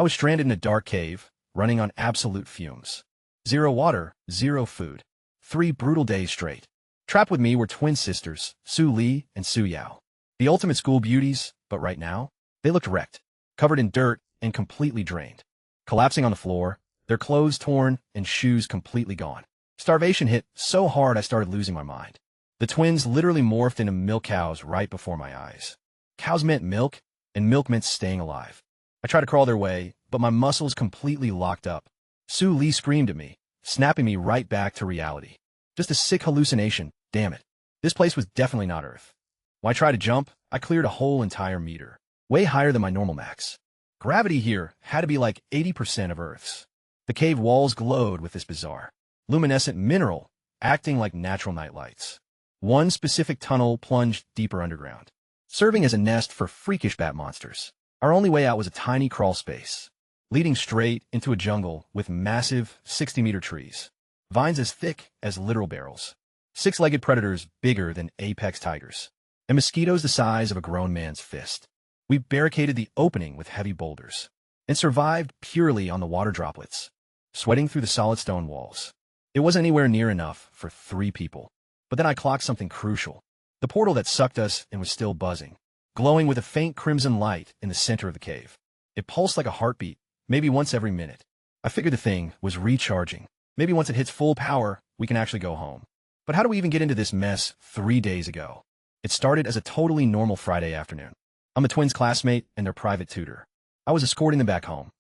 I was stranded in a dark cave, running on absolute fumes. Zero water, zero food. 3 brutal days straight. Trapped with me were twin sisters, Su Li and Su Yao. The ultimate school beauties, but right now, they looked wrecked, covered in dirt and completely drained. Collapsing on the floor, their clothes torn and shoes completely gone. Starvation hit so hard I started losing my mind. The twins literally morphed into milk cows right before my eyes. Cows meant milk, and milk meant staying alive. I tried to crawl their way, but my muscles completely locked up. Su Li screamed at me, snapping me right back to reality. Just a sick hallucination, damn it. This place was definitely not Earth. When I tried to jump, I cleared a whole entire meter, way higher than my normal max. Gravity here had to be like 80% of Earth's. The cave walls glowed with this bizarre, luminescent mineral, acting like natural night lights. One specific tunnel plunged deeper underground, serving as a nest for freakish bat monsters. Our only way out was a tiny crawl space, leading straight into a jungle with massive 60-meter trees, vines as thick as literal barrels, 6-legged predators bigger than apex tigers, and mosquitoes the size of a grown man's fist. We barricaded the opening with heavy boulders and survived purely on the water droplets, sweating through the solid stone walls. It wasn't anywhere near enough for 3 people. But then I clocked something crucial. The portal that sucked us and was still buzzing, glowing with a faint crimson light in the center of the cave. It pulsed like a heartbeat, maybe once every minute. I figured the thing was recharging. Maybe once it hits full power, we can actually go home. But how do we even get into this mess 3 days ago? It started as a totally normal Friday afternoon. I'm the twins' classmate and their private tutor. I was escorting them back home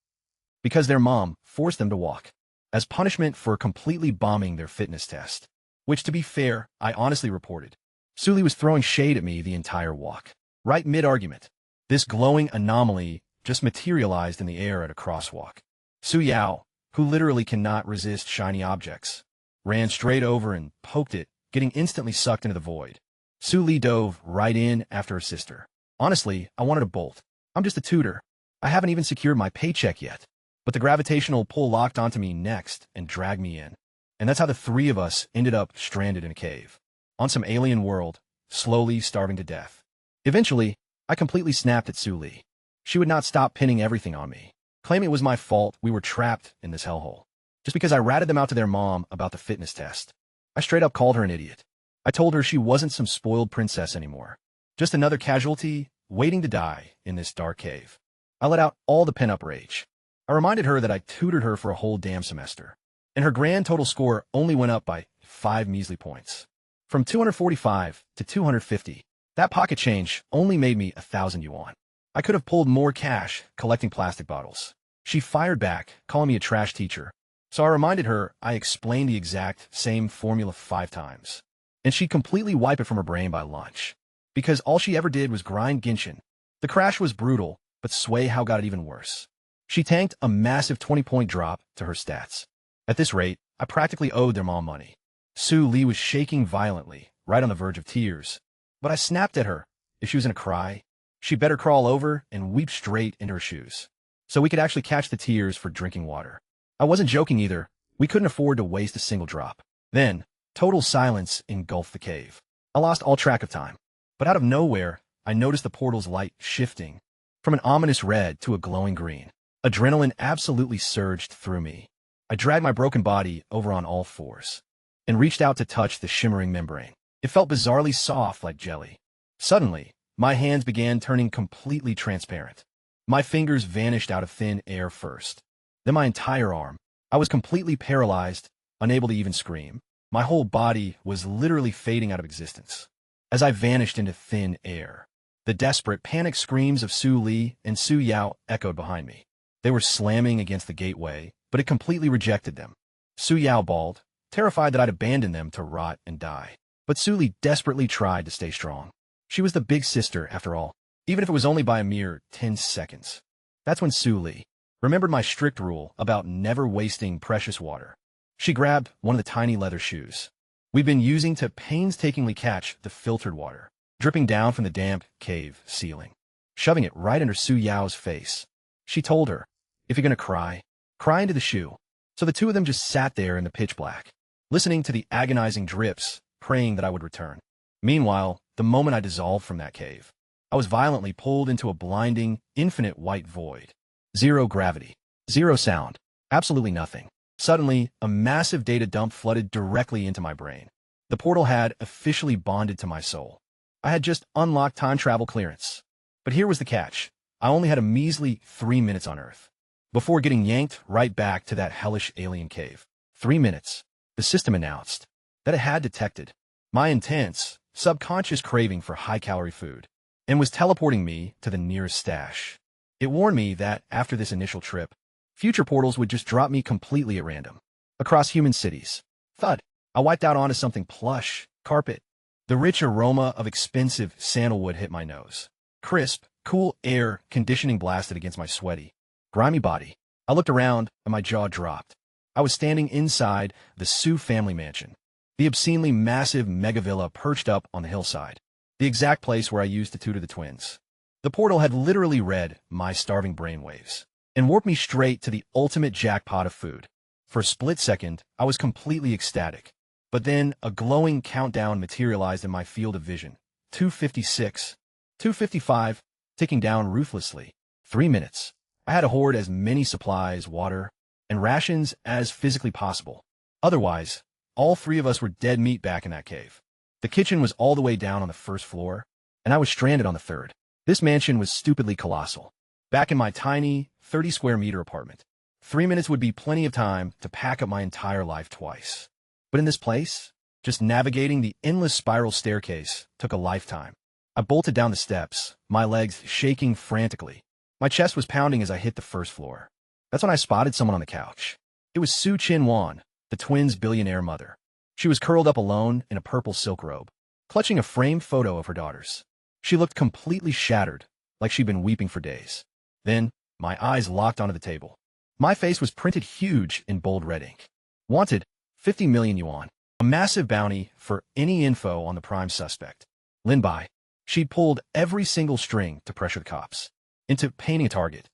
because their mom forced them to walk as punishment for completely bombing their fitness test, which, to be fair, I honestly reported. Su Li was throwing shade at me the entire walk, right mid-argument. This glowing anomaly just materialized in the air at a crosswalk. Su Yao, who literally cannot resist shiny objects, ran straight over and poked it, getting instantly sucked into the void. Su Li dove right in after her sister. Honestly, I wanted to bolt. I'm just a tutor. I haven't even secured my paycheck yet. But the gravitational pull locked onto me next and dragged me in. And that's how the 3 of us ended up stranded in a cave, on some alien world, slowly starving to death. Eventually, I completely snapped at Su Li. She would not stop pinning everything on me, claiming it was my fault we were trapped in this hellhole. Just because I ratted them out to their mom about the fitness test. I straight up called her an idiot. I told her she wasn't some spoiled princess anymore, just another casualty waiting to die in this dark cave. I let out all the pent-up rage. I reminded her that I tutored her for a whole damn semester, and her grand total score only went up by 5 measly points. From 245 to 250, that pocket change only made me 1,000 yuan. I could have pulled more cash collecting plastic bottles. She fired back, calling me a trash teacher. So I reminded her I explained the exact same formula 5 times, and she'd completely wipe it from her brain by lunch, because all she ever did was grind Genshin. The crash was brutal, but Sui Hao got it even worse. She tanked a massive 20-point drop to her stats. At this rate, I practically owed their mom money. Su Li was shaking violently, right on the verge of tears. But I snapped at her. If she was in a cry, she better crawl over and weep straight into her shoes, so we could actually catch the tears for drinking water. I wasn't joking either. We couldn't afford to waste a single drop. Then, total silence engulfed the cave. I lost all track of time. But out of nowhere, I noticed the portal's light shifting from an ominous red to a glowing green. Adrenaline absolutely surged through me. I dragged my broken body over on all 4s and reached out to touch the shimmering membrane. It felt bizarrely soft like jelly. Suddenly, my hands began turning completely transparent. My fingers vanished out of thin air first. Then my entire arm. I was completely paralyzed, unable to even scream. My whole body was literally fading out of existence as I vanished into thin air. The desperate, panicked screams of Su Li and Su Yao echoed behind me. They were slamming against the gateway, but it completely rejected them. Su Yao bawled, terrified that I'd abandon them to rot and die. But Su Li desperately tried to stay strong. She was the big sister, after all, even if it was only by a mere 10 seconds. That's when Su Li remembered my strict rule about never wasting precious water. She grabbed one of the tiny leather shoes we'd been using to painstakingly catch the filtered water, dripping down from the damp cave ceiling, shoving it right under Su Yao's face. She told her, if you're going to cry, cry into the shoe. So the 2 of them just sat there in the pitch black, listening to the agonizing drips, praying that I would return. Meanwhile, the moment I dissolved from that cave, I was violently pulled into a blinding, infinite white void. Zero gravity. Zero sound. Absolutely nothing. Suddenly, a massive data dump flooded directly into my brain. The portal had officially bonded to my soul. I had just unlocked time travel clearance. But here was the catch. I only had a measly 3 minutes on Earth before getting yanked right back to that hellish alien cave. 3 minutes. The system announced that it had detected my intense, subconscious craving for high-calorie food and was teleporting me to the nearest stash. It warned me that after this initial trip, future portals would just drop me completely at random across human cities. Thud. I wiped out onto something plush, carpet. The rich aroma of expensive sandalwood hit my nose. Crisp, cool air conditioning blasted against my sweaty, grimy body. I looked around and my jaw dropped. I was standing inside the Sue family mansion, the obscenely massive mega villa perched up on the hillside, the exact place where I used to tutor the twins. The portal had literally read my starving brainwaves and warped me straight to the ultimate jackpot of food. For a split second, I was completely ecstatic. But then a glowing countdown materialized in my field of vision. 2:56, 2:55, ticking down ruthlessly. 3 minutes. I had to hoard as many supplies, water, and rations as physically possible. Otherwise, all three of us were dead meat back in that cave. The kitchen was all the way down on the first floor, and I was stranded on the third. This mansion was stupidly colossal. Back in my tiny, 30-square-meter apartment, 3 minutes would be plenty of time to pack up my entire life twice. But in this place, just navigating the endless spiral staircase took a lifetime. I bolted down the steps, my legs shaking frantically. My chest was pounding as I hit the first floor. That's when I spotted someone on the couch. It was Su Chin-won, the twins' billionaire mother. She was curled up alone in a purple silk robe, clutching a framed photo of her daughters. She looked completely shattered, like she'd been weeping for days. Then, my eyes locked onto the table. My face was printed huge in bold red ink. Wanted, 50 million yuan. A massive bounty for any info on the prime suspect. Lin Bai. She'd pulled every single string to pressure the cops into painting a target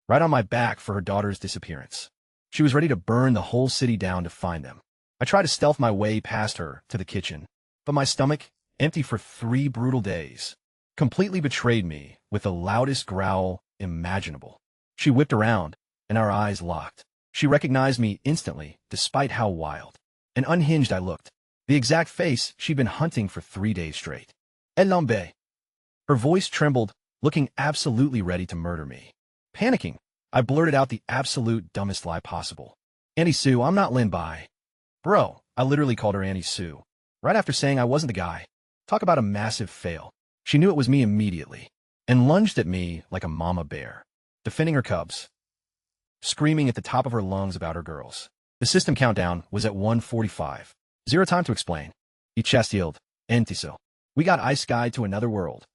right on my back for her daughter's disappearance. She was ready to burn the whole city down to find them. I tried to stealth my way past her to the kitchen, but my stomach, empty for 3 brutal days, completely betrayed me with the loudest growl imaginable. She whipped around, and our eyes locked. She recognized me instantly, despite how wild and unhinged I looked. The exact face she'd been hunting for 3 days straight. Elambe. Her voice trembled, looking absolutely ready to murder me. Panicking, I blurted out the absolute dumbest lie possible. Auntie Sue, I'm not Lin Bai. Bro, I literally called her Auntie Sue, right after saying I wasn't the guy. Talk about a massive fail. She knew it was me immediately, and lunged at me like a mama bear, defending her cubs, screaming at the top of her lungs about her girls. The system countdown was at 1:45. Zero time to explain. He chest-heeled. Entiso. We got ice guide to another world,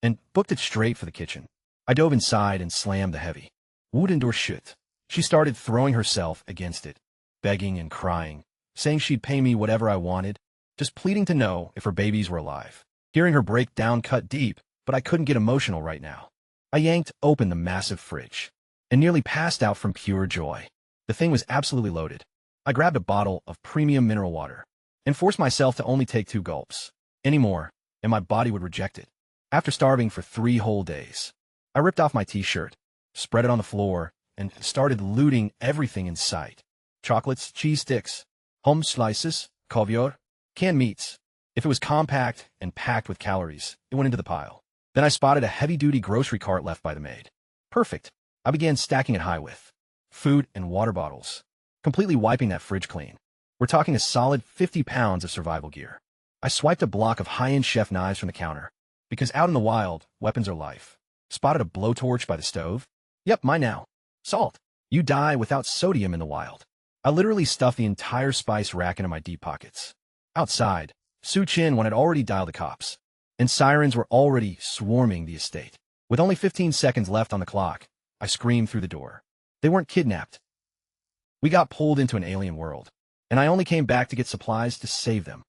and booked it straight for the kitchen. I dove inside and slammed the heavy wooden door shut. She started throwing herself against it, begging and crying, saying she'd pay me whatever I wanted, just pleading to know if her babies were alive. Hearing her breakdown cut deep, but I couldn't get emotional right now. I yanked open the massive fridge and nearly passed out from pure joy. The thing was absolutely loaded. I grabbed a bottle of premium mineral water and forced myself to only take 2 gulps. Any more, and my body would reject it. After starving for 3 whole days, I ripped off my t-shirt, spread it on the floor, and started looting everything in sight. Chocolates, cheese sticks, hummus slices, caviar, canned meats. If it was compact and packed with calories, it went into the pile. Then I spotted a heavy-duty grocery cart left by the maid. Perfect. I began stacking it high with food and water bottles, completely wiping that fridge clean. We're talking a solid 50 pounds of survival gear. I swiped a block of high-end chef knives from the counter, because out in the wild, weapons are life. Spotted a blowtorch by the stove. Yep, mine now. Salt. You die without sodium in the wild. I literally stuffed the entire spice rack into my deep pockets. Outside, Su Chin had already dialed the cops, and sirens were already swarming the estate. With only 15 seconds left on the clock, I screamed through the door. They weren't kidnapped. We got pulled into an alien world, and I only came back to get supplies to save them.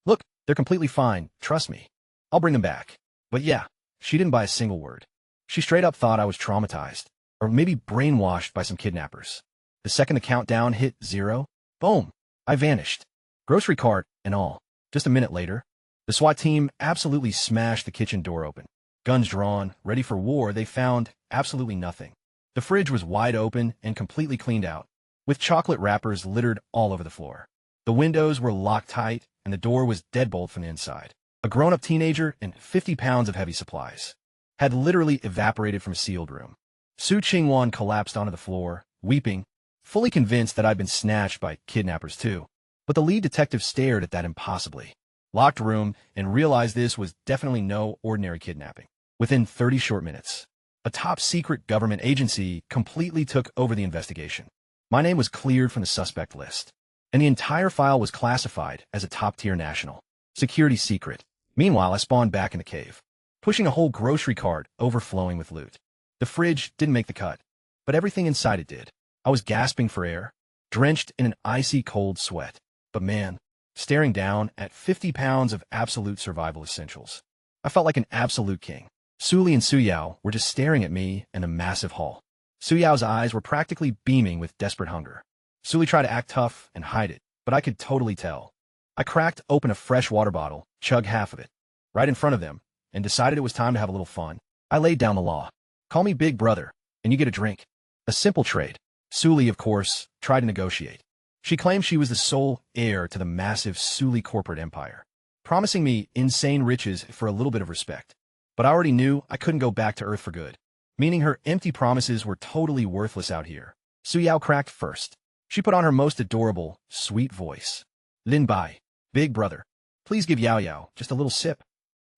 Look, they're completely fine, trust me. I'll bring them back. But yeah, she didn't buy a single word. She straight up thought I was traumatized, or maybe brainwashed by some kidnappers. The second the countdown hit 0, boom, I vanished. Grocery cart and all. Just a minute later, the SWAT team absolutely smashed the kitchen door open. Guns drawn, ready for war, they found absolutely nothing. The fridge was wide open and completely cleaned out, with chocolate wrappers littered all over the floor. The windows were locked tight, and the door was deadbolt from the inside. A grown-up teenager and 50 pounds of heavy supplies had literally evaporated from a sealed room. Su Chingwan collapsed onto the floor, weeping, fully convinced that I'd been snatched by kidnappers too. But the lead detective stared at that impossibly locked room and realized this was definitely no ordinary kidnapping. Within 30 short minutes, a top-secret government agency completely took over the investigation. My name was cleared from the suspect list, and the entire file was classified as a top-tier national security secret. Meanwhile, I spawned back in the cave, pushing a whole grocery cart overflowing with loot. The fridge didn't make the cut, but everything inside it did. I was gasping for air, drenched in an icy cold sweat. But man, staring down at 50 pounds of absolute survival essentials, I felt like an absolute king. Suli and Suyao were just staring at me and a massive haul. Suyao's eyes were practically beaming with desperate hunger. Suli tried to act tough and hide it, but I could totally tell. I cracked open a fresh water bottle, chugged half of it, right in front of them, and decided it was time to have a little fun. I laid down the law. Call me Big Brother, and you get a drink. A simple trade. Suli, of course, tried to negotiate. She claimed she was the sole heir to the massive Suli corporate empire, promising me insane riches for a little bit of respect. But I already knew I couldn't go back to Earth for good, meaning her empty promises were totally worthless out here. Suyao cracked first. She put on her most adorable, sweet voice. Lin Bai, Big Brother, please give Yao Yao just a little sip.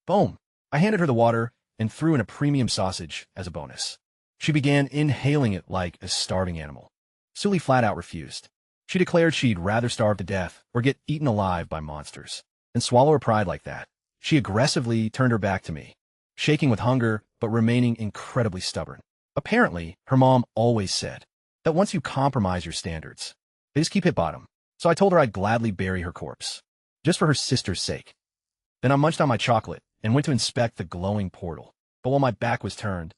Boom. I handed her the water and threw in a premium sausage as a bonus. She began inhaling it like a starving animal. Suli flat out refused. She declared she'd rather starve to death or get eaten alive by monsters than swallow her pride like that. She aggressively turned her back to me, shaking with hunger but remaining incredibly stubborn. Apparently, her mom always said that once you compromise your standards, they just keep hit bottom. So I told her I'd gladly bury her corpse, just for her sister's sake. Then I munched on my chocolate and went to inspect the glowing portal. But while my back was turned,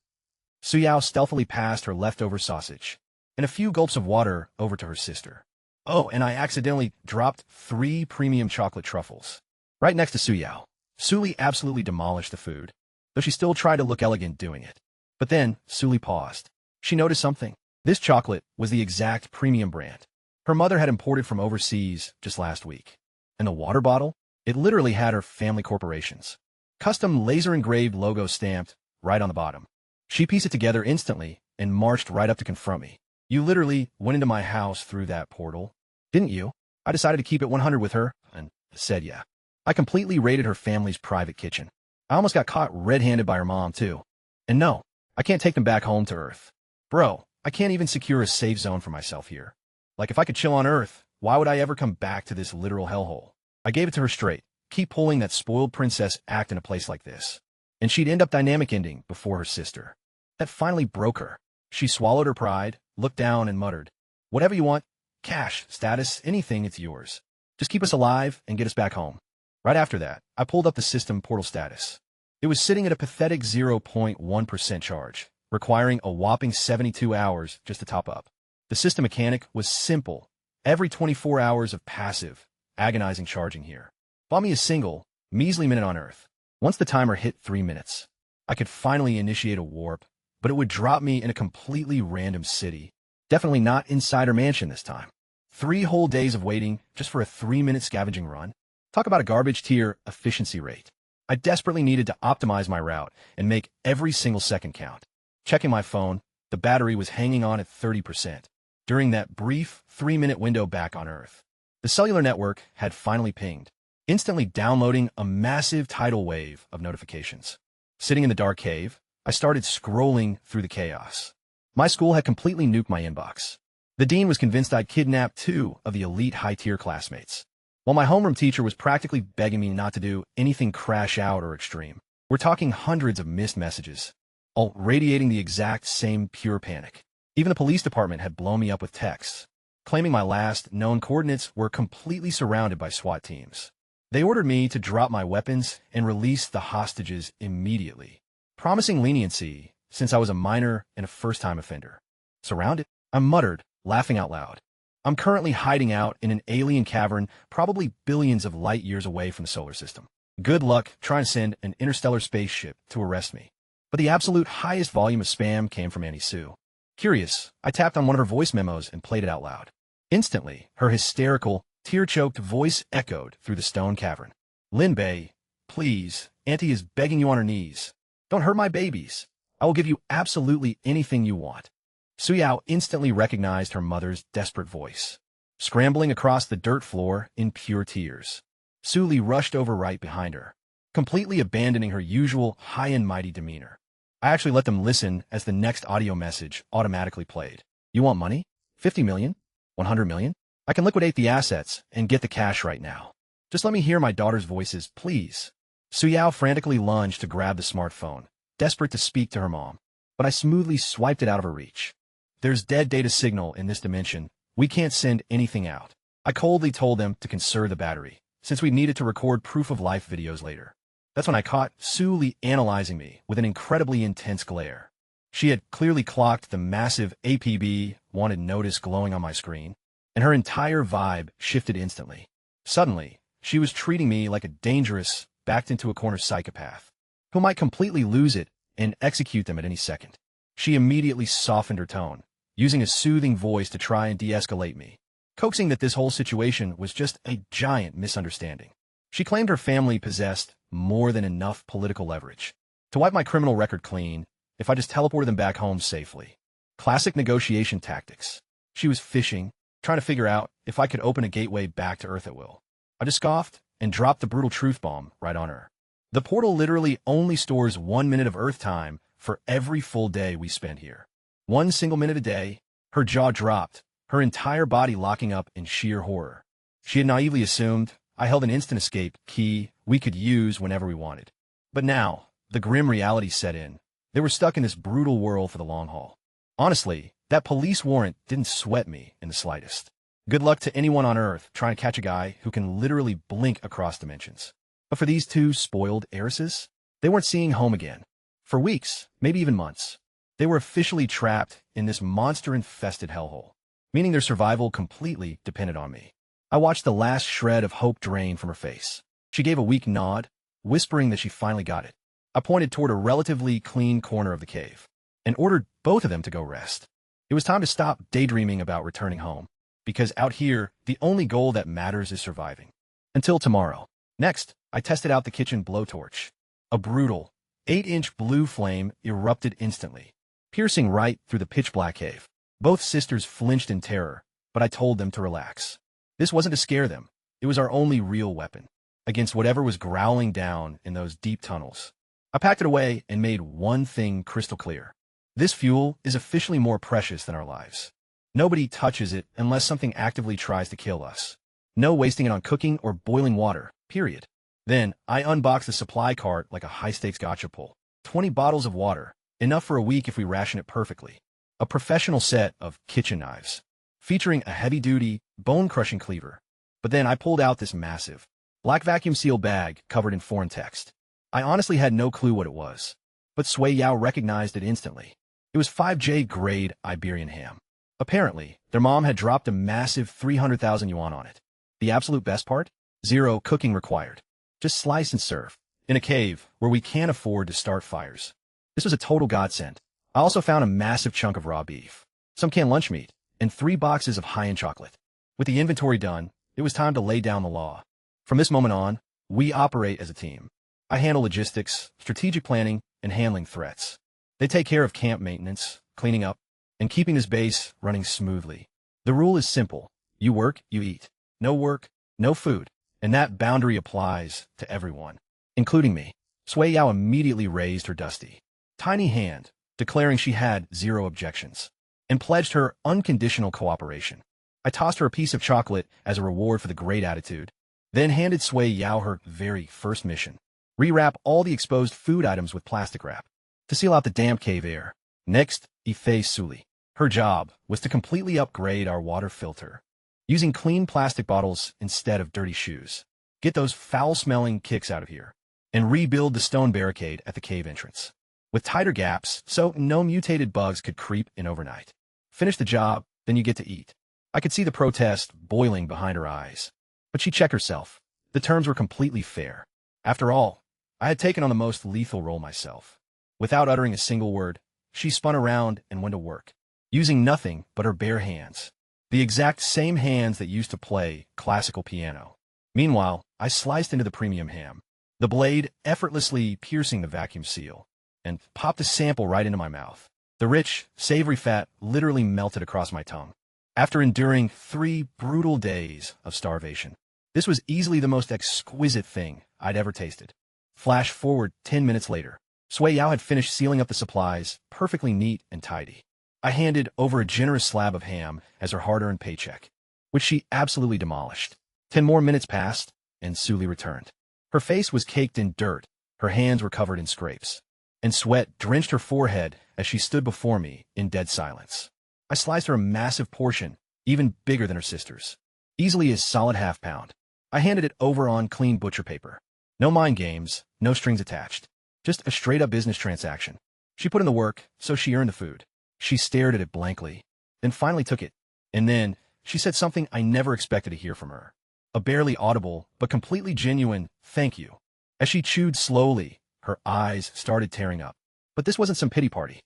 Suyao stealthily passed her leftover sausage and a few gulps of water over to her sister. Oh, and I accidentally dropped 3 premium chocolate truffles right next to Suyao. Suli absolutely demolished the food, though she still tried to look elegant doing it. But then Suli paused. She noticed something. This chocolate was the exact premium brand her mother had imported from overseas just last week. And the water bottle? It literally had her family corporation's custom laser-engraved logo stamped right on the bottom. She pieced it together instantly and marched right up to confront me. You literally went into my house through that portal, didn't you? I decided to keep it 100 with her and said yeah. I completely raided her family's private kitchen. I almost got caught red-handed by her mom, too. And no, I can't take them back home to Earth. Bro, I can't even secure a safe zone for myself here. Like, if I could chill on Earth, why would I ever come back to this literal hellhole? I gave it to her straight. Keep pulling that spoiled princess act in a place like this, and she'd end up dynamic ending before her sister. That finally broke her. She swallowed her pride, looked down, and muttered, whatever you want, cash, status, anything, it's yours. Just keep us alive and get us back home. Right after that, I pulled up the system portal status. It was sitting at a pathetic 0.1% charge, requiring a whopping 72 hours just to top up. The system mechanic was simple. Every 24 hours of passive, agonizing charging here. Bought me a single, measly minute on Earth. Once the timer hit 3 minutes, I could finally initiate a warp, but it would drop me in a completely random city. Definitely not inside her mansion this time. 3 whole days of waiting just for a 3-minute scavenging run. Talk about a garbage tier efficiency rate. I desperately needed to optimize my route and make every single second count. Checking my phone, the battery was hanging on at 30%. During that brief 3-minute window back on Earth, the cellular network had finally pinged, instantly downloading a massive tidal wave of notifications. Sitting in the dark cave, I started scrolling through the chaos. My school had completely nuked my inbox. The dean was convinced I'd kidnapped 2 of the elite high-tier classmates, while my homeroom teacher was practically begging me not to do anything crash out or extreme. We're talking hundreds of missed messages, all radiating the exact same pure panic. Even the police department had blown me up with texts, claiming my last known coordinates were completely surrounded by SWAT teams. They ordered me to drop my weapons and release the hostages immediately, promising leniency since I was a minor and a first-time offender. Surrounded? I muttered, laughing out loud. I'm currently hiding out in an alien cavern probably billions of light years away from the solar system. Good luck trying to send an interstellar spaceship to arrest me. But the absolute highest volume of spam came from Annie Sue. Curious, I tapped on one of her voice memos and played it out loud. Instantly, her hysterical, tear-choked voice echoed through the stone cavern. Lin Bei, please, Auntie is begging you on her knees. Don't hurt my babies. I will give you absolutely anything you want. Suyao instantly recognized her mother's desperate voice, scrambling across the dirt floor in pure tears. Su Li rushed over right behind her, completely abandoning her usual high and mighty demeanor. I actually let them listen as the next audio message automatically played. You want money? 50 million? 100 million? I can liquidate the assets and get the cash right now. Just let me hear my daughter's voices, please. Suyao frantically lunged to grab the smartphone, desperate to speak to her mom, but I smoothly swiped it out of her reach. There's dead data signal in this dimension. We can't send anything out. I coldly told them to conserve the battery, since we needed to record proof-of-life videos later. That's when I caught Su Li analyzing me with an incredibly intense glare. She had clearly clocked the massive APB wanted notice glowing on my screen, and her entire vibe shifted instantly. Suddenly, she was treating me like a dangerous, backed-into-a-corner psychopath, who might completely lose it and execute them at any second. She immediately softened her tone, using a soothing voice to try and de-escalate me, coaxing that this whole situation was just a giant misunderstanding. She claimed her family possessed more than enough political leverage to wipe my criminal record clean if I just teleported them back home safely. Classic negotiation tactics. She was fishing, trying to figure out if I could open a gateway back to Earth at will. I just scoffed and dropped the brutal truth bomb right on her. The portal literally only stores 1 minute of Earth time for every full day we spend here. 1 single minute a day. Her jaw dropped, her entire body locking up in sheer horror. She had naively assumed I held an instant escape key we could use whenever we wanted. But now, the grim reality set in. They were stuck in this brutal world for the long haul. Honestly, that police warrant didn't sweat me in the slightest. Good luck to anyone on Earth trying to catch a guy who can literally blink across dimensions. But for these two spoiled heiresses, they weren't seeing home again. For weeks, maybe even months, they were officially trapped in this monster-infested hellhole, meaning their survival completely depended on me. I watched the last shred of hope drain from her face. She gave a weak nod, whispering that she finally got it. I pointed toward a relatively clean corner of the cave and ordered both of them to go rest. It was time to stop daydreaming about returning home, because out here, the only goal that matters is surviving. Until tomorrow. Next, I tested out the kitchen blowtorch. A brutal, 8-inch blue flame erupted instantly, piercing right through the pitch-black cave. Both sisters flinched in terror, but I told them to relax. This wasn't to scare them. It was our only real weapon against whatever was growling down in those deep tunnels. I packed it away and made one thing crystal clear. This fuel is officially more precious than our lives. Nobody touches it unless something actively tries to kill us. No wasting it on cooking or boiling water, period. Then, I unboxed the supply cart like a high-stakes gotcha pull. 20 bottles of water, enough for a week if we ration it perfectly. A professional set of kitchen knives, featuring a heavy-duty, bone-crushing cleaver. But then I pulled out this massive, black vacuum-seal bag covered in foreign text. I honestly had no clue what it was, but Sui Yao recognized it instantly. It was 5J grade Iberian ham. Apparently, their mom had dropped a massive 300,000 yuan on it. The absolute best part? 0 cooking required. Just slice and serve. In a cave where we can't afford to start fires. This was a total godsend. I also found a massive chunk of raw beef, some canned lunch meat, and 3 boxes of high-end chocolate. With the inventory done, it was time to lay down the law. From this moment on, we operate as a team. I handle logistics, strategic planning, and handling threats. They take care of camp maintenance, cleaning up, and keeping this base running smoothly. The rule is simple. You work, you eat. No work, no food. And that boundary applies to everyone, including me. Sui Yao immediately raised her dusty, tiny hand, declaring she had 0 objections, and pledged her unconditional cooperation. I tossed her a piece of chocolate as a reward for the great attitude, then handed Sui Yao her very first mission. Rewrap all the exposed food items with plastic wrap to seal out the damp cave air. Next, Ifei Suli. Her job was to completely upgrade our water filter, using clean plastic bottles instead of dirty shoes. Get those foul-smelling kicks out of here, and rebuild the stone barricade at the cave entrance, with tighter gaps so no mutated bugs could creep in overnight. Finish the job, then you get to eat. I could see the protest boiling behind her eyes, but she checked herself. The terms were completely fair. After all, I had taken on the most lethal role myself. Without uttering a single word, she spun around and went to work. using nothing but her bare hands. The exact same hands that used to play classical piano. Meanwhile, I sliced into the premium ham, the blade effortlessly piercing the vacuum seal, and popped a sample right into my mouth. The rich, savory fat literally melted across my tongue. After enduring 3 brutal days of starvation, this was easily the most exquisite thing I'd ever tasted. Flash forward 10 minutes later. Sui Yao had finished sealing up the supplies, perfectly neat and tidy. I handed over a generous slab of ham as her hard-earned paycheck, which she absolutely demolished. 10 more minutes passed, and Suli returned. Her face was caked in dirt, her hands were covered in scrapes, and sweat drenched her forehead as she stood before me in dead silence. I sliced her a massive portion, even bigger than her sister's, easily a solid half-pound. I handed it over on clean butcher paper. No mind games, no strings attached. Just a straight-up business transaction. She put in the work, so she earned the food. She stared at it blankly, then finally took it. And then, she said something I never expected to hear from her. A barely audible, but completely genuine, thank you. As she chewed slowly, her eyes started tearing up. But this wasn't some pity party.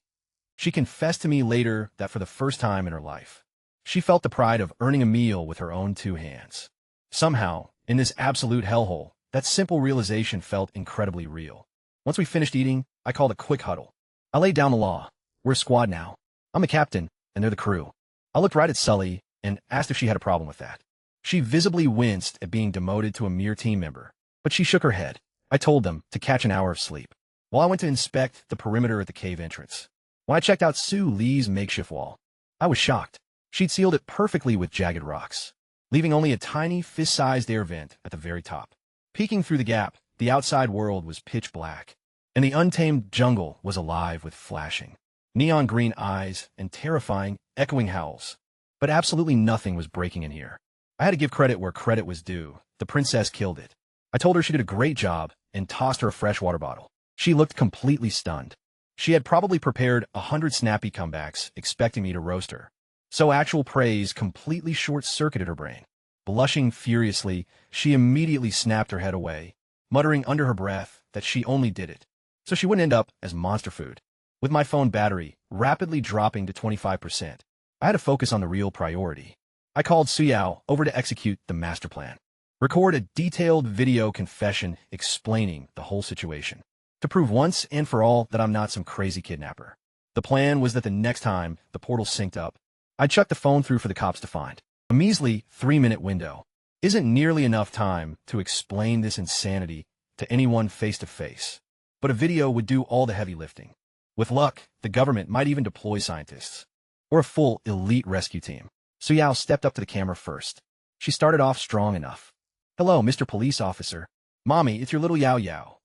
She confessed to me later that for the first time in her life, she felt the pride of earning a meal with her own 2 hands. Somehow, in this absolute hellhole, that simple realization felt incredibly real. Once we finished eating, I called a quick huddle. I laid down the law. We're a squad now. I'm the captain, and they're the crew. I looked right at Sully and asked if she had a problem with that. She visibly winced at being demoted to a mere team member, but she shook her head. I told them to catch an hour of sleep, while I went to inspect the perimeter at the cave entrance. When I checked out Su Li's makeshift wall, I was shocked. She'd sealed it perfectly with jagged rocks, leaving only a tiny fist-sized air vent at the very top. Peeking through the gap, the outside world was pitch black, and the untamed jungle was alive with flashing neon green eyes and terrifying, echoing howls. But absolutely nothing was breaking in here. I had to give credit where credit was due. The princess killed it. I told her she did a great job and tossed her a fresh water bottle. She looked completely stunned. She had probably prepared 100 snappy comebacks, expecting me to roast her. So actual praise completely short-circuited her brain. Blushing furiously, she immediately snapped her head away, muttering under her breath that she only did it so she wouldn't end up as monster food. With my phone battery rapidly dropping to 25%, I had to focus on the real priority. I called Suyao over to execute the master plan. Record a detailed video confession explaining the whole situation, to prove once and for all that I'm not some crazy kidnapper. The plan was that the next time the portal synced up, I'd chuck the phone through for the cops to find. A measly 3-minute window isn't nearly enough time to explain this insanity to anyone face-to-face, but a video would do all the heavy lifting. With luck, the government might even deploy scientists, or a full elite rescue team. Suyao stepped up to the camera first. She started off strong enough. "Hello, Mr. Police Officer. Mommy, it's your little Yao Yao."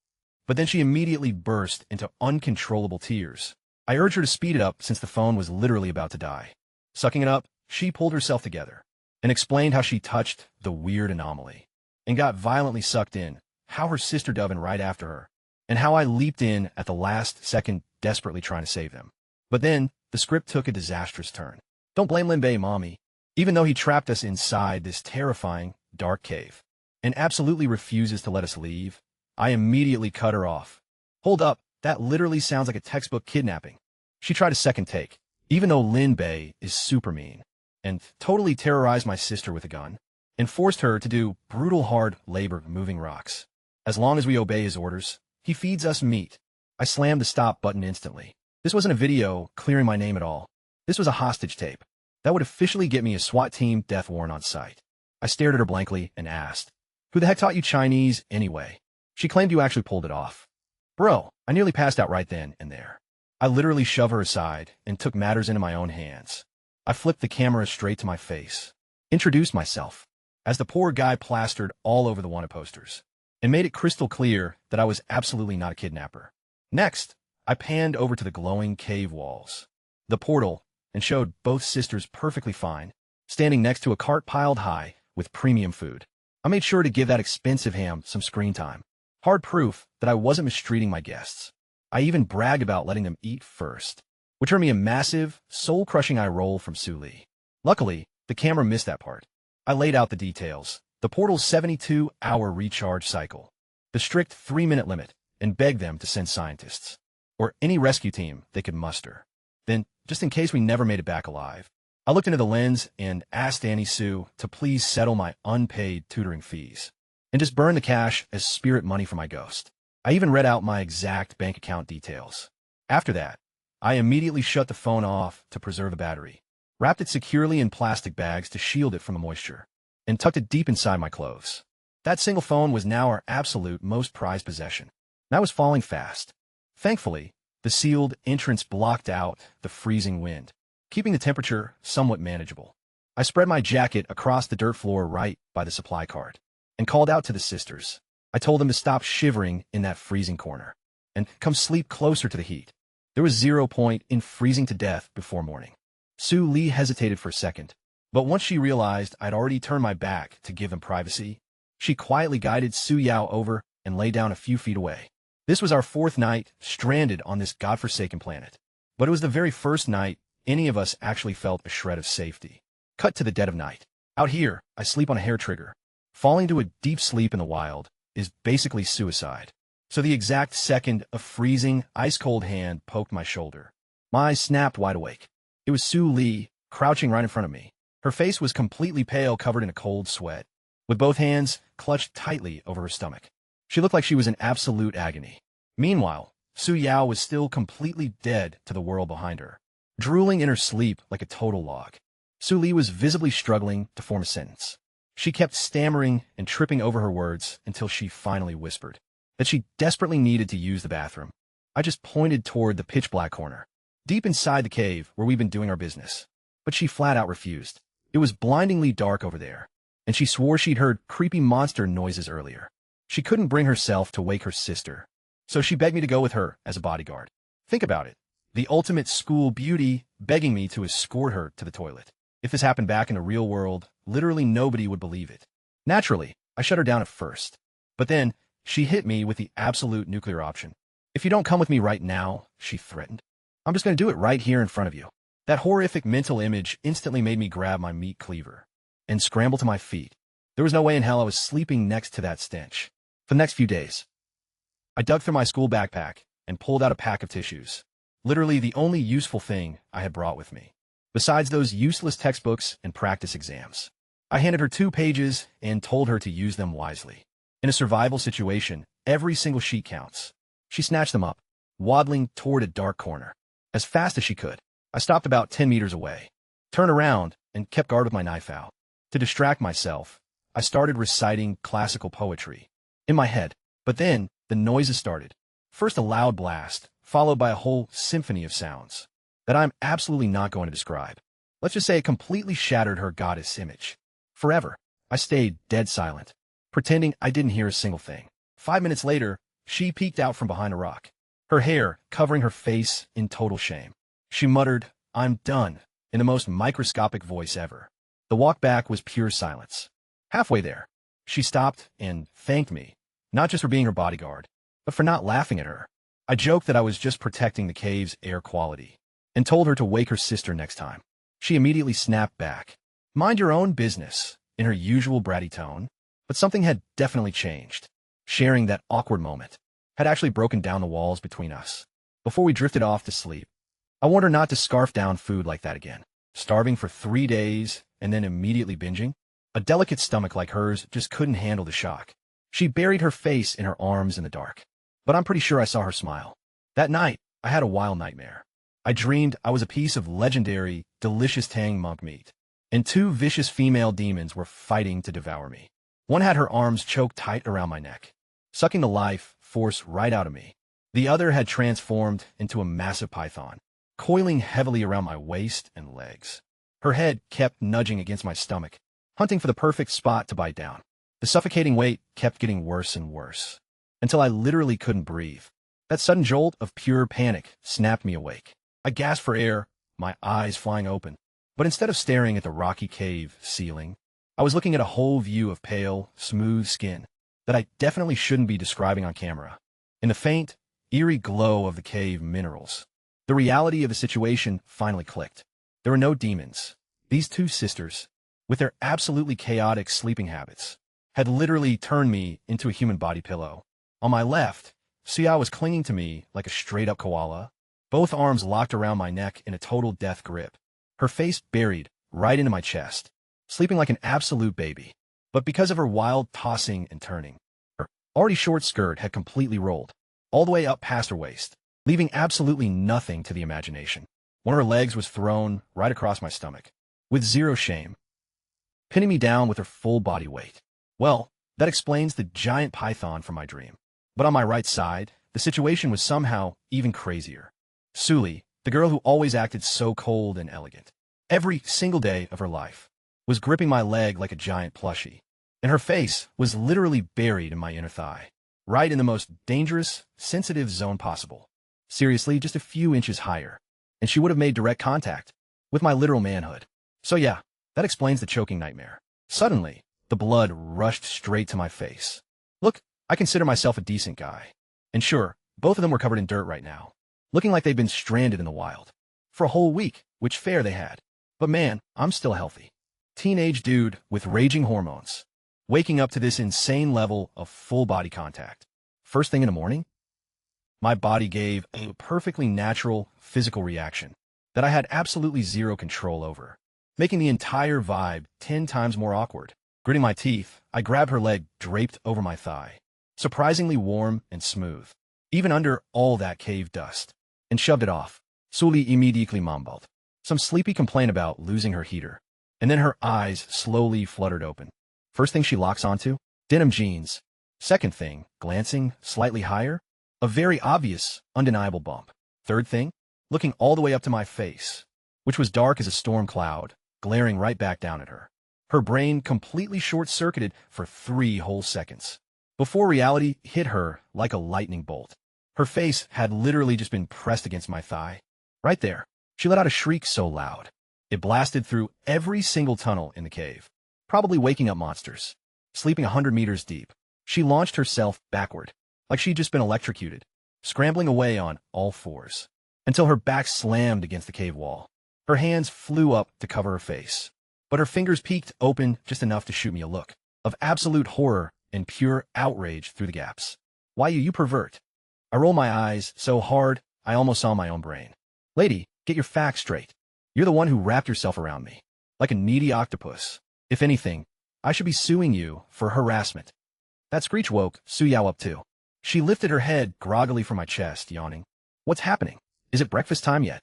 But then she immediately burst into uncontrollable tears. I urged her to speed it up since the phone was literally about to die. Sucking it up, she pulled herself together and explained how she touched the weird anomaly and got violently sucked in, how her sister dove in right after her, and how I leaped in at the last second desperately trying to save them. But then, the script took a disastrous turn. Don't blame Linbei, Mommy. Even though he trapped us inside this terrifying, dark cave, and absolutely refuses to let us leave, I immediately cut her off. Hold up, that literally sounds like a textbook kidnapping. She tried a second take, even though Linbei is super mean, and totally terrorized my sister with a gun, and forced her to do brutal hard labor moving rocks. As long as we obey his orders, he feeds us meat. I slammed the stop button instantly. This wasn't a video clearing my name at all. This was a hostage tape that would officially get me a SWAT team death warrant on sight. I stared at her blankly and asked, "Who the heck taught you Chinese anyway?" She claimed you actually pulled it off. Bro, I nearly passed out right then and there. I literally shoved her aside and took matters into my own hands. I flipped the camera straight to my face, introduced myself, as the poor guy plastered all over the wanted posters, and made it crystal clear that I was absolutely not a kidnapper. Next, I panned over to the glowing cave walls, the portal, and showed both sisters perfectly fine, standing next to a cart piled high with premium food. I made sure to give that expensive ham some screen time. Hard proof that I wasn't mistreating my guests. I even bragged about letting them eat first, which earned me a massive, soul-crushing eye roll from Su Li. Luckily, the camera missed that part. I laid out the details, the portal's 72-hour recharge cycle, the strict 3-minute limit, and begged them to send scientists, or any rescue team they could muster. Then, just in case we never made it back alive, I looked into the lens and asked Annie Sue to please settle my unpaid tutoring fees and just burn the cash as spirit money for my ghost. I even read out my exact bank account details. After that, I immediately shut the phone off to preserve the battery, wrapped it securely in plastic bags to shield it from the moisture, and tucked it deep inside my clothes. That single phone was now our absolute most prized possession. And I was falling fast. Thankfully, the sealed entrance blocked out the freezing wind, keeping the temperature somewhat manageable. I spread my jacket across the dirt floor right by the supply cart and called out to the sisters. I told them to stop shivering in that freezing corner and come sleep closer to the heat. There was 0 point in freezing to death before morning. Sue Lee hesitated for a second, but once she realized I'd already turned my back to give them privacy, she quietly guided Su Yao over and lay down a few feet away. This was our 4th night stranded on this godforsaken planet, but it was the very first night any of us actually felt a shred of safety. Cut to the dead of night. Out here, I sleep on a hair trigger. Falling to a deep sleep in the wild is basically suicide. So the exact second a freezing, ice-cold hand poked my shoulder, my eyes snapped wide awake. It was Su Lee, crouching right in front of me. Her face was completely pale, covered in a cold sweat, with both hands clutched tightly over her stomach. She looked like she was in absolute agony. Meanwhile, Su Yao was still completely dead to the world behind her, drooling in her sleep like a total log. Su Lee was visibly struggling to form a sentence. She kept stammering and tripping over her words until she finally whispered that she desperately needed to use the bathroom. I just pointed toward the pitch-black corner, deep inside the cave where we've been doing our business. But she flat out refused. It was blindingly dark over there, and she swore she'd heard creepy monster noises earlier. She couldn't bring herself to wake her sister, so she begged me to go with her as a bodyguard. Think about it. The ultimate school beauty begging me to escort her to the toilet. If this happened back in the real world, literally nobody would believe it. Naturally, I shut her down at first. But then, she hit me with the absolute nuclear option. If you don't come with me right now, she threatened, I'm just going to do it right here in front of you. That horrific mental image instantly made me grab my meat cleaver and scramble to my feet. There was no way in hell I was sleeping next to that stench. For the next few days, I dug through my school backpack and pulled out a pack of tissues, literally the only useful thing I had brought with me, besides those useless textbooks and practice exams. I handed her 2 pages and told her to use them wisely. In a survival situation, every single sheet counts. She snatched them up, waddling toward a dark corner. As fast as she could, I stopped about 10 meters away, turned around, and kept guard with my knife out. To distract myself, I started reciting classical poetry in my head, but then the noises started. First a loud blast, followed by a whole symphony of sounds that I'm absolutely not going to describe. Let's just say it completely shattered her goddess image. Forever, I stayed dead silent, pretending I didn't hear a single thing. 5 minutes later, she peeked out from behind a rock, her hair covering her face in total shame. She muttered, "I'm done," in the most microscopic voice ever. The walk back was pure silence. Halfway there, she stopped and thanked me, not just for being her bodyguard, but for not laughing at her. I joked that I was just protecting the cave's air quality and told her to wake her sister next time. She immediately snapped back, "Mind your own business," in her usual bratty tone. But something had definitely changed. Sharing that awkward moment had actually broken down the walls between us. Before we drifted off to sleep, I warned her not to scarf down food like that again. Starving for 3 days and then immediately binging? A delicate stomach like hers just couldn't handle the shock. She buried her face in her arms in the dark, but I'm pretty sure I saw her smile. That night, I had a wild nightmare. I dreamed I was a piece of legendary, delicious tang monk meat, and 2 vicious female demons were fighting to devour me. One had her arms choked tight around my neck, sucking the life force right out of me. The other had transformed into a massive python, coiling heavily around my waist and legs. Her head kept nudging against my stomach, hunting for the perfect spot to bite down. The suffocating weight kept getting worse and worse, until I literally couldn't breathe. That sudden jolt of pure panic snapped me awake. I gasped for air, my eyes flying open. But instead of staring at the rocky cave ceiling, I was looking at a whole view of pale, smooth skin that I definitely shouldn't be describing on camera. In the faint, eerie glow of the cave minerals, the reality of the situation finally clicked. There were no demons. These 2 sisters, with their absolutely chaotic sleeping habits, had literally turned me into a human body pillow. On my left, Sia was clinging to me like a straight-up koala, both arms locked around my neck in a total death grip, her face buried right into my chest, sleeping like an absolute baby. But because of her wild tossing and turning, her already short skirt had completely rolled, all the way up past her waist, leaving absolutely nothing to the imagination. One of her legs was thrown right across my stomach, with zero shame, pinning me down with her full body weight. Well, that explains the giant python from my dream. But on my right side, the situation was somehow even crazier. Suli, the girl who always acted so cold and elegant, every single day of her life, was gripping my leg like a giant plushie, and her face was literally buried in my inner thigh, right in the most dangerous, sensitive zone possible. Seriously, just a few inches higher, and she would have made direct contact with my literal manhood. So yeah, that explains the choking nightmare. Suddenly, the blood rushed straight to my face. Look, I consider myself a decent guy. And sure, both of them were covered in dirt right now, looking like they'd been stranded in the wild for a whole week, which fair they had. But man, I'm still healthy. Teenage dude with raging hormones, waking up to this insane level of full body contact. First thing in the morning, my body gave a perfectly natural physical reaction that I had absolutely zero control over, making the entire vibe 10 times more awkward. Gritting my teeth, I grabbed her leg draped over my thigh, surprisingly warm and smooth, even under all that cave dust, and shoved it off. Suli immediately mumbled some sleepy complaint about losing her heater, and then her eyes slowly fluttered open. First thing she locks onto? Denim jeans. Second thing, glancing slightly higher? A very obvious, undeniable bump. Third thing, looking all the way up to my face, which was dark as a storm cloud, glaring right back down at her. Her brain completely short-circuited for 3 whole seconds, before reality hit her like a lightning bolt. Her face had literally just been pressed against my thigh. Right there, she let out a shriek so loud, it blasted through every single tunnel in the cave, probably waking up monsters. Sleeping 100 meters deep, she launched herself backward, like she'd just been electrocuted, scrambling away on all fours, until her back slammed against the cave wall. Her hands flew up to cover her face, but her fingers peeked open just enough to shoot me a look of absolute horror and pure outrage through the gaps. Why you pervert? I rolled my eyes so hard I almost saw my own brain. Lady, get your facts straight. You're the one who wrapped yourself around me, like a needy octopus. If anything, I should be suing you for harassment. That screech woke Suyao up too. She lifted her head groggily from my chest, yawning. What's happening? Is it breakfast time yet?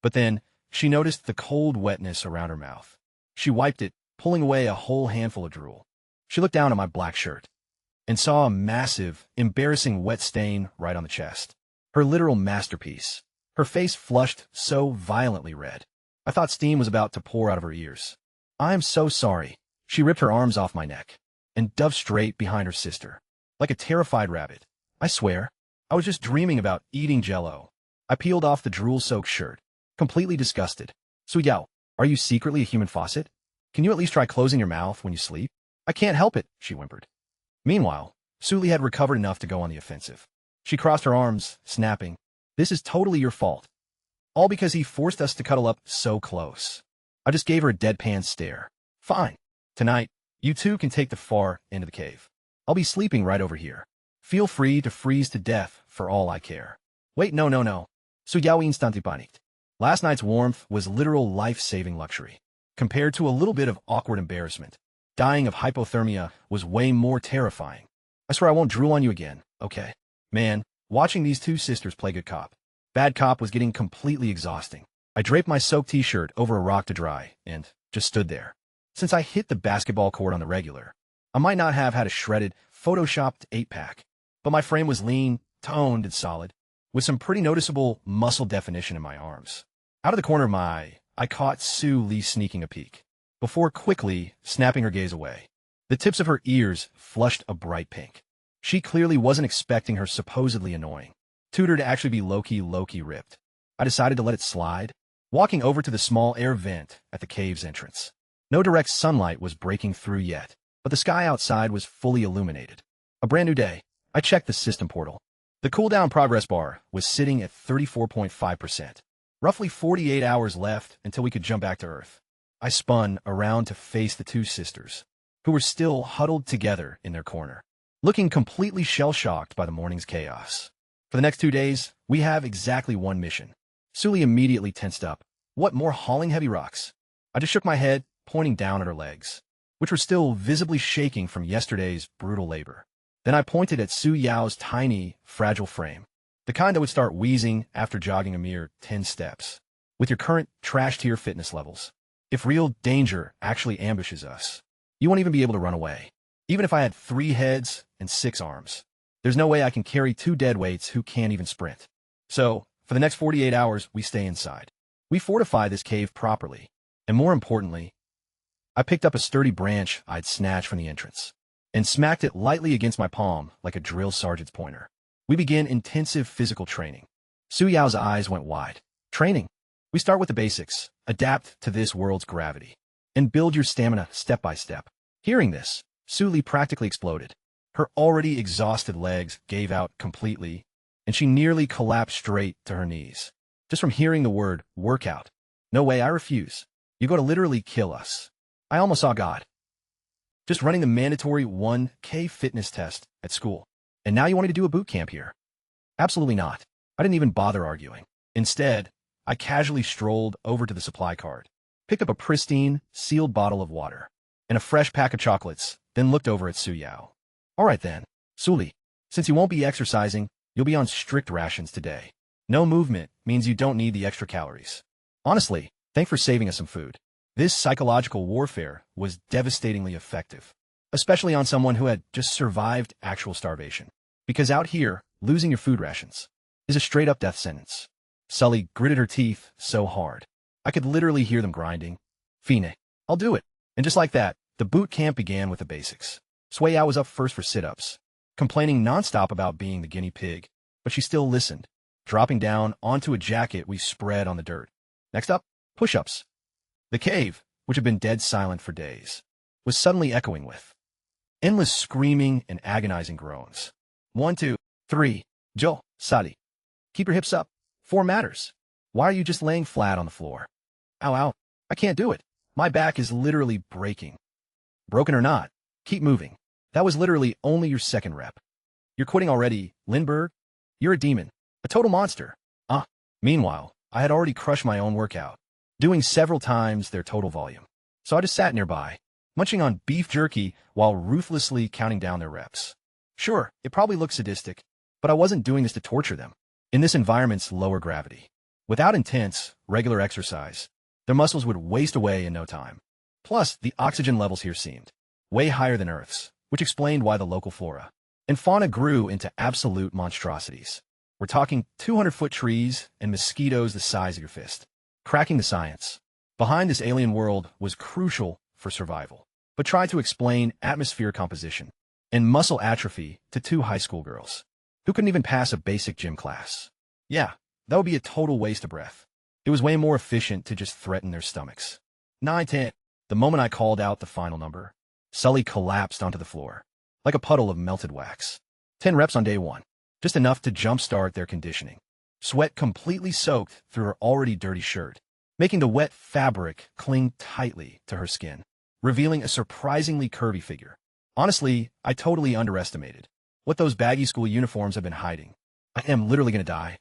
But then, she noticed the cold wetness around her mouth. She wiped it, pulling away a whole handful of drool. She looked down at my black shirt and saw a massive, embarrassing wet stain right on the chest. Her literal masterpiece. Her face flushed so violently red, I thought steam was about to pour out of her ears. I'm so sorry. She ripped her arms off my neck and dove straight behind her sister, like a terrified rabbit. I swear, I was just dreaming about eating Jello. I peeled off the drool-soaked shirt, completely disgusted. Suyao, are you secretly a human faucet? Can you at least try closing your mouth when you sleep? I can't help it, she whimpered. Meanwhile, Suli had recovered enough to go on the offensive. She crossed her arms, snapping, This is totally your fault. All because he forced us to cuddle up so close. I just gave her a deadpan stare. Fine. Tonight, you two can take the far end of the cave. I'll be sleeping right over here. Feel free to freeze to death for all I care. Wait, no. Suyao instanti panicked. Last night's warmth was literal life-saving luxury, compared to a little bit of awkward embarrassment. Dying of hypothermia was way more terrifying. I swear I won't drool on you again, okay? Man, watching these two sisters play good cop, bad cop was getting completely exhausting. I draped my soaked t-shirt over a rock to dry and just stood there. Since I hit the basketball court on the regular, I might not have had a shredded, photoshopped 8-pack, but my frame was lean, toned, and solid, with some pretty noticeable muscle definition in my arms. Out of the corner of my eye, I caught Sue Lee sneaking a peek, before quickly snapping her gaze away. The tips of her ears flushed a bright pink. She clearly wasn't expecting her supposedly annoying tutor to actually be low-key ripped. I decided to let it slide, walking over to the small air vent at the cave's entrance. No direct sunlight was breaking through yet, but the sky outside was fully illuminated. A brand new day. I checked the system portal. The cooldown progress bar was sitting at 34.5%. Roughly 48 hours left until we could jump back to Earth. I spun around to face the two sisters, who were still huddled together in their corner, looking completely shell-shocked by the morning's chaos. For the next 2 days, we have exactly one mission. Suli immediately tensed up. What, more hauling heavy rocks? I just shook my head, pointing down at her legs, which were still visibly shaking from yesterday's brutal labor. Then I pointed at Su Yao's tiny, fragile frame, the kind that would start wheezing after jogging a mere 10 steps. With your current trash-tier fitness levels, if real danger actually ambushes us, you won't even be able to run away. Even if I had 3 heads and 6 arms, there's no way I can carry 2 dead weights who can't even sprint. So, for the next 48 hours, we stay inside. We fortify this cave properly. And more importantly, I picked up a sturdy branch I'd snatched from the entrance and smacked it lightly against my palm like a drill sergeant's pointer. We begin intensive physical training. Su Yao's eyes went wide. Training. We start with the basics, adapt to this world's gravity, and build your stamina step by step. Hearing this, Su Li practically exploded. Her already exhausted legs gave out completely, and she nearly collapsed straight to her knees. Just from hearing the word workout. No way, I refuse. You're going to literally kill us. I almost saw God. Just running the mandatory 1K fitness test at school. And now you want me to do a boot camp here? Absolutely not. I didn't even bother arguing. Instead, I casually strolled over to the supply cart, picked up a pristine, sealed bottle of water, and a fresh pack of chocolates, then looked over at Su Yao. All right then, Suli, since you won't be exercising, you'll be on strict rations today. No movement means you don't need the extra calories. Honestly, thanks for saving us some food. This psychological warfare was devastatingly effective, especially on someone who had just survived actual starvation. Because out here, losing your food rations is a straight-up death sentence. Sully gritted her teeth so hard, I could literally hear them grinding. Fine, I'll do it. And just like that, the boot camp began with the basics. Sui Yao was up first for sit-ups, complaining nonstop about being the guinea pig, but she still listened, dropping down onto a jacket we spread on the dirt. Next up, push-ups. The cave, which had been dead silent for days, was suddenly echoing with endless screaming and agonizing groans. 1, 2, 3, Jo, Sadi. Keep your hips up. 4 matters. Why are you just laying flat on the floor? Ow, ow. I can't do it. My back is literally breaking. Broken or not, keep moving. That was literally only your 2nd rep. You're quitting already, Lindbergh? You're a demon. A total monster. Meanwhile, I had already crushed my own workout, doing several times their total volume. So I just sat nearby, munching on beef jerky while ruthlessly counting down their reps. Sure, it probably looked sadistic, but I wasn't doing this to torture them. In this environment's lower gravity, without intense, regular exercise, their muscles would waste away in no time. Plus, the oxygen levels here seemed way higher than Earth's, which explained why the local flora and fauna grew into absolute monstrosities. We're talking 200-foot trees and mosquitoes the size of your fist. Cracking the science behind this alien world was crucial for survival, but tried to explain atmosphere composition and muscle atrophy to 2 high school girls who couldn't even pass a basic gym class. Yeah, that would be a total waste of breath. It was way more efficient to just threaten their stomachs. 9, 10. The moment I called out the final number, Sully collapsed onto the floor, like a puddle of melted wax. 10 reps on day 1, just enough to jumpstart their conditioning. Sweat completely soaked through her already dirty shirt, making the wet fabric cling tightly to her skin, revealing a surprisingly curvy figure. Honestly, I totally underestimated what those baggy school uniforms have been hiding. I am literally gonna die.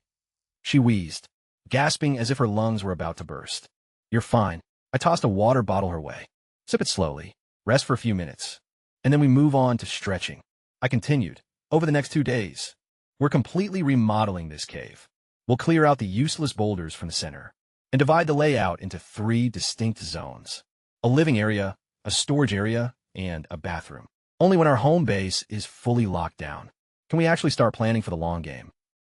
She wheezed, gasping as if her lungs were about to burst. You're fine. I tossed a water bottle her way. Sip it slowly, rest for a few minutes, and then we move on to stretching. I continued. Over the next 2 days, we're completely remodeling this cave. We'll clear out the useless boulders from the center and divide the layout into 3 distinct zones: a living area, a storage area, and a bathroom. Only when our home base is fully locked down can we actually start planning for the long game.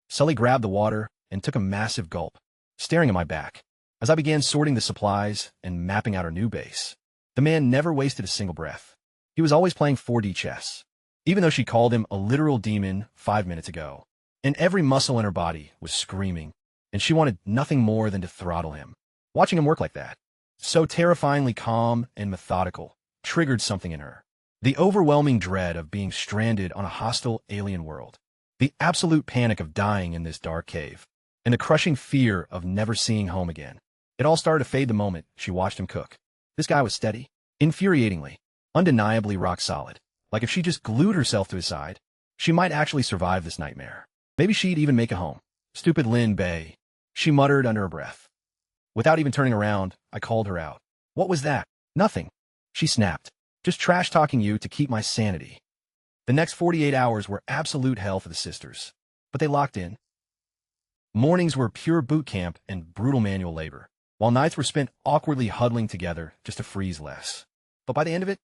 Sully grabbed the water and took a massive gulp, staring at my back as I began sorting the supplies and mapping out our new base. The man never wasted a single breath. He was always playing 4D chess, even though she called him a literal demon 5 minutes ago. And every muscle in her body was screaming, and she wanted nothing more than to throttle him. Watching him work like that, so terrifyingly calm and methodical, triggered something in her. The overwhelming dread of being stranded on a hostile alien world, the absolute panic of dying in this dark cave, and the crushing fear of never seeing home again. It all started to fade the moment she watched him cook. This guy was steady, infuriatingly, undeniably rock solid. Like if she just glued herself to his side, she might actually survive this nightmare. Maybe she'd even make it home. Stupid Lin Bei. She muttered under her breath. Without even turning around, I called her out. What was that? Nothing. She snapped. Just trash-talking you to keep my sanity. The next 48 hours were absolute hell for the sisters. But they locked in. Mornings were pure boot camp and brutal manual labor, while nights were spent awkwardly huddling together just to freeze less. But by the end of it,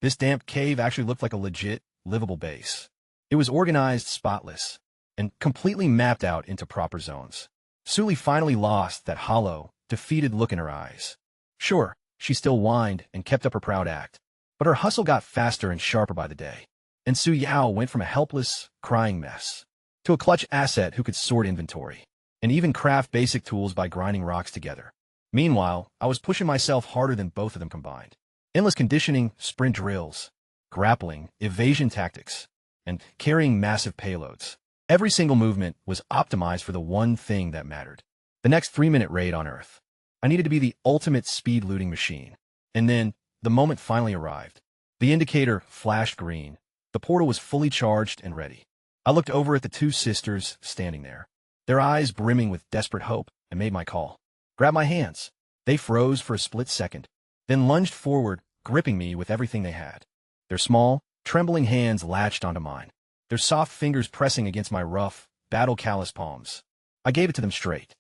this damp cave actually looked like a legit, livable base. It was organized, spotless, and completely mapped out into proper zones. Suli finally lost that hollow, defeated look in her eyes. Sure, she still whined and kept up her proud act, but her hustle got faster and sharper by the day, and Su Yao went from a helpless, crying mess to a clutch asset who could sort inventory and even craft basic tools by grinding rocks together. Meanwhile, I was pushing myself harder than both of them combined. Endless conditioning, sprint drills, grappling, evasion tactics, and carrying massive payloads. Every single movement was optimized for the one thing that mattered: the next 3-minute raid on Earth. I needed to be the ultimate speed-looting machine. And then, the moment finally arrived. The indicator flashed green. The portal was fully charged and ready. I looked over at the two sisters standing there, their eyes brimming with desperate hope, and made my call. Grabbed my hands. They froze for a split second, then lunged forward, gripping me with everything they had. Their small, trembling hands latched onto mine, their soft fingers pressing against my rough, battle-calloused palms. I gave it to them straight.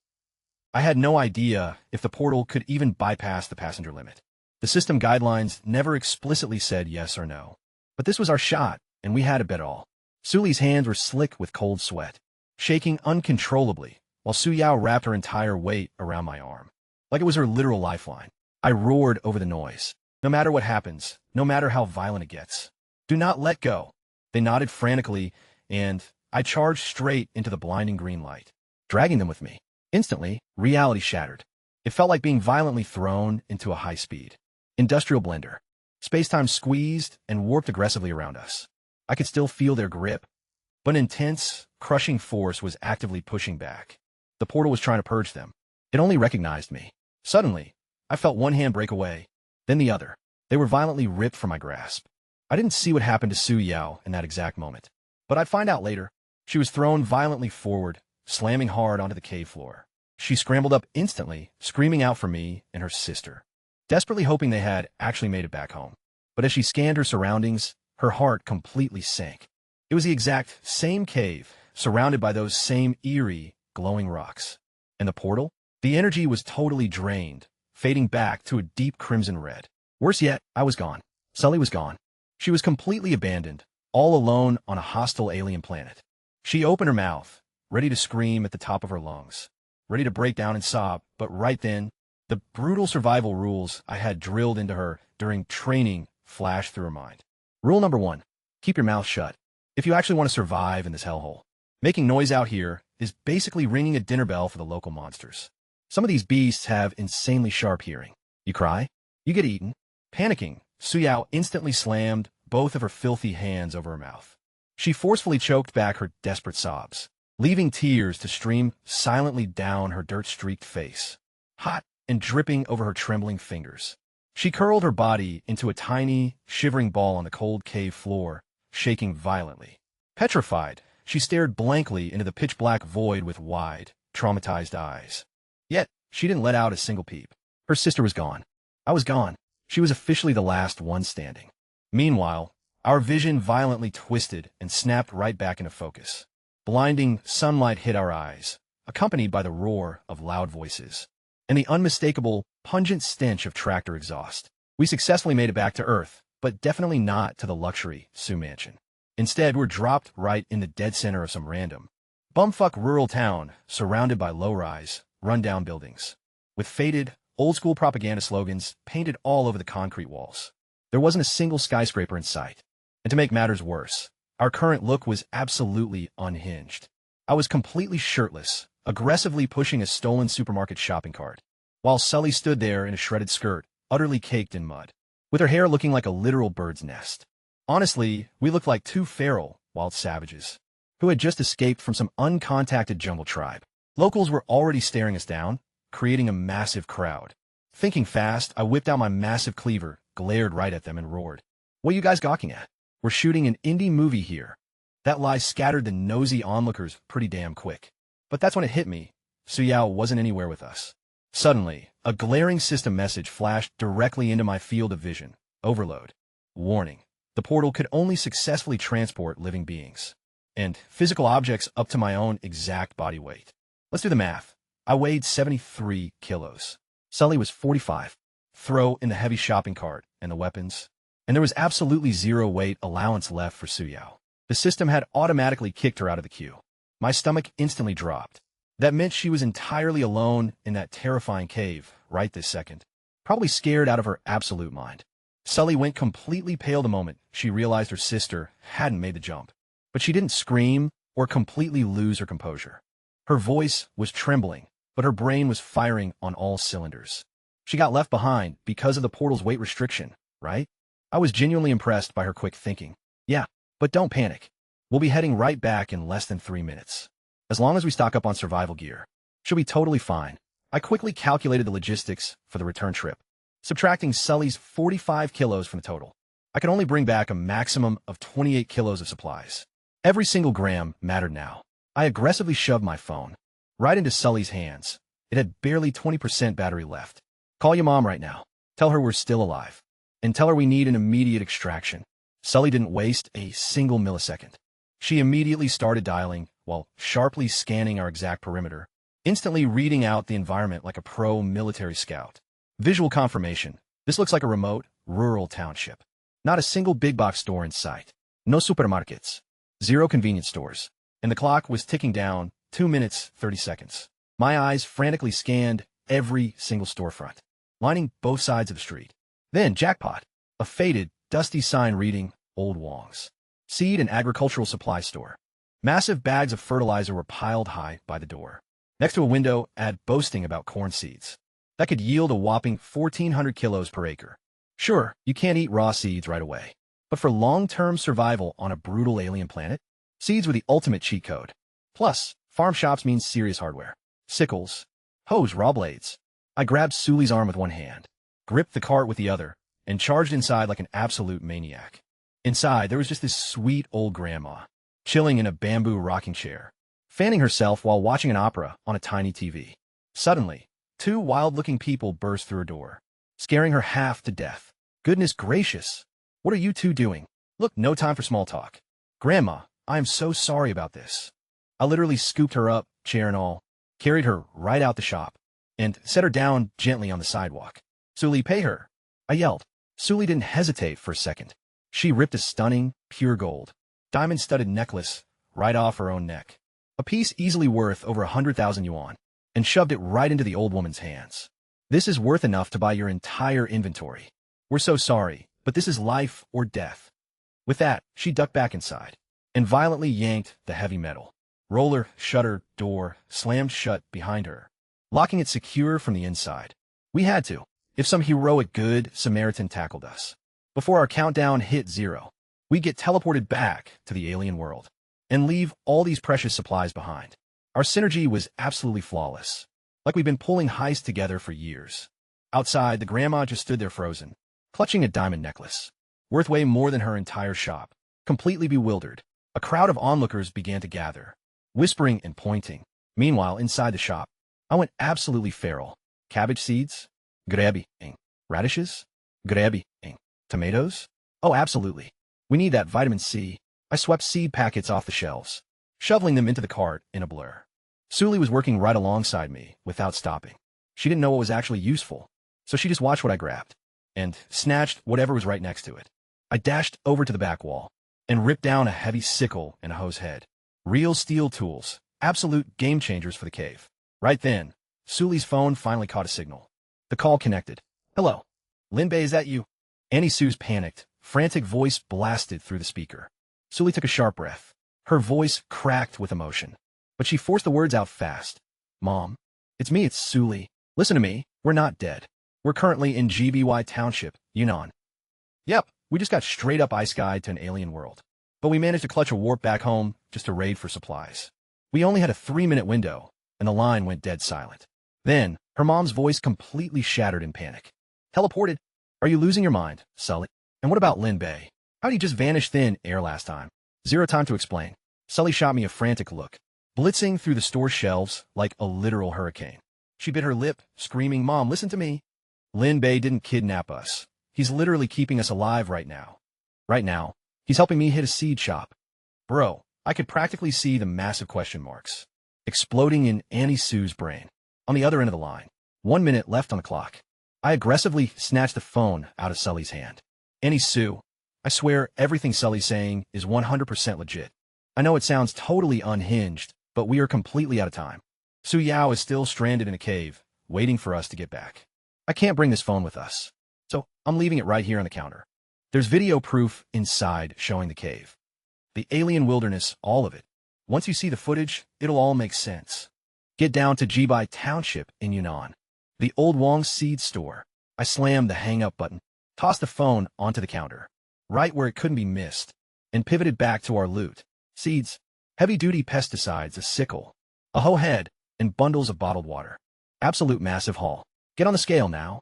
I had no idea if the portal could even bypass the passenger limit. The system guidelines never explicitly said yes or no. But this was our shot, and we had to bet it all. Suli's hands were slick with cold sweat, shaking uncontrollably, while Su Yao wrapped her entire weight around my arm, like it was her literal lifeline. I roared over the noise. No matter what happens, no matter how violent it gets, do not let go. They nodded frantically, and I charged straight into the blinding green light, dragging them with me. Instantly, reality shattered. It felt like being violently thrown into a high-speed industrial blender. Space-time squeezed and warped aggressively around us. I could still feel their grip, but an intense, crushing force was actively pushing back. The portal was trying to purge them. It only recognized me. Suddenly, I felt one hand break away, then the other. They were violently ripped from my grasp. I didn't see what happened to Su Yao in that exact moment, but I'd find out later. She was thrown violently forward, slamming hard onto the cave floor. She scrambled up instantly, screaming out for me and her sister, desperately hoping they had actually made it back home. But as she scanned her surroundings, her heart completely sank. It was the exact same cave, surrounded by those same eerie, glowing rocks. And the portal? The energy was totally drained, fading back to a deep crimson red. Worse yet, I was gone. Sully was gone. She was completely abandoned, all alone on a hostile alien planet. She opened her mouth, ready to scream at the top of her lungs, ready to break down and sob, but right then, the brutal survival rules I had drilled into her during training flashed through her mind. Rule number 1, keep your mouth shut. If you actually want to survive in this hellhole, making noise out here is basically ringing a dinner bell for the local monsters. Some of these beasts have insanely sharp hearing. You cry, you get eaten. Panicking, Su Yao instantly slammed both of her filthy hands over her mouth. She forcefully choked back her desperate sobs, leaving tears to stream silently down her dirt-streaked face, hot and dripping over her trembling fingers. She curled her body into a tiny, shivering ball on the cold cave floor, shaking violently. Petrified, she stared blankly into the pitch-black void with wide, traumatized eyes. Yet, she didn't let out a single peep. Her sister was gone. I was gone. She was officially the last one standing. Meanwhile, our vision violently twisted and snapped right back into focus. Blinding sunlight hit our eyes, accompanied by the roar of loud voices and the unmistakable, pungent stench of tractor exhaust. We successfully made it back to Earth, but definitely not to the luxury Su Mansion. Instead, we're dropped right in the dead center of some random, bumfuck rural town surrounded by low-rise, run-down buildings, with faded, old-school propaganda slogans painted all over the concrete walls. There wasn't a single skyscraper in sight. And to make matters worse, our current look was absolutely unhinged. I was completely shirtless, aggressively pushing a stolen supermarket shopping cart, while Sully stood there in a shredded skirt, utterly caked in mud, with her hair looking like a literal bird's nest. Honestly, we looked like two feral, wild savages, who had just escaped from some uncontacted jungle tribe. Locals were already staring us down, creating a massive crowd. Thinking fast, I whipped out my massive cleaver, glared right at them, and roared, "What are you guys gawking at? We're shooting an indie movie here." That lie scattered the nosy onlookers pretty damn quick. But that's when it hit me. Suyao wasn't anywhere with us. Suddenly, a glaring system message flashed directly into my field of vision. Overload. Warning. The portal could only successfully transport living beings and physical objects up to my own exact body weight. Let's do the math. I weighed 73 kilos. Sully was 45. Throw in the heavy shopping cart and the weapons, and there was absolutely zero weight allowance left for Suyao. The system had automatically kicked her out of the queue. My stomach instantly dropped. That meant she was entirely alone in that terrifying cave right this second, probably scared out of her absolute mind. Sully went completely pale the moment she realized her sister hadn't made the jump. But she didn't scream or completely lose her composure. Her voice was trembling, but her brain was firing on all cylinders. She got left behind because of the portal's weight restriction, right? I was genuinely impressed by her quick thinking. Yeah, but don't panic. We'll be heading right back in less than 3 minutes. As long as we stock up on survival gear, she'll be totally fine. I quickly calculated the logistics for the return trip, subtracting Sully's 45 kilos from the total. I could only bring back a maximum of 28 kilos of supplies. Every single gram mattered now. I aggressively shoved my phone right into Sully's hands. It had barely 20% battery left. Call your mom right now. Tell her we're still alive. And tell her we need an immediate extraction. Sully didn't waste a single millisecond. She immediately started dialing while sharply scanning our exact perimeter, instantly reading out the environment like a pro-military scout. Visual confirmation. This looks like a remote, rural township. Not a single big box store in sight. No supermarkets. 0 convenience stores. And the clock was ticking down 2 minutes, 30 seconds. My eyes frantically scanned every single storefront, lining both sides of the street. Then, jackpot, a faded, dusty sign reading, Old Wong's Seed and Agricultural Supply Store. Massive bags of fertilizer were piled high by the door. Next to a window, ad boasting about corn seeds that could yield a whopping 1,400 kilos per acre. Sure, you can't eat raw seeds right away, but for long-term survival on a brutal alien planet, seeds were the ultimate cheat code. Plus, farm shops mean serious hardware. Sickles, hoes, raw blades. I grabbed Suli's arm with one hand, gripped the cart with the other, and charged inside like an absolute maniac. Inside, there was just this sweet old grandma, chilling in a bamboo rocking chair, fanning herself while watching an opera on a tiny TV. Suddenly, 2 wild-looking people burst through her door, scaring her half to death. Goodness gracious! What are you two doing? Look, no time for small talk. Grandma, I am so sorry about this. I literally scooped her up, chair and all, carried her right out the shop, and set her down gently on the sidewalk. Suli, pay her, I yelled. Suli didn't hesitate for a second. She ripped a stunning, pure gold, diamond-studded necklace right off her own neck, a piece easily worth over 100,000 yuan, and shoved it right into the old woman's hands. This is worth enough to buy your entire inventory. We're so sorry, but this is life or death. With that, she ducked back inside and violently yanked the heavy metal roller shutter door slammed shut behind her, locking it secure from the inside. We had to, if some heroic good Samaritan tackled us. Before our countdown hit 0, we'd get teleported back to the alien world and leave all these precious supplies behind. Our synergy was absolutely flawless, like we'd been pulling heists together for years. Outside, the grandma just stood there frozen, clutching a diamond necklace, worth way more than her entire shop. Completely bewildered, a crowd of onlookers began to gather, whispering and pointing. Meanwhile, inside the shop, I went absolutely feral. Cabbage seeds? Grabbing. Radishes? Grabbing. Tomatoes? Oh, absolutely. We need that vitamin C. I swept seed packets off the shelves, shoveling them into the cart in a blur. Suli was working right alongside me without stopping. She didn't know what was actually useful, so she just watched what I grabbed and snatched whatever was right next to it. I dashed over to the back wall and ripped down a heavy sickle and a hose head. Real steel tools, absolute game changers for the cave. Right then, Suli's phone finally caught a signal. The call connected. Hello. Linbei, is that you? Annie Sue's panicked, frantic voice blasted through the speaker. Suli took a sharp breath. Her voice cracked with emotion, but she forced the words out fast. Mom, it's me, it's Suli. Listen to me, we're not dead. We're currently in GBY Township, Yunnan. Yep, we just got straight up ice-skied to an alien world. But we managed to clutch a warp back home just to raid for supplies. We only had a 3-minute window, and the line went dead silent. Then, her mom's voice completely shattered in panic. Teleported? Are you losing your mind, Sully? And what about Linbei? How'd he just vanish thin air last time? 0 time to explain. Sully shot me a frantic look, blitzing through the store shelves like a literal hurricane. She bit her lip, screaming, "Mom, listen to me. Lin Bei didn't kidnap us. He's literally keeping us alive right now. Right now, he's helping me hit a seed shop." Bro, I could practically see the massive question marks exploding in Annie Sue's brain. On the other end of the line, 1 minute left on the clock. I aggressively snatched the phone out of Sully's hand. "Annie Sue, I swear everything Sully's saying is 100% legit. I know it sounds totally unhinged, but we are completely out of time. Su Yao is still stranded in a cave, waiting for us to get back. I can't bring this phone with us, so I'm leaving it right here on the counter. There's video proof inside showing the cave. The alien wilderness, all of it. Once you see the footage, it'll all make sense. Get down to Jibai Township in Yunnan. The old Wong seed store." I slammed the hang-up button, tossed the phone onto the counter, right where it couldn't be missed, and pivoted back to our loot. Seeds, heavy-duty pesticides, a sickle, a hoe head, and bundles of bottled water. Absolute massive haul. "Get on the scale now,"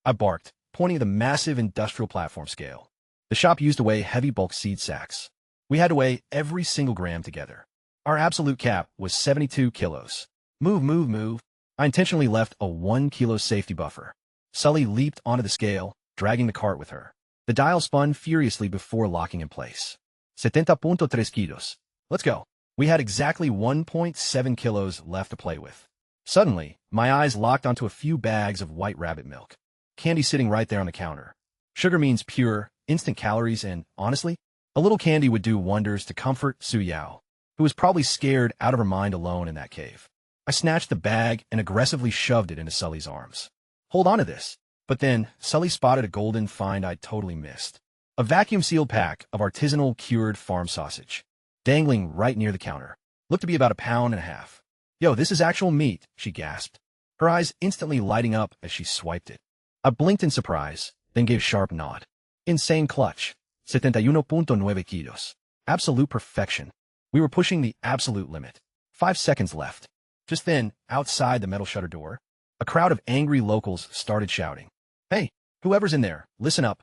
I barked, pointing at the massive industrial platform scale. The shop used to weigh heavy bulk seed sacks. We had to weigh every single gram together. Our absolute cap was 72 kilos. Move, move, move. I intentionally left a 1 kilo safety buffer. Sully leaped onto the scale, dragging the cart with her. The dial spun furiously before locking in place. 70.3 kilos. Let's go. We had exactly 1.7 kilos left to play with. Suddenly, my eyes locked onto a few bags of white rabbit milk. Candy sitting right there on the counter. Sugar means pure, instant calories, and, honestly, a little candy would do wonders to comfort Su Yao, who was probably scared out of her mind alone in that cave. I snatched the bag and aggressively shoved it into Sully's arms. "Hold on to this." But then, Sully spotted a golden find I'd totally missed. A vacuum-sealed pack of artisanal cured farm sausage, dangling right near the counter. Looked to be about 1.5 pounds. "Yo, this is actual meat," she gasped, her eyes instantly lighting up as she swiped it. I blinked in surprise, then gave a sharp nod. Insane clutch. 71.9 kilos. Absolute perfection. We were pushing the absolute limit. 5 seconds left. Just then, outside the metal shutter door, a crowd of angry locals started shouting, "Hey, whoever's in there, listen up.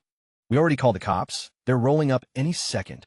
We already called the cops. They're rolling up any second.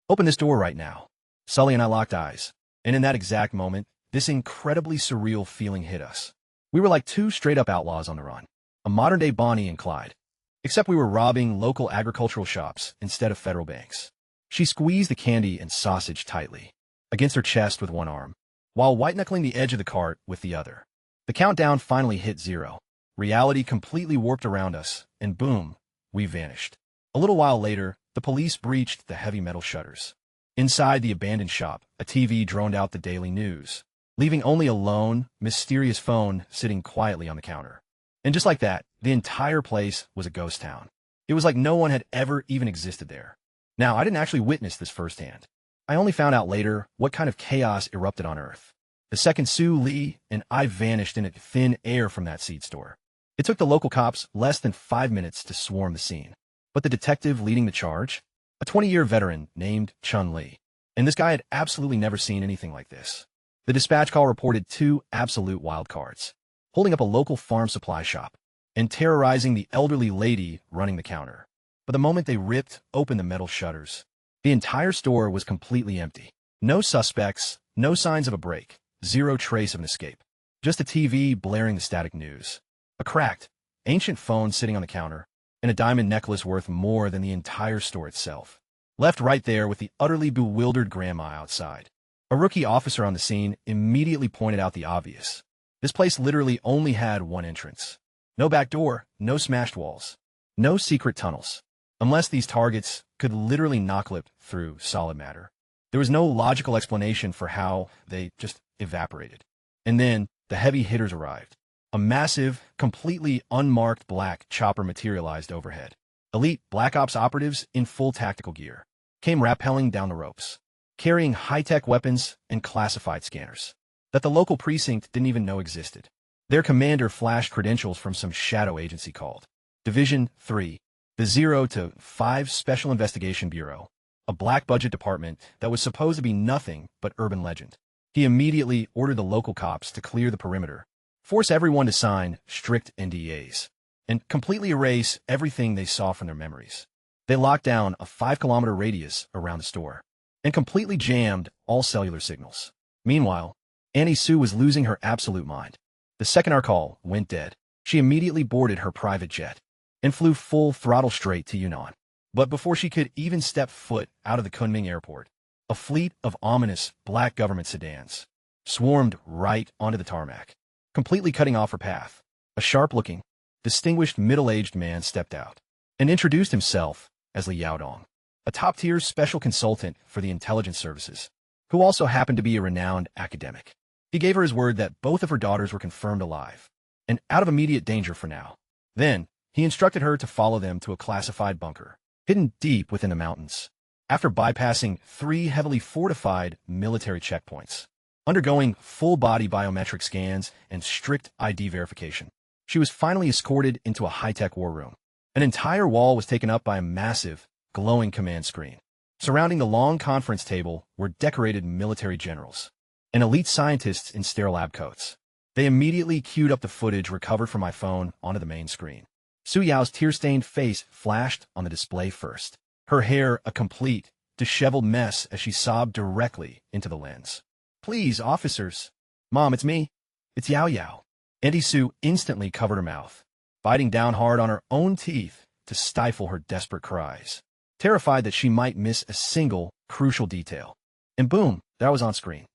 Open this door right now." Sully and I locked eyes, and in that exact moment, this incredibly surreal feeling hit us. We were like two straight-up outlaws on the run, a modern-day Bonnie and Clyde, except we were robbing local agricultural shops instead of federal banks. She squeezed the candy and sausage tightly against her chest with one arm, while white-knuckling the edge of the cart with the other. The countdown finally hit 0. Reality completely warped around us, and boom, we vanished. A little while later, the police breached the heavy metal shutters. Inside the abandoned shop, a TV droned out the daily news, leaving only a lone, mysterious phone sitting quietly on the counter. And just like that, the entire place was a ghost town. It was like no one had ever even existed there. Now, I didn't actually witness this firsthand. I only found out later what kind of chaos erupted on Earth. The second Sue, Lee, and I vanished in thin air from that seed store. It took the local cops less than 5 minutes to swarm the scene. But the detective leading the charge, a 20-year veteran named Chun Lee, and this guy had absolutely never seen anything like this. The dispatch call reported 2 absolute wild cards, holding up a local farm supply shop and terrorizing the elderly lady running the counter. But the moment they ripped open the metal shutters, the entire store was completely empty. No suspects, no signs of a break, 0 trace of an escape. Just a TV blaring the static news, a cracked, ancient phone sitting on the counter, and a diamond necklace worth more than the entire store itself. Left right there with the utterly bewildered grandma outside. A rookie officer on the scene immediately pointed out the obvious. This place literally only had one entrance. No back door, no smashed walls, no secret tunnels. Unless these targets could literally knock-lip through solid matter. There was no logical explanation for how they just evaporated. And then the heavy hitters arrived. A massive, completely unmarked black chopper materialized overhead. Elite Black Ops operatives in full tactical gear came rappelling down the ropes, carrying high-tech weapons and classified scanners that the local precinct didn't even know existed. Their commander flashed credentials from some shadow agency called Division 3, the 0 to 5 Special Investigation Bureau, a black-budget department that was supposed to be nothing but urban legend. He immediately ordered the local cops to clear the perimeter, force everyone to sign strict NDAs, and completely erase everything they saw from their memories. They locked down a 5-kilometer radius around the store and completely jammed all cellular signals. Meanwhile, Annie Sue was losing her absolute mind. The second our call went dead, she immediately boarded her private jet and flew full throttle straight to Yunnan. But before she could even step foot out of the Kunming airport, a fleet of ominous black government sedans swarmed right onto the tarmac, completely cutting off her path. A sharp-looking, distinguished middle-aged man stepped out and introduced himself as Li Yaodong, a top-tier special consultant for the intelligence services, who also happened to be a renowned academic. He gave her his word that both of her daughters were confirmed alive and out of immediate danger for now. Then, he instructed her to follow them to a classified bunker, hidden deep within the mountains. After bypassing 3 heavily fortified military checkpoints, undergoing full-body biometric scans and strict ID verification, she was finally escorted into a high-tech war room. An entire wall was taken up by a massive, glowing command screen. Surrounding the long conference table were decorated military generals and elite scientists in sterile lab coats. They immediately queued up the footage recovered from my phone onto the main screen. Su Yao's tear-stained face flashed on the display first, her hair a complete, disheveled mess as she sobbed directly into the lens. "Please, officers. Mom, it's me. It's Yao Yao." Auntie Sue instantly covered her mouth, biting down hard on her own teeth to stifle her desperate cries, terrified that she might miss a single, crucial detail. And boom, that was on screen.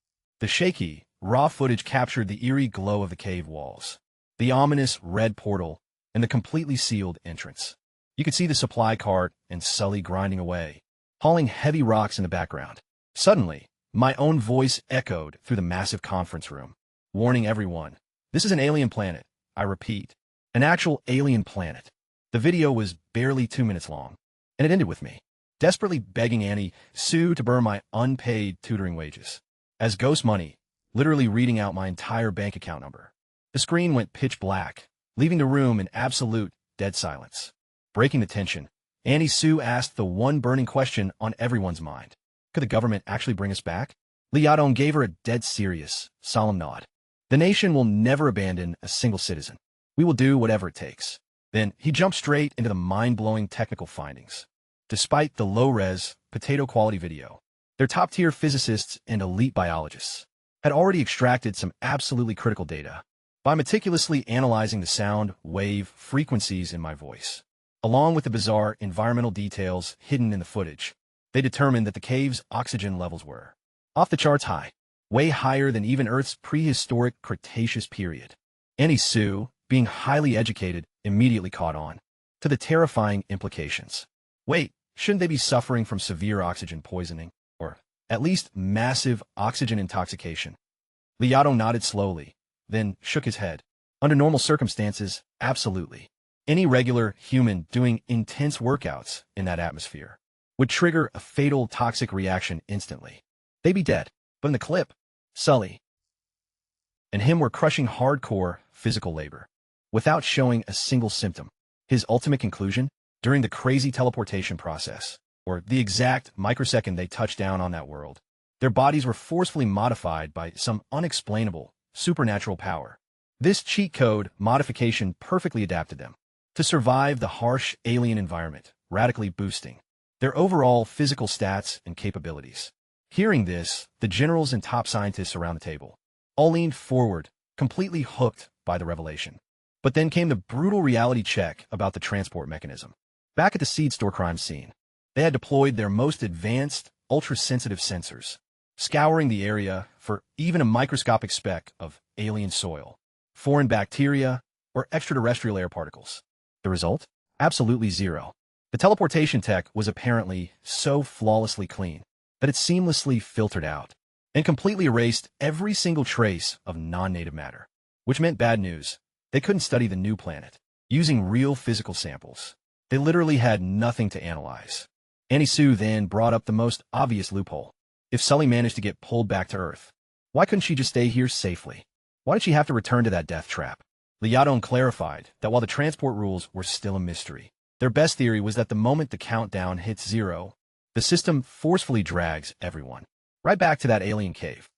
The shaky, raw footage captured the eerie glow of the cave walls, the ominous red portal, and the completely sealed entrance. You could see the supply cart and Sully grinding away, hauling heavy rocks in the background. Suddenly, my own voice echoed through the massive conference room, warning everyone, this is an alien planet. I repeat, an actual alien planet. The video was barely 2 minutes long, and it ended with me desperately begging Annie Sue to burn my unpaid tutoring wages as ghost money, literally reading out my entire bank account number. The screen went pitch black, leaving the room in absolute dead silence. Breaking the tension, Annie Sue asked the one burning question on everyone's mind. Could the government actually bring us back? Li Yaodong gave her a dead serious, solemn nod. The nation will never abandon a single citizen. We will do whatever it takes. Then he jumped straight into the mind-blowing technical findings. Despite the low-res, potato-quality video, their top-tier physicists and elite biologists had already extracted some absolutely critical data by meticulously analyzing the sound wave frequencies in my voice, along with the bizarre environmental details hidden in the footage. They determined that the cave's oxygen levels were off the charts high, way higher than even Earth's prehistoric Cretaceous period. Annie Sue, being highly educated, immediately caught on to the terrifying implications. Wait, shouldn't they be suffering from severe oxygen poisoning, or at least massive oxygen intoxication? Li Yaodong nodded slowly, then shook his head. Under normal circumstances, absolutely. Any regular human doing intense workouts in that atmosphere would trigger a fatal toxic reaction instantly. They'd be dead. But in the clip, Sully and him were crushing hardcore physical labor without showing a single symptom. His ultimate conclusion? During the crazy teleportation process, or the exact microsecond they touched down on that world, their bodies were forcefully modified by some unexplainable, supernatural power. This cheat code modification perfectly adapted them to survive the harsh alien environment, radically boosting their overall physical stats and capabilities. Hearing this, the generals and top scientists around the table all leaned forward, completely hooked by the revelation. But then came the brutal reality check about the transport mechanism. Back at the seed store crime scene, they had deployed their most advanced, ultra-sensitive sensors, scouring the area for even a microscopic speck of alien soil, foreign bacteria, or extraterrestrial air particles. The result? Absolutely zero. The teleportation tech was apparently so flawlessly clean that it seamlessly filtered out and completely erased every single trace of non-native matter, which meant bad news. They couldn't study the new planet using real physical samples. They literally had nothing to analyze. Annie Sue then brought up the most obvious loophole. If Sully managed to get pulled back to Earth, why couldn't she just stay here safely? Why did she have to return to that death trap? Li Yaodong clarified that while the transport rules were still a mystery, their best theory was that the moment the countdown hits 0, the system forcefully drags everyone right back to that alien cave.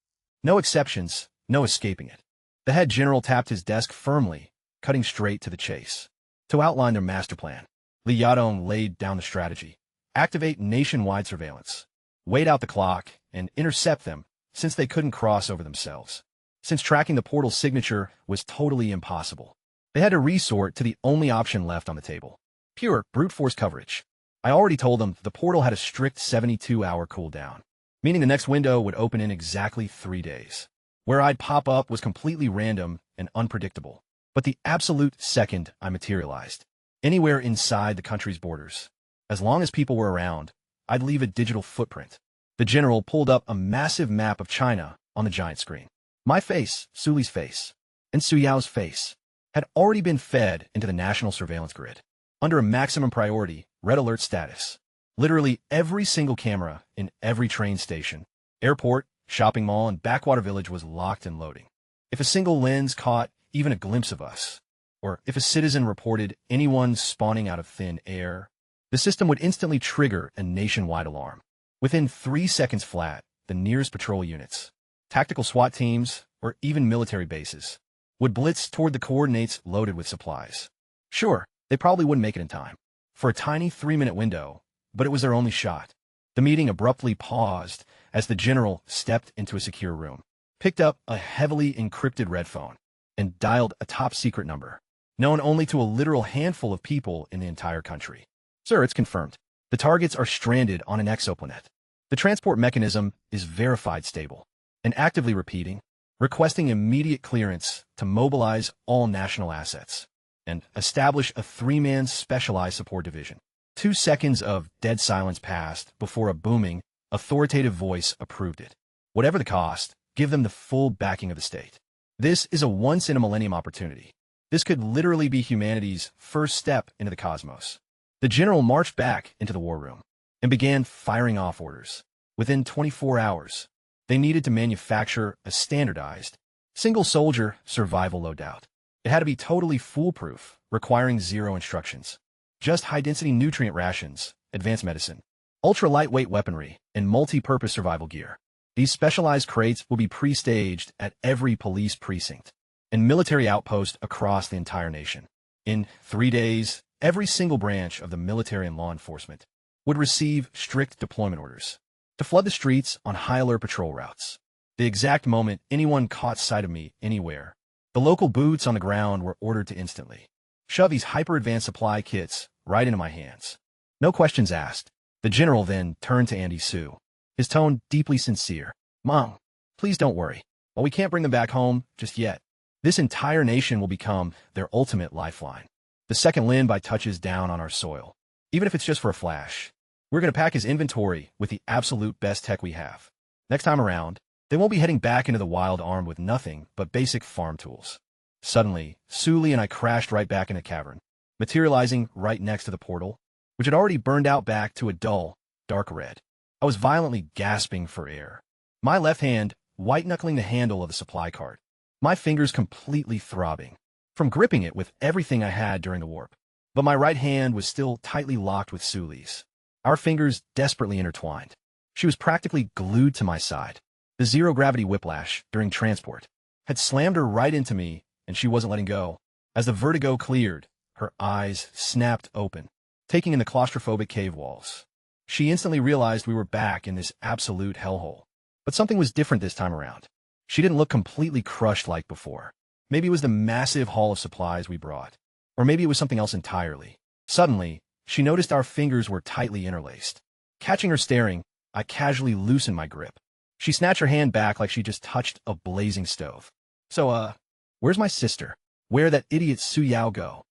No exceptions, no escaping it. The head general tapped his desk firmly, cutting straight to the chase. To outline their master plan, Li Yaodong laid down the strategy. Activate nationwide surveillance. Wait out the clock and intercept them since they couldn't cross over themselves. Since tracking the portal's signature was totally impossible, they had to resort to the only option left on the table: pure brute force coverage. I already told them the portal had a strict 72-hour cooldown, meaning the next window would open in exactly 3 days. Where I'd pop up was completely random and unpredictable, but the absolute second I materialized, anywhere inside the country's borders, as long as people were around, I'd leave a digital footprint. The general pulled up a massive map of China on the giant screen. My face, Suli's face, and Su Yao's face had already been fed into the national surveillance grid, under a maximum priority, red alert status. Literally every single camera in every train station, airport, shopping mall, and backwater village was locked and loading. If a single lens caught even a glimpse of us, or if a citizen reported anyone spawning out of thin air, the system would instantly trigger a nationwide alarm. Within 3 seconds flat, the nearest patrol units, tactical SWAT teams, or even military bases would blitz toward the coordinates loaded with supplies. Sure, they probably wouldn't make it in time for a tiny 3-minute window, but it was their only shot. The meeting abruptly paused as the general stepped into a secure room, picked up a heavily encrypted red phone, and dialed a top-secret number, known only to a literal handful of people in the entire country. Sir, it's confirmed. The targets are stranded on an exoplanet. The transport mechanism is verified stable, and actively requesting immediate clearance to mobilize all national assets and establish a 3-man specialized support division. 2 seconds of dead silence passed before a booming, authoritative voice approved it. Whatever the cost, give them the full backing of the state. This is a once-in-a-millennium opportunity. This could literally be humanity's first step into the cosmos. The general marched back into the war room and began firing off orders. Within 24 hours, they needed to manufacture a standardized, single-soldier survival loadout. It had to be totally foolproof, requiring 0 instructions. Just high-density nutrient rations, advanced medicine, ultra-lightweight weaponry, and multi-purpose survival gear. These specialized crates will be pre-staged at every police precinct and military outpost across the entire nation. In 3 days, every single branch of the military and law enforcement would receive strict deployment orders to flood the streets on high-alert patrol routes. The exact moment anyone caught sight of me anywhere, the local boots on the ground were ordered to instantly shove these hyper-advanced supply kits right into my hands. No questions asked. The general then turned to Andy Sue, his tone deeply sincere. Mom, please don't worry. While we can't bring them back home just yet, this entire nation will become their ultimate lifeline. The second Lin by touches down on our soil, even if it's just for a flash. We're going to pack his inventory with the absolute best tech we have. Next time around, they won't be heading back into the wild armed with nothing but basic farm tools. Suddenly, Suli and I crashed right back in a cavern, materializing right next to the portal, which had already burned out back to a dull, dark red. I was violently gasping for air, my left hand white-knuckling the handle of the supply cart, my fingers completely throbbing from gripping it with everything I had during the warp. But my right hand was still tightly locked with Suli's, our fingers desperately intertwined. She was practically glued to my side. The zero-gravity whiplash during transport had slammed her right into me, and she wasn't letting go. As the vertigo cleared, her eyes snapped open, taking in the claustrophobic cave walls. She instantly realized we were back in this absolute hellhole. But something was different this time around. She didn't look completely crushed like before. Maybe it was the massive haul of supplies we brought, or maybe it was something else entirely. Suddenly, she noticed our fingers were tightly interlaced. Catching her staring, I casually loosened my grip. She snatched her hand back like she just touched a blazing stove. So, where's my sister? Where'd that idiot Su Yao go?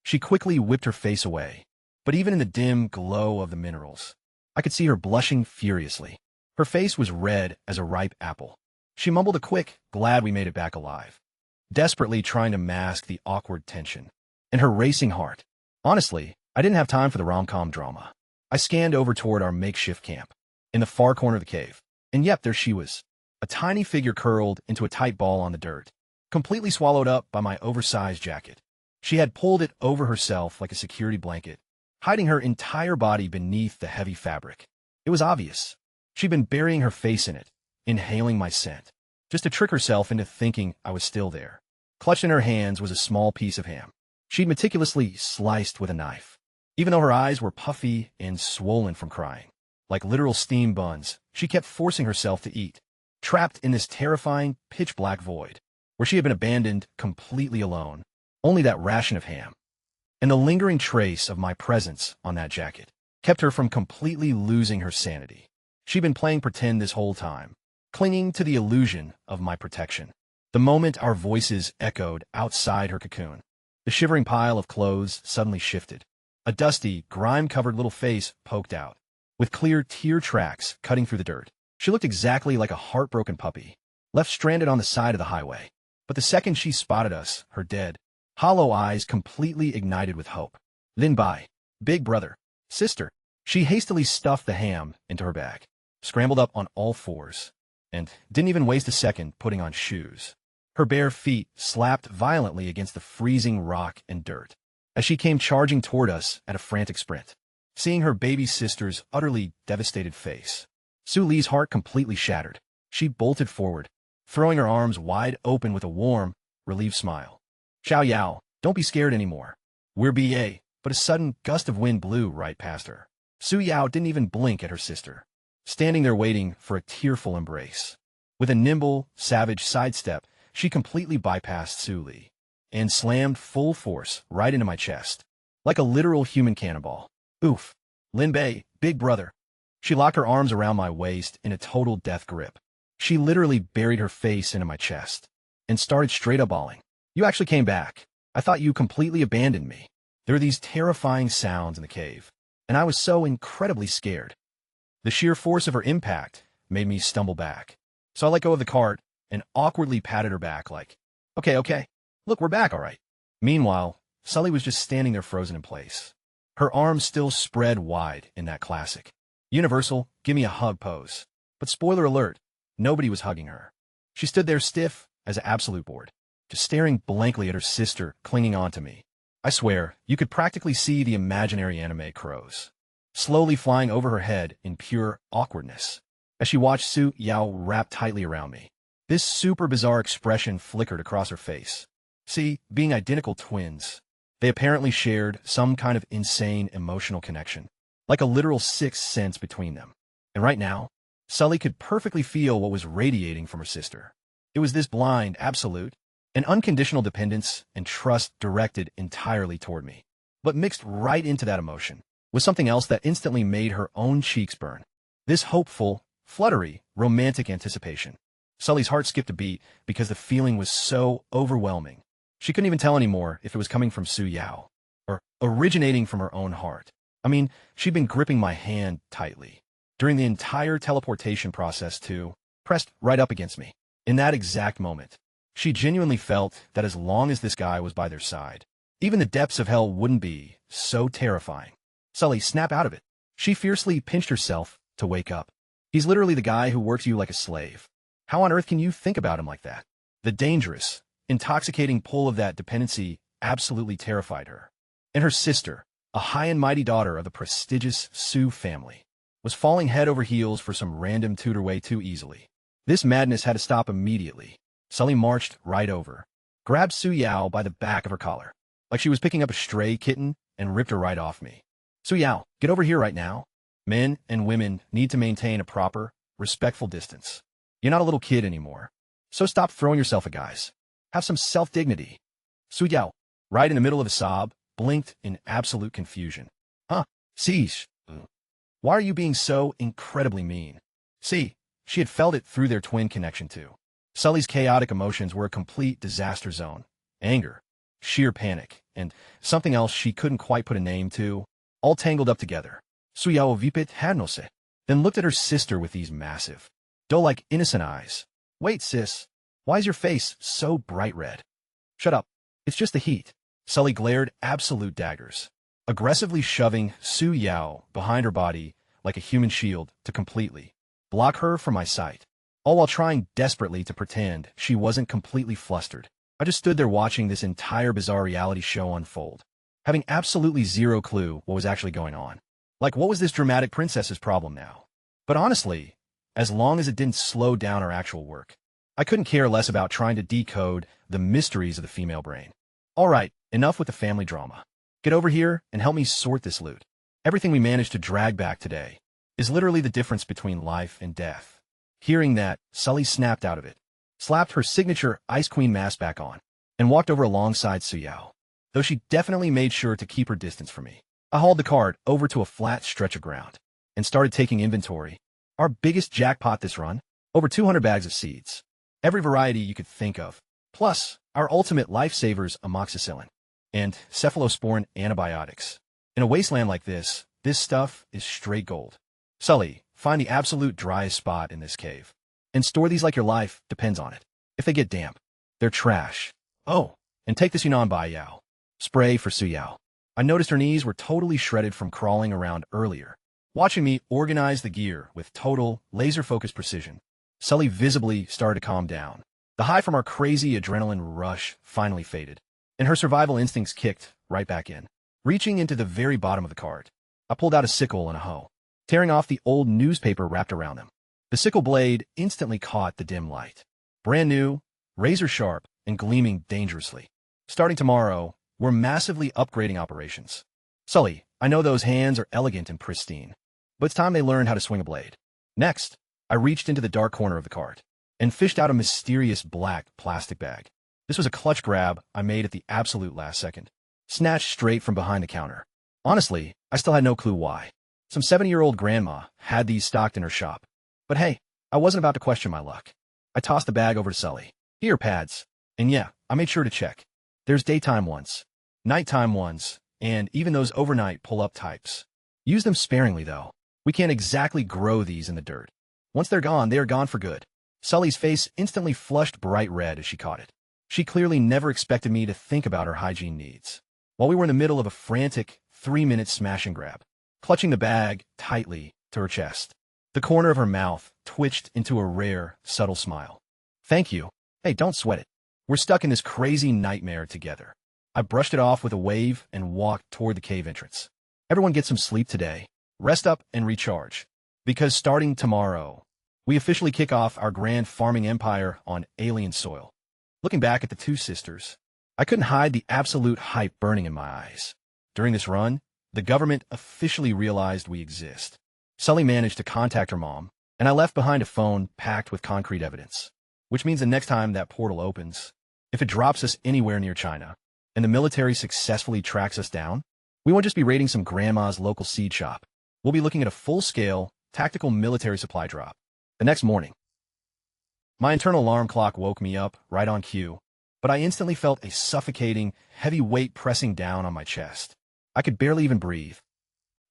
She quickly whipped her face away, but even in the dim glow of the minerals, I could see her blushing furiously. Her face was red as a ripe apple. She mumbled a quick, glad we made it back alive, desperately trying to mask the awkward tension in her racing heart. Honestly, I didn't have time for the rom-com drama. I scanned over toward our makeshift camp, in the far corner of the cave, and yep, there she was, a tiny figure curled into a tight ball on the dirt, completely swallowed up by my oversized jacket. She had pulled it over herself like a security blanket, hiding her entire body beneath the heavy fabric. It was obvious. She'd been burying her face in it, inhaling my scent, just to trick herself into thinking I was still there. Clutched in her hands was a small piece of ham. She'd meticulously sliced with a knife. Even though her eyes were puffy and swollen from crying, like literal steam buns, she kept forcing herself to eat, trapped in this terrifying, pitch-black void, where she had been abandoned completely alone, only that ration of ham. And the lingering trace of my presence on that jacket kept her from completely losing her sanity. She'd been playing pretend this whole time, clinging to the illusion of my protection. The moment our voices echoed outside her cocoon, the shivering pile of clothes suddenly shifted. A dusty, grime-covered little face poked out, with clear tear tracks cutting through the dirt. She looked exactly like a heartbroken puppy, left stranded on the side of the highway. But the second she spotted us, her dead, hollow eyes completely ignited with hope. Then by big brother, sister, she hastily stuffed the ham into her bag, scrambled up on all fours, and didn't even waste a second putting on shoes. Her bare feet slapped violently against the freezing rock and dirt as she came charging toward us at a frantic sprint. Seeing her baby sister's utterly devastated face, Su Li's heart completely shattered. She bolted forward, throwing her arms wide open with a warm, relieved smile. Xiao Yao, don't be scared anymore. We're BA, but a sudden gust of wind blew right past her. Su Yao didn't even blink at her sister, standing there waiting for a tearful embrace. With a nimble, savage sidestep, she completely bypassed Su Li and slammed full force right into my chest, like a literal human cannonball. Oof. Lin Bei, big brother. She locked her arms around my waist in a total death grip. She literally buried her face into my chest and started straight up bawling. You actually came back. I thought you completely abandoned me. There were these terrifying sounds in the cave, and I was so incredibly scared. The sheer force of her impact made me stumble back. So I let go of the cart and awkwardly patted her back like, okay, look, we're back, all right. Meanwhile, Sully was just standing there frozen in place, her arms still spread wide in that classic universal give me a hug pose. But spoiler alert, nobody was hugging her. She stood there stiff as an absolute board, just staring blankly at her sister clinging onto me. I swear, you could practically see the imaginary anime crows slowly flying over her head in pure awkwardness as she watched Su Yao wrap tightly around me. This super bizarre expression flickered across her face. See, being identical twins, they apparently shared some kind of insane emotional connection, like a literal sixth sense between them. And right now, Sully could perfectly feel what was radiating from her sister. It was this blind, absolute, and unconditional dependence and trust directed entirely toward me. But mixed right into that emotion was something else that instantly made her own cheeks burn. This hopeful, fluttery, romantic anticipation. Sully's heart skipped a beat because the feeling was so overwhelming. She couldn't even tell anymore if it was coming from Su Yao or originating from her own heart. I mean, she'd been gripping my hand tightly during the entire teleportation process too, pressed right up against me. In that exact moment, she genuinely felt that as long as this guy was by their side, even the depths of hell wouldn't be so terrifying. Sully, snap out of it. She fiercely pinched herself to wake up. He's literally the guy who works you like a slave. How on earth can you think about him like that? The dangerous, intoxicating pull of that dependency absolutely terrified her. And her sister, a high and mighty daughter of the prestigious Su family, was falling head over heels for some random tutor way too easily. This madness had to stop immediately. Sully marched right over, grabbed Su Yao by the back of her collar, like she was picking up a stray kitten, and ripped her right off me. Su Yao, get over here right now. Men and women need to maintain a proper, respectful distance. You're not a little kid anymore. So stop throwing yourself at guys. Have some self-dignity. Su Yao, right in the middle of a sob, blinked in absolute confusion. Huh? Sheesh. Why are you being so incredibly mean? See, she had felt it through their twin connection too. Sully's chaotic emotions were a complete disaster zone. Anger, sheer panic, and something else she couldn't quite put a name to, all tangled up together. Su Yao vipit hadnose, then looked at her sister with these massive, doe-like innocent eyes. Wait, sis, why is your face so bright red? Shut up. It's just the heat. Sully glared absolute daggers, aggressively shoving Su Yao behind her body like a human shield to completely block her from my sight, all while trying desperately to pretend she wasn't completely flustered. I just stood there watching this entire bizarre reality show unfold, having absolutely zero clue what was actually going on. Like, what was this dramatic princess's problem now? But honestly, as long as it didn't slow down our actual work, I couldn't care less about trying to decode the mysteries of the female brain. All right, enough with the family drama. Get over here and help me sort this loot. Everything we managed to drag back today is literally the difference between life and death. Hearing that, Sully snapped out of it, slapped her signature Ice Queen mask back on, and walked over alongside Suyao, though she definitely made sure to keep her distance from me. I hauled the cart over to a flat stretch of ground and started taking inventory. Our biggest jackpot this run? Over 200 bags of seeds. Every variety you could think of. Plus, our ultimate lifesavers, amoxicillin and cephalosporin antibiotics. In a wasteland like this stuff is straight gold. Sully, find the absolute driest spot in this cave and store these like your life depends on it. If they get damp, they're trash. Oh, and take this Yunnan Bai Yao spray for Su Yao. I noticed her knees were totally shredded from crawling around earlier. Watching me organize the gear with total, laser-focused precision, Sully visibly started to calm down. The high from our crazy adrenaline rush finally faded, and her survival instincts kicked right back in. Reaching into the very bottom of the cart, I pulled out a sickle and a hoe, tearing off the old newspaper wrapped around them. The sickle blade instantly caught the dim light. Brand new, razor sharp, and gleaming dangerously. Starting tomorrow, we're massively upgrading operations. Sully, I know those hands are elegant and pristine, but it's time they learned how to swing a blade. Next, I reached into the dark corner of the cart and fished out a mysterious black plastic bag. This was a clutch grab I made at the absolute last second, snatched straight from behind the counter. Honestly, I still had no clue why. Some 70-year-old grandma had these stocked in her shop. But hey, I wasn't about to question my luck. I tossed the bag over to Sully. Here, pads. And yeah, I made sure to check. There's daytime ones, nighttime ones, and even those overnight pull-up types. Use them sparingly, though. We can't exactly grow these in the dirt. Once they're gone, they are gone for good. Sully's face instantly flushed bright red as she caught it. She clearly never expected me to think about her hygiene needs. While we were in the middle of a frantic 3-minute smash and grab, clutching the bag tightly to her chest, the corner of her mouth twitched into a rare, subtle smile. Thank you. Hey, don't sweat it. We're stuck in this crazy nightmare together. I brushed it off with a wave and walked toward the cave entrance. Everyone get some sleep today. Rest up and recharge. Because starting tomorrow, we officially kick off our grand farming empire on alien soil. Looking back at the two sisters, I couldn't hide the absolute hype burning in my eyes. During this run, the government officially realized we exist. Sully managed to contact her mom, and I left behind a phone packed with concrete evidence. Which means the next time that portal opens, if it drops us anywhere near China, and the military successfully tracks us down, we won't just be raiding some grandma's local seed shop. We'll be looking at a full-scale, tactical military supply drop. The next morning, my internal alarm clock woke me up right on cue, but I instantly felt a suffocating, heavy weight pressing down on my chest. I could barely even breathe.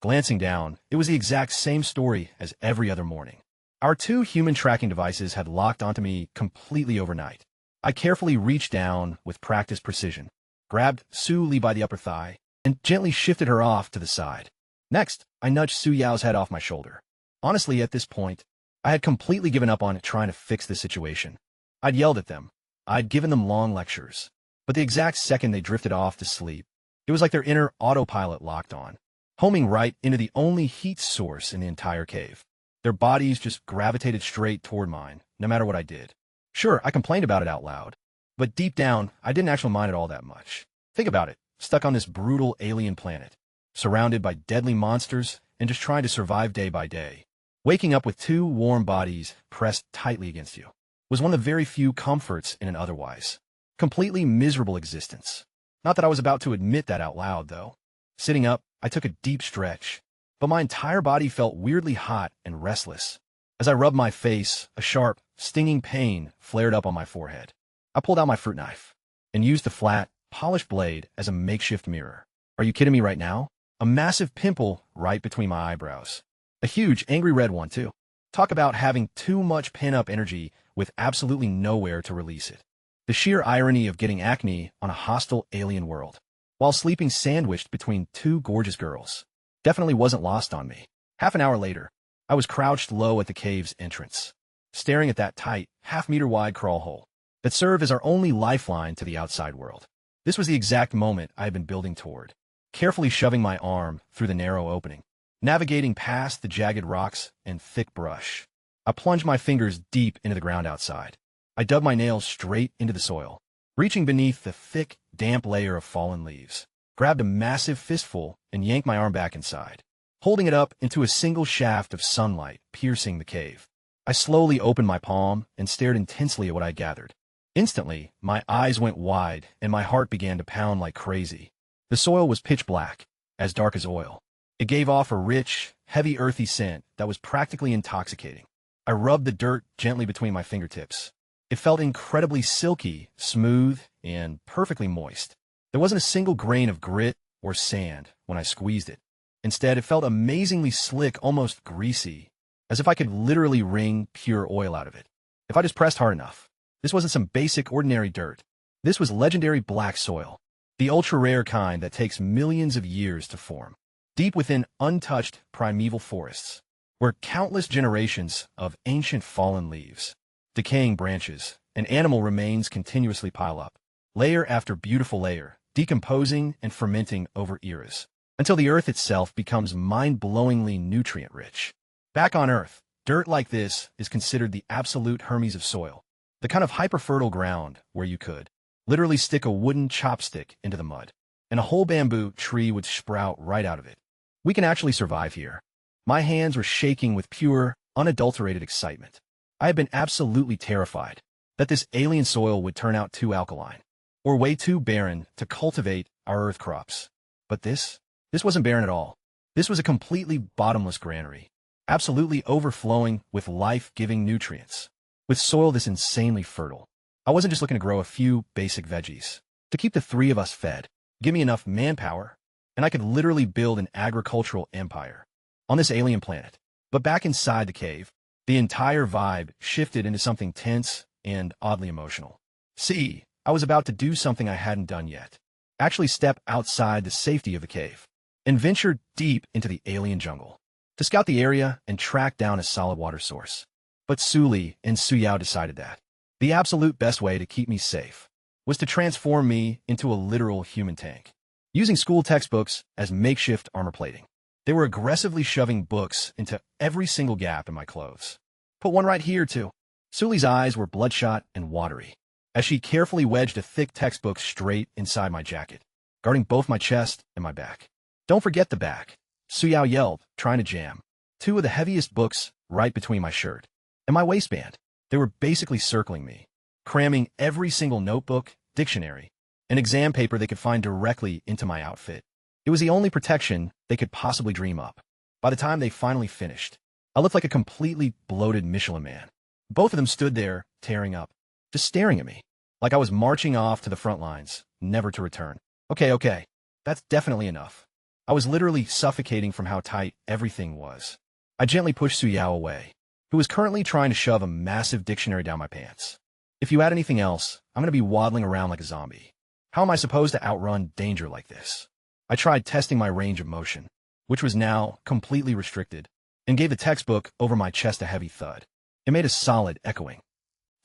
Glancing down, it was the exact same story as every other morning. Our two human tracking devices had locked onto me completely overnight. I carefully reached down with practiced precision, grabbed Su Li by the upper thigh, and gently shifted her off to the side. Next, I nudged Su Yao's head off my shoulder. Honestly, at this point, I had completely given up on trying to fix the situation. I'd yelled at them. I'd given them long lectures. But the exact second they drifted off to sleep, it was like their inner autopilot locked on, homing right into the only heat source in the entire cave. Their bodies just gravitated straight toward mine, no matter what I did. Sure, I complained about it out loud, but deep down, I didn't actually mind it all that much. Think about it, stuck on this brutal alien planet, surrounded by deadly monsters, and just trying to survive day by day. Waking up with two warm bodies pressed tightly against you was one of the very few comforts in an otherwise completely miserable existence. Not that I was about to admit that out loud, though. Sitting up, I took a deep stretch, but my entire body felt weirdly hot and restless. As I rubbed my face, a sharp, stinging pain flared up on my forehead. I pulled out my fruit knife and used the flat, polished blade as a makeshift mirror. Are you kidding me right now? A massive pimple right between my eyebrows. A huge, angry red one, too. Talk about having too much pent-up energy with absolutely nowhere to release it. The sheer irony of getting acne on a hostile alien world, while sleeping sandwiched between two gorgeous girls, definitely wasn't lost on me. Half an hour later, I was crouched low at the cave's entrance, staring at that tight, half-meter-wide crawl hole that served as our only lifeline to the outside world. This was the exact moment I had been building toward, carefully shoving my arm through the narrow opening. Navigating past the jagged rocks and thick brush, I plunged my fingers deep into the ground outside. I dug my nails straight into the soil, reaching beneath the thick, damp layer of fallen leaves, grabbed a massive fistful and yanked my arm back inside, holding it up into a single shaft of sunlight piercing the cave. I slowly opened my palm and stared intensely at what I gathered. Instantly, my eyes went wide and my heart began to pound like crazy. The soil was pitch black, as dark as oil. It gave off a rich, heavy earthy scent that was practically intoxicating. I rubbed the dirt gently between my fingertips. It felt incredibly silky, smooth, and perfectly moist. There wasn't a single grain of grit or sand when I squeezed it. Instead, it felt amazingly slick, almost greasy, as if I could literally wring pure oil out of it. If I just pressed hard enough. This wasn't some basic, ordinary dirt. This was legendary black soil, the ultra-rare kind that takes millions of years to form, deep within untouched primeval forests, where countless generations of ancient fallen leaves, decaying branches, and animal remains continuously pile up, layer after beautiful layer, decomposing and fermenting over eras, until the earth itself becomes mind-blowingly nutrient-rich. Back on Earth, dirt like this is considered the absolute Hermes of soil, the kind of hyper-fertile ground where you could literally stick a wooden chopstick into the mud, and a whole bamboo tree would sprout right out of it. We can actually survive here. My hands were shaking with pure, unadulterated excitement. I had been absolutely terrified that this alien soil would turn out too alkaline, or way too barren to cultivate our Earth crops. But this wasn't barren at all. This was a completely bottomless granary, absolutely overflowing with life-giving nutrients. With soil this insanely fertile, I wasn't just looking to grow a few basic veggies to keep the three of us fed. Give me enough manpower, and I could literally build an agricultural empire on this alien planet. But back inside the cave, the entire vibe shifted into something tense and oddly emotional. See, I was about to do something I hadn't done yet. Actually step outside the safety of the cave and venture deep into the alien jungle to scout the area and track down a solid water source. But Suli and Suyao decided that the absolute best way to keep me safe was to transform me into a literal human tank, using school textbooks as makeshift armor plating. They were aggressively shoving books into every single gap in my clothes. Put one right here, too. Suli's eyes were bloodshot and watery, as she carefully wedged a thick textbook straight inside my jacket, guarding both my chest and my back. Don't forget the back, Suyao yelled, trying to jam two of the heaviest books right between my shirt and my waistband. They were basically circling me, cramming every single notebook, dictionary, and exam paper they could find directly into my outfit. It was the only protection they could possibly dream up. By the time they finally finished, I looked like a completely bloated Michelin man. Both of them stood there, tearing up, just staring at me, like I was marching off to the front lines, never to return. Okay, that's definitely enough. I was literally suffocating from how tight everything was. I gently pushed Suyao away, who was currently trying to shove a massive dictionary down my pants. If you add anything else, I'm going to be waddling around like a zombie. How am I supposed to outrun danger like this? I tried testing my range of motion, which was now completely restricted, and gave the textbook over my chest a heavy thud. It made a solid, echoing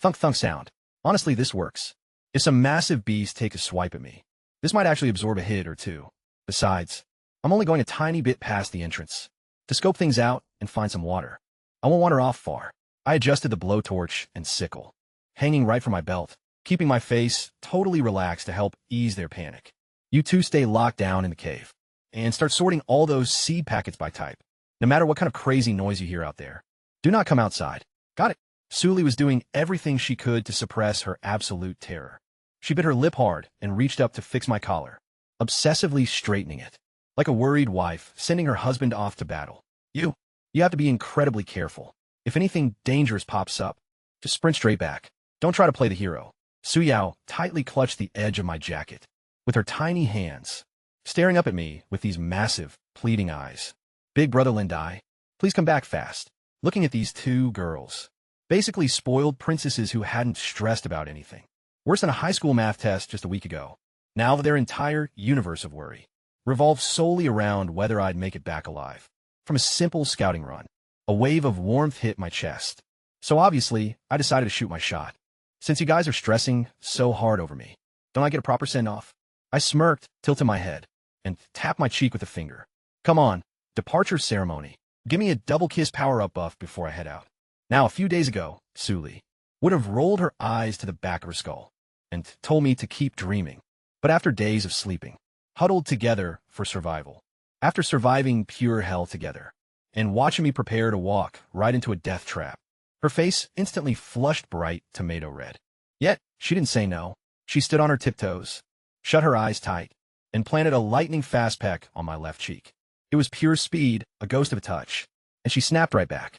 thunk-thunk sound. Honestly, this works. If some massive beast takes a swipe at me, this might actually absorb a hit or two. Besides, I'm only going a tiny bit past the entrance to scope things out and find some water. I won't wander off far. I adjusted the blowtorch and sickle, hanging right from my belt, keeping my face totally relaxed to help ease their panic. You two stay locked down in the cave and start sorting all those seed packets by type. No matter what kind of crazy noise you hear out there, do not come outside. Got it? Suli was doing everything she could to suppress her absolute terror. She bit her lip hard and reached up to fix my collar, obsessively straightening it, like a worried wife sending her husband off to battle. You have to be incredibly careful. If anything dangerous pops up, just sprint straight back. Don't try to play the hero. Suyao tightly clutched the edge of my jacket with her tiny hands, staring up at me with these massive, pleading eyes. Big brother Lindai, please come back fast. Looking at these two girls, basically spoiled princesses who hadn't stressed about anything. Worse than a high school math test just a week ago. Now their entire universe of worry revolved solely around whether I'd make it back alive. From a simple scouting run, a wave of warmth hit my chest. So obviously, I decided to shoot my shot. Since you guys are stressing so hard over me, don't I get a proper send-off? I smirked, tilted my head, and tapped my cheek with a finger. Come on, departure ceremony. Give me a double-kiss power-up buff before I head out. Now, a few days ago, Suli would have rolled her eyes to the back of her skull and told me to keep dreaming. But after days of sleeping, huddled together for survival, after surviving pure hell together, and watching me prepare to walk right into a death trap, Her face instantly flushed bright tomato red. Yet, she didn't say no. She stood on her tiptoes, shut her eyes tight, and planted a lightning-fast peck on my left cheek. It was pure speed, a ghost of a touch, and she snapped right back.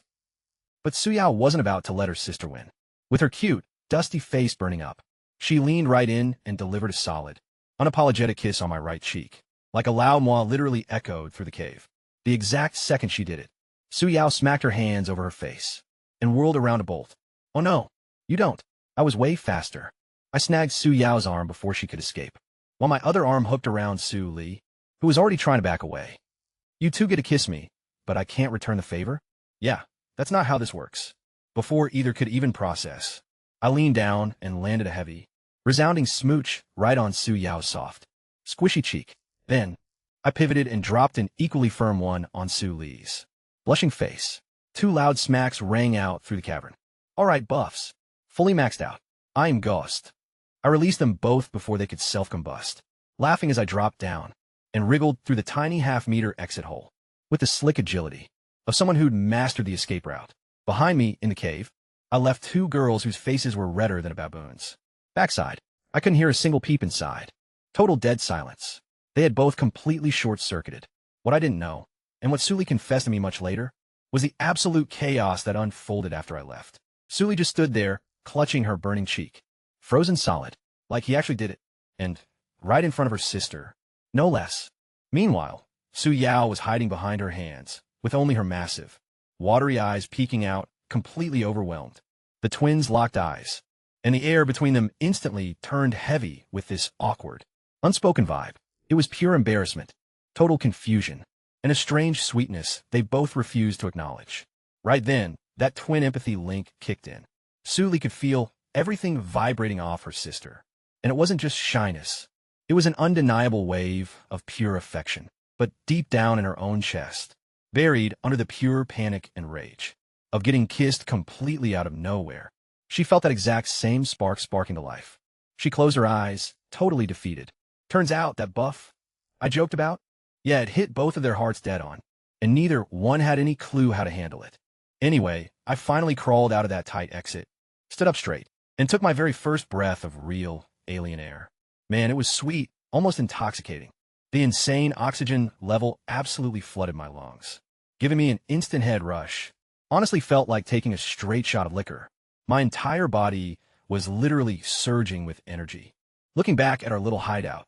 But Suyao wasn't about to let her sister win. With her cute, dusty face burning up, she leaned right in and delivered a solid, unapologetic kiss on my right cheek. Like a loud moi literally echoed through the cave. The exact second she did it, Suyao smacked her hands over her face and whirled around a bolt. Oh no, you don't. I was way faster. I snagged Suyao's arm before she could escape, while my other arm hooked around Su Li, who was already trying to back away. You two get to kiss me, but I can't return the favor? Yeah, that's not how this works. Before either could even process, I leaned down and landed a heavy, resounding smooch right on Suyao's soft, squishy cheek. Then, I pivoted and dropped an equally firm one on Su Li's blushing face. 2 loud smacks rang out through the cavern. All right, buffs. Fully maxed out. I am Ghost. I released them both before they could self-combust, laughing as I dropped down and wriggled through the tiny half-meter exit hole with the slick agility of someone who'd mastered the escape route. Behind me, in the cave, I left 2 girls whose faces were redder than a baboon's. Backside, I couldn't hear a single peep inside. Total dead silence. They had both completely short-circuited. What I didn't know, and what Suli confessed to me much later, was the absolute chaos that unfolded after I left. Suli just stood there, clutching her burning cheek, frozen solid, like he actually did it, and right in front of her sister, no less. Meanwhile, Su Yao was hiding behind her hands, with only her massive, watery eyes peeking out, completely overwhelmed. The twins locked eyes, and the air between them instantly turned heavy with this awkward, unspoken vibe. It was pure embarrassment, total confusion, and a strange sweetness they both refused to acknowledge. Right then, that twin empathy link kicked in. Suli could feel everything vibrating off her sister. And it wasn't just shyness. It was an undeniable wave of pure affection, but deep down in her own chest, buried under the pure panic and rage of getting kissed completely out of nowhere. She felt that exact same spark sparking to life. She closed her eyes, totally defeated. Turns out that buff I joked about, yeah, it hit both of their hearts dead on, and neither one had any clue how to handle it. Anyway, I finally crawled out of that tight exit, stood up straight, and took my very first breath of real alien air. Man, it was sweet, almost intoxicating. The insane oxygen level absolutely flooded my lungs, giving me an instant head rush. Honestly felt like taking a straight shot of liquor. My entire body was literally surging with energy. Looking back at our little hideout,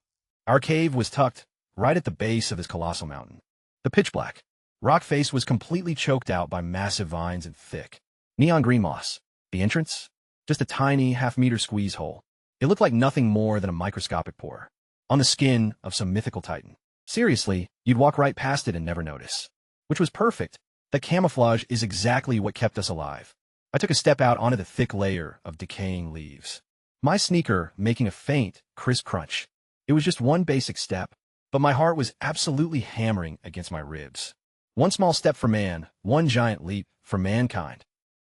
our cave was tucked right at the base of this colossal mountain. The pitch-black rock face was completely choked out by massive vines and thick, neon green moss. The entrance? Just a tiny half-meter squeeze hole. It looked like nothing more than a microscopic pore on the skin of some mythical titan. Seriously, you'd walk right past it and never notice. Which was perfect. The camouflage is exactly what kept us alive. I took a step out onto the thick layer of decaying leaves, my sneaker making a faint, crisp crunch. It was just one basic step, but my heart was absolutely hammering against my ribs. One small step for man, one giant leap for mankind.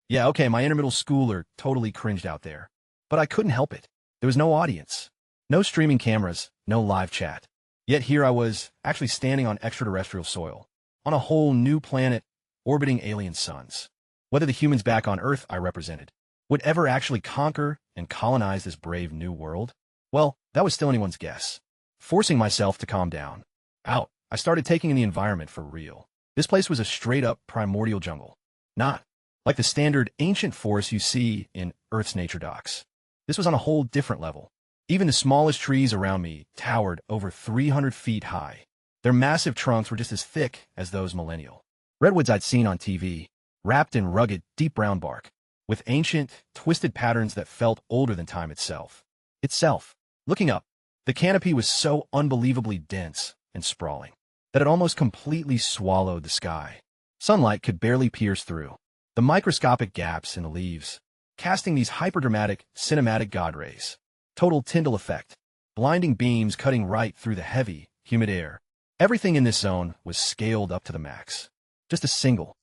Yeah, okay, my inner middle schooler totally cringed out there. But I couldn't help it. There was no audience, no streaming cameras, no live chat. Yet here I was, actually standing on extraterrestrial soil, on a whole new planet, orbiting alien suns. Whether the humans back on Earth I represented would ever actually conquer and colonize this brave new world, well, that was still anyone's guess. Forcing myself to calm down. Out, I started taking in the environment for real. This place was a straight-up primordial jungle. Not like the standard ancient forest you see in Earth's nature docs. This was on a whole different level. Even the smallest trees around me towered over 300 feet high. Their massive trunks were just as thick as those millennial redwoods I'd seen on TV, wrapped in rugged, deep brown bark, with ancient, twisted patterns that felt older than time itself. Looking up, the canopy was so unbelievably dense and sprawling that it almost completely swallowed the sky. Sunlight could barely pierce through the microscopic gaps in the leaves, casting these hyperdramatic, cinematic god rays. Total Tyndall effect. Blinding beams cutting right through the heavy, humid air. Everything in this zone was scaled up to the max. Just a single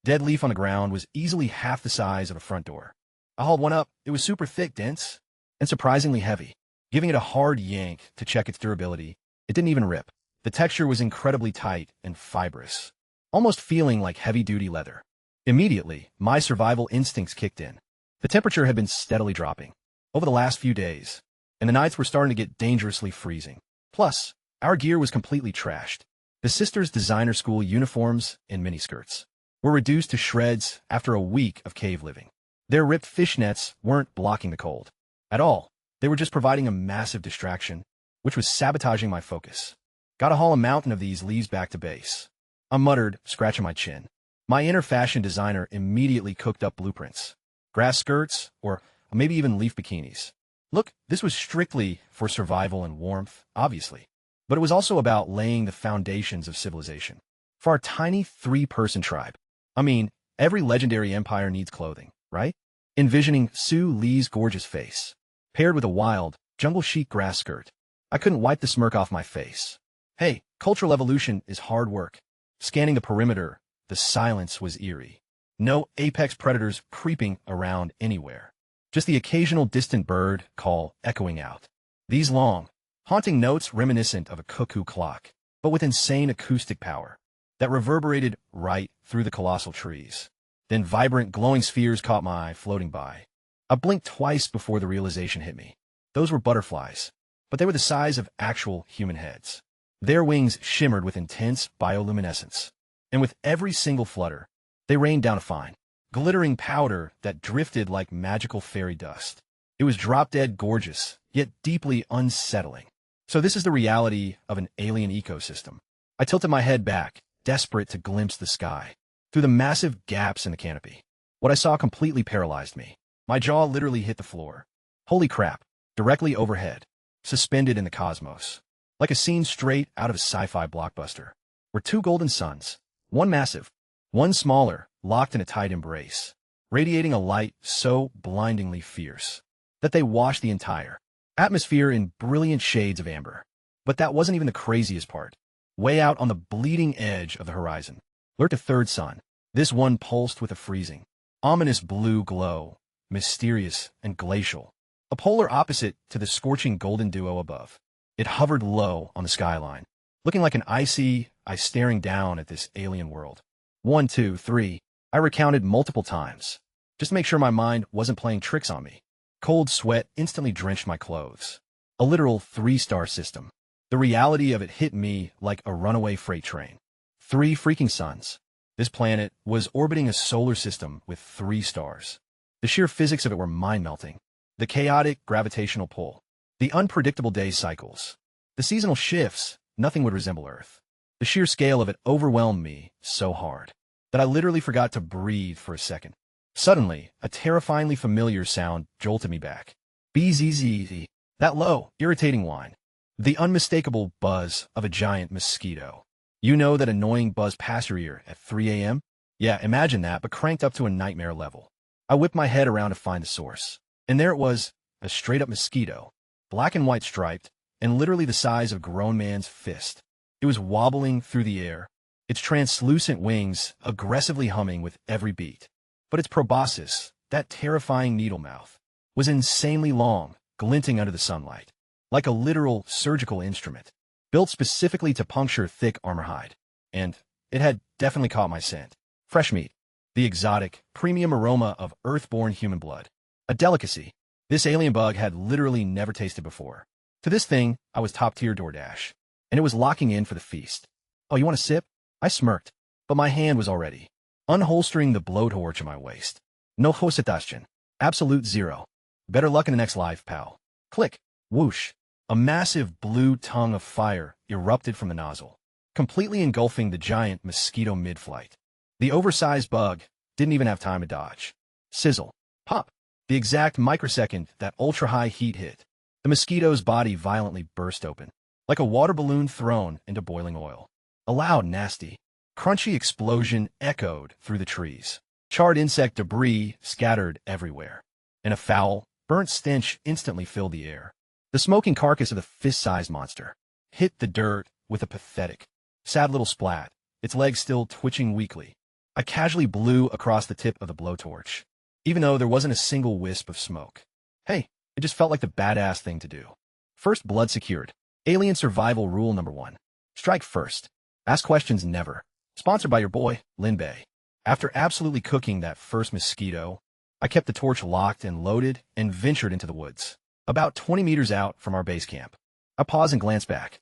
dead leaf on the ground was easily half the size of a front door. I hauled one up. It was super thick, dense, and surprisingly heavy. Giving it a hard yank to check its durability, it didn't even rip. The texture was incredibly tight and fibrous, almost feeling like heavy-duty leather. Immediately, my survival instincts kicked in. The temperature had been steadily dropping over the last few days, and the nights were starting to get dangerously freezing. Plus, our gear was completely trashed. The sisters' designer school uniforms and miniskirts were reduced to shreds after a week of cave living. Their ripped fishnets weren't blocking the cold at all. They were just providing a massive distraction, which was sabotaging my focus. Gotta haul a mountain of these leaves back to base. I muttered, scratching my chin. My inner fashion designer immediately cooked up blueprints. Grass skirts, or maybe even leaf bikinis. Look, this was strictly for survival and warmth, obviously. But it was also about laying the foundations of civilization. For our tiny 3-person tribe. I mean, every legendary empire needs clothing, right? Envisioning Su Li's gorgeous face, paired with a wild, jungle-chic grass skirt, I couldn't wipe the smirk off my face. Hey, cultural evolution is hard work. Scanning the perimeter, the silence was eerie. No apex predators creeping around anywhere. Just the occasional distant bird call echoing out. These long, haunting notes reminiscent of a cuckoo clock, but with insane acoustic power, that reverberated right through the colossal trees. Then vibrant, glowing spheres caught my eye floating by. I blinked twice before the realization hit me. Those were butterflies, but they were the size of actual human heads. Their wings shimmered with intense bioluminescence, and with every single flutter, they rained down a fine, glittering powder that drifted like magical fairy dust. It was drop-dead gorgeous, yet deeply unsettling. So this is the reality of an alien ecosystem. I tilted my head back, desperate to glimpse the sky, through the massive gaps in the canopy. What I saw completely paralyzed me. My jaw literally hit the floor. Holy crap, directly overhead, suspended in the cosmos, like a scene straight out of a sci-fi blockbuster, were 2 golden suns, one massive, one smaller, locked in a tight embrace, radiating a light so blindingly fierce that they washed the entire atmosphere in brilliant shades of amber. But that wasn't even the craziest part. Way out on the bleeding edge of the horizon lurked a 3rd sun. This one pulsed with a freezing, ominous blue glow, mysterious and glacial, a polar opposite to the scorching golden duo above. It hovered low on the skyline, looking like an icy eye staring down at this alien world. 1, 2, 3, I recounted multiple times, just to make sure my mind wasn't playing tricks on me. Cold sweat instantly drenched my clothes. A literal 3-star system. The reality of it hit me like a runaway freight train. 3 freaking suns. This planet was orbiting a solar system with 3 stars. The sheer physics of it were mind-melting. The chaotic gravitational pull. The unpredictable day cycles. The seasonal shifts. Nothing would resemble Earth. The sheer scale of it overwhelmed me so hard that I literally forgot to breathe for a second. Suddenly, a terrifyingly familiar sound jolted me back. Bzzz. That low, irritating whine. The unmistakable buzz of a giant mosquito. You know that annoying buzz past your ear at 3 a.m.? Yeah, imagine that, but cranked up to a nightmare level. I whipped my head around to find the source. And there it was, a straight-up mosquito, black and white striped, and literally the size of a grown man's fist. It was wobbling through the air, its translucent wings aggressively humming with every beat. But its proboscis, that terrifying needle mouth, was insanely long, glinting under the sunlight, like a literal surgical instrument, built specifically to puncture thick armor hide. And it had definitely caught my scent. Fresh meat, the exotic, premium aroma of earth-born human blood. A delicacy this alien bug had literally never tasted before. To this thing, I was top-tier DoorDash, and it was locking in for the feast. Oh, you want a sip? I smirked, but my hand was already unholstering the blowtorch at my waist. No hesitation. Absolute zero. Better luck in the next life, pal. Click. Whoosh. A massive blue tongue of fire erupted from the nozzle, completely engulfing the giant mosquito mid-flight. The oversized bug didn't even have time to dodge. Sizzle. Pop. The exact microsecond that ultra-high heat hit, the mosquito's body violently burst open, like a water balloon thrown into boiling oil. A loud, nasty, crunchy explosion echoed through the trees. Charred insect debris scattered everywhere, and a foul, burnt stench instantly filled the air. The smoking carcass of the fist-sized monster hit the dirt with a pathetic, sad little splat, its legs still twitching weakly. I casually blew across the tip of the blowtorch, even though there wasn't a single wisp of smoke. Hey, it just felt like the badass thing to do. First blood secured. Alien survival rule number 1. Strike first. Ask questions never. Sponsored by your boy, Lin Bei. After absolutely cooking that first mosquito, I kept the torch locked and loaded and ventured into the woods. About 20 meters out from our base camp, I paused and glanced back.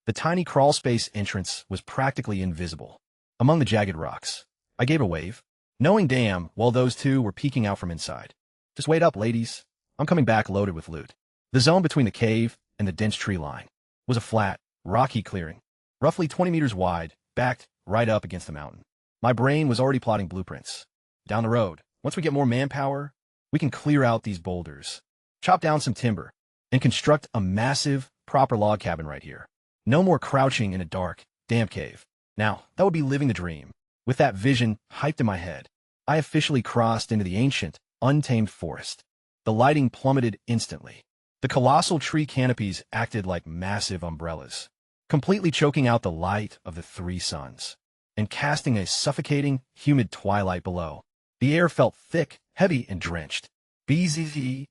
The tiny crawl space entrance was practically invisible. Among the jagged rocks, I gave a wave, knowing damn well those two were peeking out from inside. Just wait up, ladies. I'm coming back loaded with loot. The zone between the cave and the dense tree line was a flat, rocky clearing, roughly 20 meters wide, backed right up against the mountain. My brain was already plotting blueprints. Down the road, once we get more manpower, we can clear out these boulders, chop down some timber, and construct a massive, proper log cabin right here. No more crouching in a dark, damp cave. Now, that would be living the dream. With that vision hyped in my head, I officially crossed into the ancient, untamed forest. The lighting plummeted instantly. The colossal tree canopies acted like massive umbrellas, completely choking out the light of the three suns, and casting a suffocating, humid twilight below. The air felt thick, heavy, and drenched. BZZ,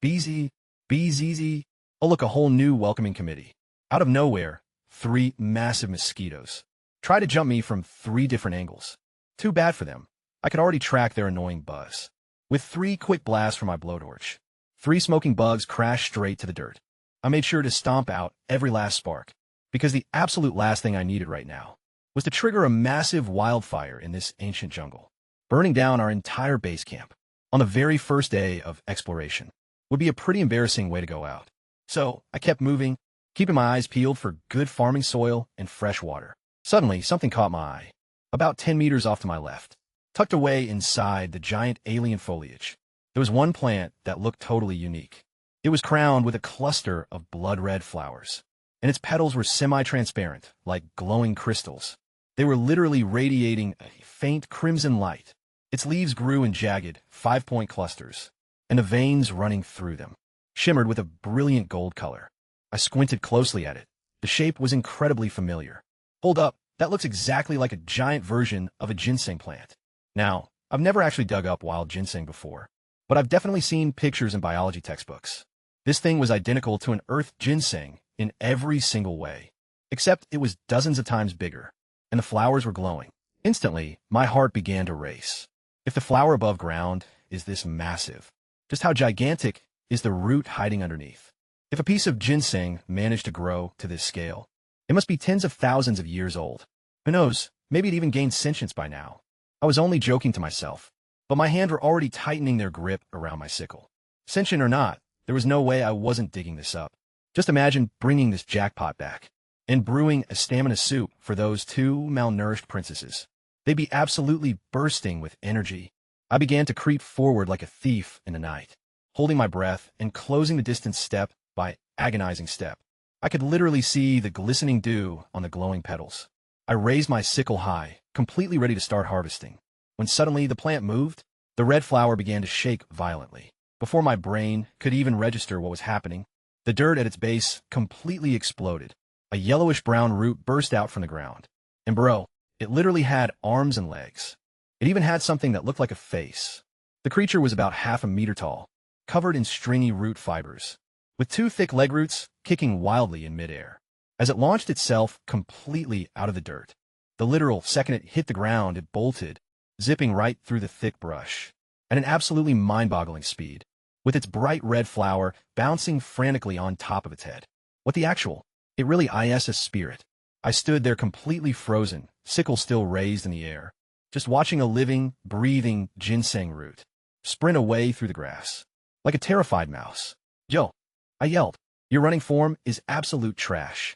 BZ, BZZ. Oh, look, a whole new welcoming committee. Out of nowhere, 3 massive mosquitoes tried to jump me from 3 different angles. Too bad for them. I could already track their annoying buzz. With 3 quick blasts from my blowtorch, 3 smoking bugs crashed straight to the dirt. I made sure to stomp out every last spark, because the absolute last thing I needed right now was to trigger a massive wildfire in this ancient jungle. Burning down our entire base camp on the very first day of exploration would be a pretty embarrassing way to go out. So I kept moving, keeping my eyes peeled for good farming soil and fresh water. Suddenly, something caught my eye. About 10 meters off to my left, tucked away inside the giant alien foliage, there was one plant that looked totally unique. It was crowned with a cluster of blood-red flowers, and its petals were semi-transparent, like glowing crystals. They were literally radiating a faint crimson light. Its leaves grew in jagged, 5-point clusters, and the veins running through them shimmered with a brilliant gold color. I squinted closely at it. The shape was incredibly familiar. Hold up, that looks exactly like a giant version of a ginseng plant. Now, I've never actually dug up wild ginseng before, but I've definitely seen pictures in biology textbooks. This thing was identical to an earth ginseng in every single way, except it was dozens of times bigger, and the flowers were glowing. Instantly, my heart began to race. If the flower above ground is this massive, just how gigantic is the root hiding underneath? If a piece of ginseng managed to grow to this scale, it must be tens of thousands of years old. Who knows, maybe it even gained sentience by now. I was only joking to myself, but my hands were already tightening their grip around my sickle. Sentient or not, there was no way I wasn't digging this up. Just imagine bringing this jackpot back and brewing a stamina soup for those 2 malnourished princesses. They'd be absolutely bursting with energy. I began to creep forward like a thief in the night, holding my breath and closing the distance step by agonizing step. I could literally see the glistening dew on the glowing petals. I raised my sickle high, completely ready to start harvesting, when suddenly the plant moved. The red flower began to shake violently. Before my brain could even register what was happening, the dirt at its base completely exploded. A yellowish-brown root burst out from the ground. And bro, it literally had arms and legs. It even had something that looked like a face. The creature was about half a meter tall, covered in stringy root fibers, with 2 thick leg roots kicking wildly in midair. As it launched itself completely out of the dirt, the literal second it hit the ground, it bolted, zipping right through the thick brush, at an absolutely mind-boggling speed, with its bright red flower bouncing frantically on top of its head. What the actual? It really is a spirit. I stood there completely frozen, sickle still raised in the air, just watching a living, breathing ginseng root sprint away through the grass, like a terrified mouse. Yo, I yelled, your running form is absolute trash.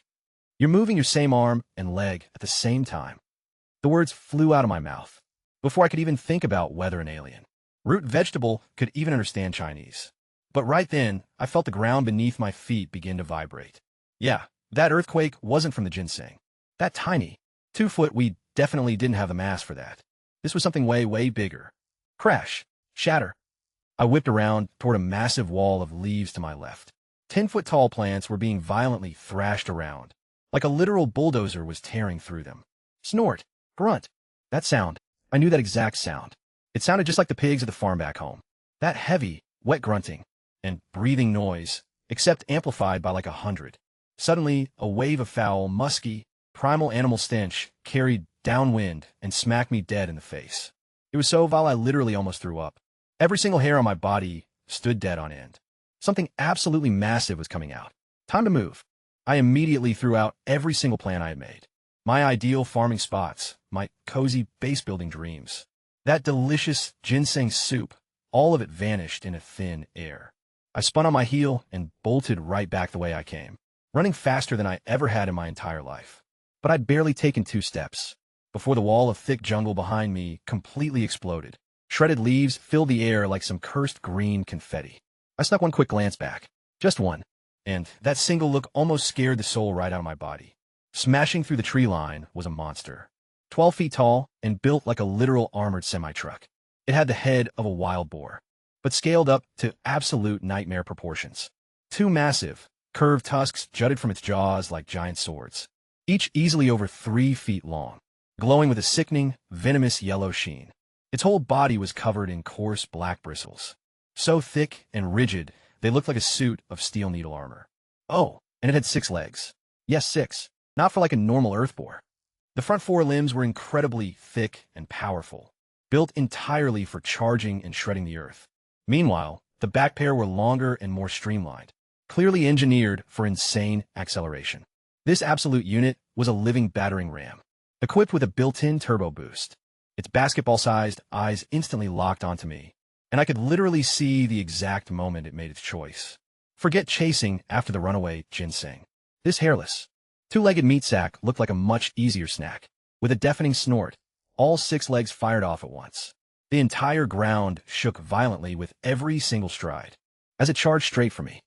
You're moving your same arm and leg at the same time. The words flew out of my mouth before I could even think about whether an alien root vegetable could even understand Chinese. But right then, I felt the ground beneath my feet begin to vibrate. Yeah, that earthquake wasn't from the ginseng. That tiny 2-foot, we definitely didn't have the mass for that. This was something way, way bigger. Crash. Shatter. I whipped around toward a massive wall of leaves to my left. 10-foot tall plants were being violently thrashed around, like a literal bulldozer was tearing through them. Snort. Grunt. That sound. I knew that exact sound. It sounded just like the pigs at the farm back home. That heavy, wet grunting and breathing noise, except amplified by like 100. Suddenly, a wave of foul, musky, primal animal stench carried downwind, and smacked me dead in the face. It was so vile I literally almost threw up. Every single hair on my body stood dead on end. Something absolutely massive was coming out. Time to move. I immediately threw out every single plan I had made. My ideal farming spots, my cozy base-building dreams. That delicious ginseng soup, all of it vanished in a thin air. I spun on my heel and bolted right back the way I came, running faster than I ever had in my entire life. But I'd barely taken 2 steps before the wall of thick jungle behind me completely exploded. Shredded leaves filled the air like some cursed green confetti. I snuck one quick glance back, just one, and that single look almost scared the soul right out of my body. Smashing through the tree line was a monster, 12 feet tall and built like a literal armored semi-truck. It had the head of a wild boar, but scaled up to absolute nightmare proportions. 2 massive, curved tusks jutted from its jaws like giant swords, each easily over 3 feet long, glowing with a sickening, venomous yellow sheen. Its whole body was covered in coarse black bristles, so thick and rigid they looked like a suit of steel needle armor. Oh, and it had 6 legs. Yes, 6. Not for like a normal earth boar. The front 4 limbs were incredibly thick and powerful, built entirely for charging and shredding the earth. Meanwhile, the back pair were longer and more streamlined, clearly engineered for insane acceleration. This absolute unit was a living battering ram, equipped with a built-in turbo boost. Its basketball-sized eyes instantly locked onto me, and I could literally see the exact moment it made its choice. Forget chasing after the runaway ginseng. This hairless, 2-legged meat sack looked like a much easier snack. With a deafening snort, all 6 legs fired off at once. The entire ground shook violently with every single stride, as it charged straight for me.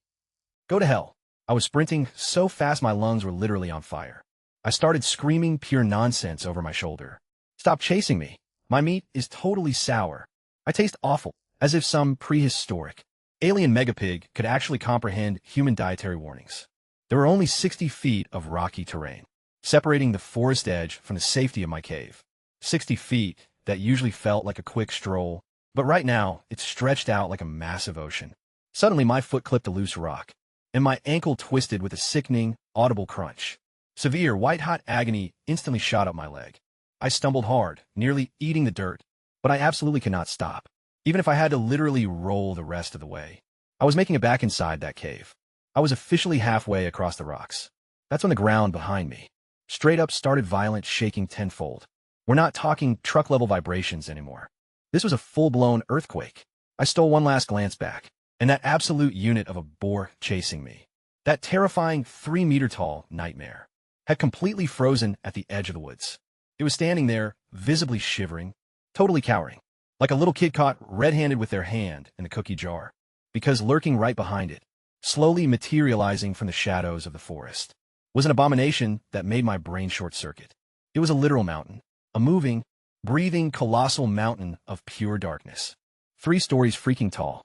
Go to hell. I was sprinting so fast my lungs were literally on fire. I started screaming pure nonsense over my shoulder. Stop chasing me. My meat is totally sour. I taste awful, as if some prehistoric alien megapig could actually comprehend human dietary warnings. There were only 60 feet of rocky terrain, separating the forest edge from the safety of my cave. 60 feet that usually felt like a quick stroll, but right now it stretched out like a massive ocean. Suddenly my foot clipped a loose rock, and my ankle twisted with a sickening, audible crunch. Severe, white-hot agony instantly shot up my leg. I stumbled hard, nearly eating the dirt, but I absolutely could not stop, even if I had to literally roll the rest of the way. I was making it back inside that cave. I was officially halfway across the rocks. That's when the ground behind me straight up started violent shaking tenfold. We're not talking truck-level vibrations anymore. This was a full-blown earthquake. I stole one last glance back, and that absolute unit of a boar chasing me, that terrifying 3-meter-tall nightmare, had completely frozen at the edge of the woods. It was standing there, visibly shivering, totally cowering, like a little kid caught red-handed with their hand in the cookie jar, because lurking right behind it, slowly materializing from the shadows of the forest, was an abomination that made my brain short-circuit. It was a literal mountain, a moving, breathing, colossal mountain of pure darkness, 3 stories freaking tall.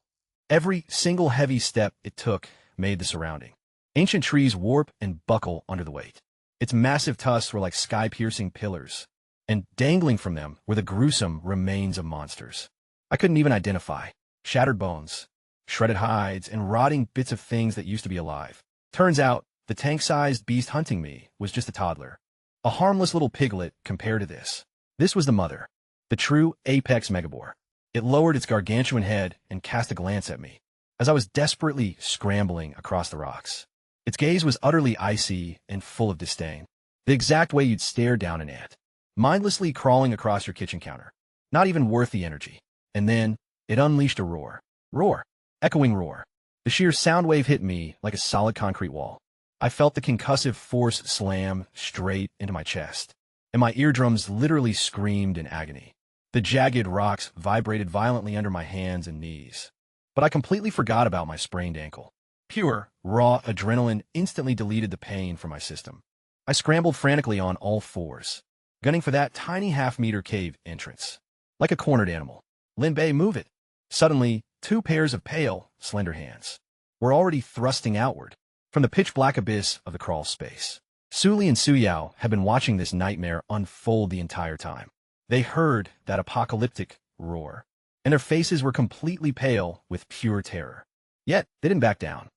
Every single heavy step it took made the surrounding ancient trees warp and buckle under the weight. Its massive tusks were like sky-piercing pillars, and dangling from them were the gruesome remains of monsters I couldn't even identify. Shattered bones, shredded hides, and rotting bits of things that used to be alive. Turns out, the tank-sized beast hunting me was just a toddler. A harmless little piglet compared to this. This was the mother, the true apex megaboar. It lowered its gargantuan head and cast a glance at me, as I was desperately scrambling across the rocks. Its gaze was utterly icy and full of disdain, the exact way you'd stare down an ant, mindlessly crawling across your kitchen counter. Not even worth the energy. And then, it unleashed a roar. Roar. Echoing roar. The sheer sound wave hit me like a solid concrete wall. I felt the concussive force slam straight into my chest, and my eardrums literally screamed in agony. The jagged rocks vibrated violently under my hands and knees. But I completely forgot about my sprained ankle. Pure, raw adrenaline instantly deleted the pain from my system. I scrambled frantically on all 4s, gunning for that tiny half-meter cave entrance. Like a cornered animal. Linbei, move it! Suddenly, 2 pairs of pale, slender hands were already thrusting outward from the pitch-black abyss of the crawl space. Su Li and Su Yao had been watching this nightmare unfold the entire time. They heard that apocalyptic roar, and their faces were completely pale with pure terror. Yet, they didn't back down.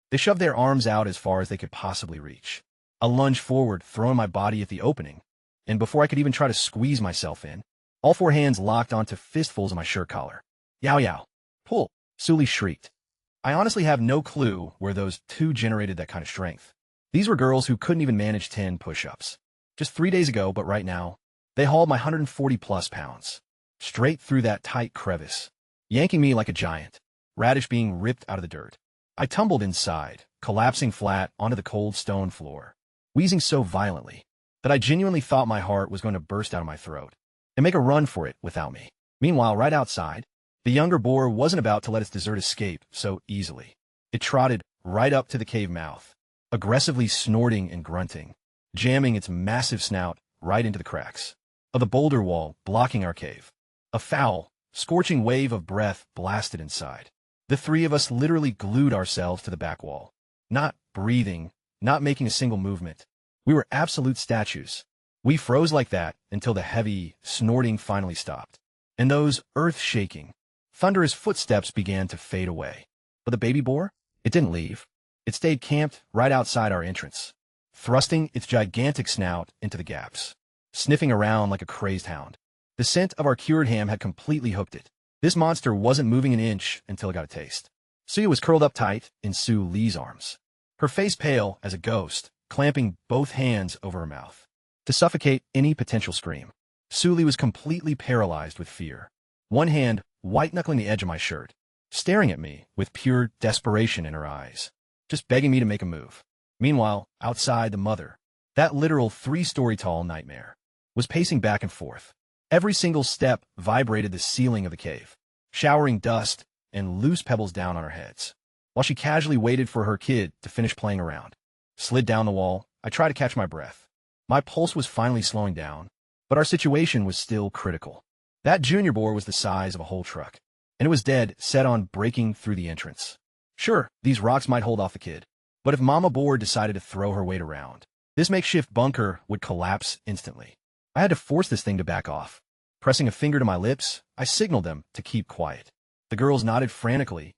They shoved their arms out as far as they could possibly reach. A lunge forward, throwing my body at the opening, and before I could even try to squeeze myself in, all four hands locked onto fistfuls of my shirt collar. Yow yow. Pull, Suli shrieked. I honestly have no clue where those two generated that kind of strength. These were girls who couldn't even manage 10 push-ups. Just 3 days ago, but right now, they hauled my 140-plus pounds straight through that tight crevice, yanking me like a giant, radish being ripped out of the dirt. I tumbled inside, collapsing flat onto the cold stone floor, wheezing so violently that I genuinely thought my heart was going to burst out of my throat and make a run for it without me. Meanwhile, right outside, the younger boar wasn't about to let its dessert escape so easily. It trotted right up to the cave mouth, aggressively snorting and grunting, jamming its massive snout right into the cracks of the boulder wall blocking our cave. A foul, scorching wave of breath blasted inside. The three of us literally glued ourselves to the back wall, not breathing, not making a single movement. We were absolute statues. We froze like that until the heavy, snorting finally stopped, and those earth-shaking, thunderous footsteps began to fade away. But the baby boar? It didn't leave. It stayed camped right outside our entrance, thrusting its gigantic snout into the gaps, sniffing around like a crazed hound. The scent of our cured ham had completely hooked it. This monster wasn't moving an inch until it got a taste. Suya was curled up tight in Su Li's arms, her face pale as a ghost, clamping both hands over her mouth to suffocate any potential scream. Su Li was completely paralyzed with fear, one hand white-knuckling the edge of my shirt, staring at me with pure desperation in her eyes, just begging me to make a move. Meanwhile, outside, the mother, that literal 3-story-tall nightmare, was pacing back and forth. Every single step vibrated the ceiling of the cave, showering dust and loose pebbles down on our heads, while she casually waited for her kid to finish playing around. Slid down the wall, I tried to catch my breath. My pulse was finally slowing down, but our situation was still critical. That junior boar was the size of a whole truck, and it was dead set on breaking through the entrance. Sure, these rocks might hold off the kid, but if Mama Boar decided to throw her weight around, this makeshift bunker would collapse instantly. I had to force this thing to back off. Pressing a finger to my lips, I signaled them to keep quiet. The girls nodded frantically,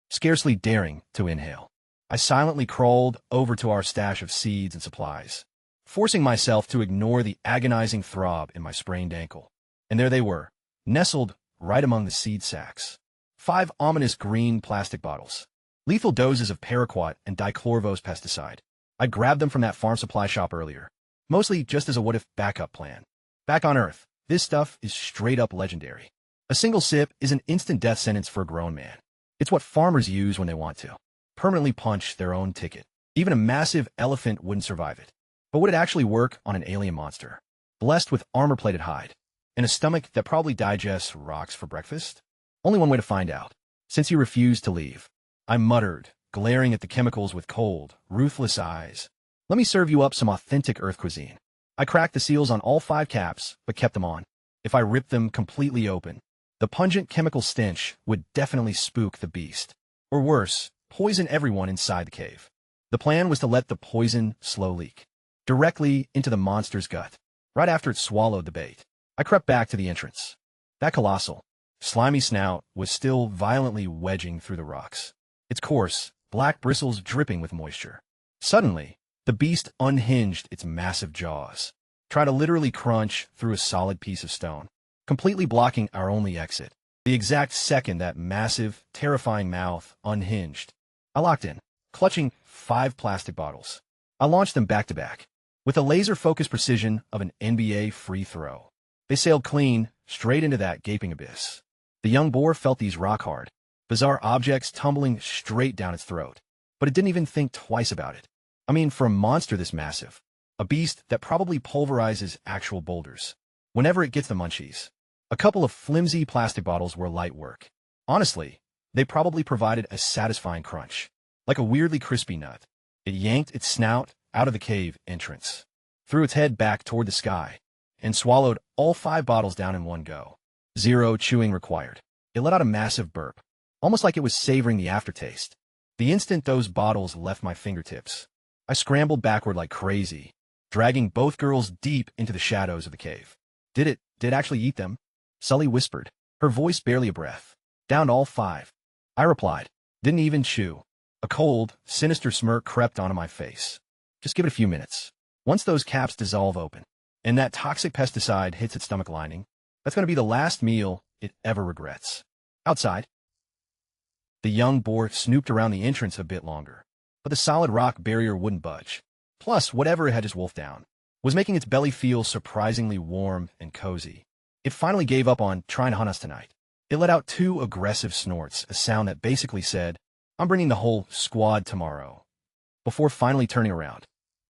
scarcely daring to inhale. I silently crawled over to our stash of seeds and supplies, forcing myself to ignore the agonizing throb in my sprained ankle. And there they were, nestled right among the seed sacks. 5 ominous green plastic bottles, lethal doses of paraquat and dichlorvose pesticide. I grabbed them from that farm supply shop earlier, mostly just as a what-if backup plan. Back on Earth, this stuff is straight-up legendary. A single sip is an instant death sentence for a grown man. It's what farmers use when they want to permanently punch their own ticket. Even a massive elephant wouldn't survive it. But would it actually work on an alien monster, blessed with armor-plated hide, and a stomach that probably digests rocks for breakfast? Only one way to find out, since he refused to leave. I muttered, glaring at the chemicals with cold, ruthless eyes. Let me serve you up some authentic Earth cuisine. I cracked the seals on all 5 caps, but kept them on. If I ripped them completely open, the pungent chemical stench would definitely spook the beast. Or worse, poison everyone inside the cave. The plan was to let the poison slow leak directly into the monster's gut. Right after it swallowed the bait, I crept back to the entrance. That colossal, slimy snout was still violently wedging through the rocks, its coarse, black bristles dripping with moisture. Suddenly, the beast unhinged its massive jaws, trying to literally crunch through a solid piece of stone, completely blocking our only exit. The exact second that massive, terrifying mouth unhinged, I locked in, clutching 5 plastic bottles. I launched them back to back, with the laser-focused precision of an NBA free throw. They sailed clean, straight into that gaping abyss. The young boar felt these rock-hard, bizarre objects tumbling straight down its throat, but it didn't even think twice about it. I mean, for a monster this massive, a beast that probably pulverizes actual boulders whenever it gets the munchies, a couple of flimsy plastic bottles were light work. Honestly, they probably provided a satisfying crunch, like a weirdly crispy nut. It yanked its snout out of the cave entrance, threw its head back toward the sky, and swallowed all 5 bottles down in one go. 0 chewing required. It let out a massive burp, almost like it was savoring the aftertaste. The instant those bottles left my fingertips, I scrambled backward like crazy, dragging both girls deep into the shadows of the cave. Did it actually eat them? Sully whispered, her voice barely a breath. Downed all 5. I replied, didn't even chew. A cold, sinister smirk crept onto my face. Just give it a few minutes. Once those caps dissolve open, and that toxic pesticide hits its stomach lining, that's going to be the last meal it ever regrets. Outside, the young boar snooped around the entrance a bit longer, but the solid rock barrier wouldn't budge. Plus, whatever it had just wolfed down was making its belly feel surprisingly warm and cozy. It finally gave up on trying to hunt us tonight. It let out 2 aggressive snorts, a sound that basically said, "I'm bringing the whole squad tomorrow," before finally turning around.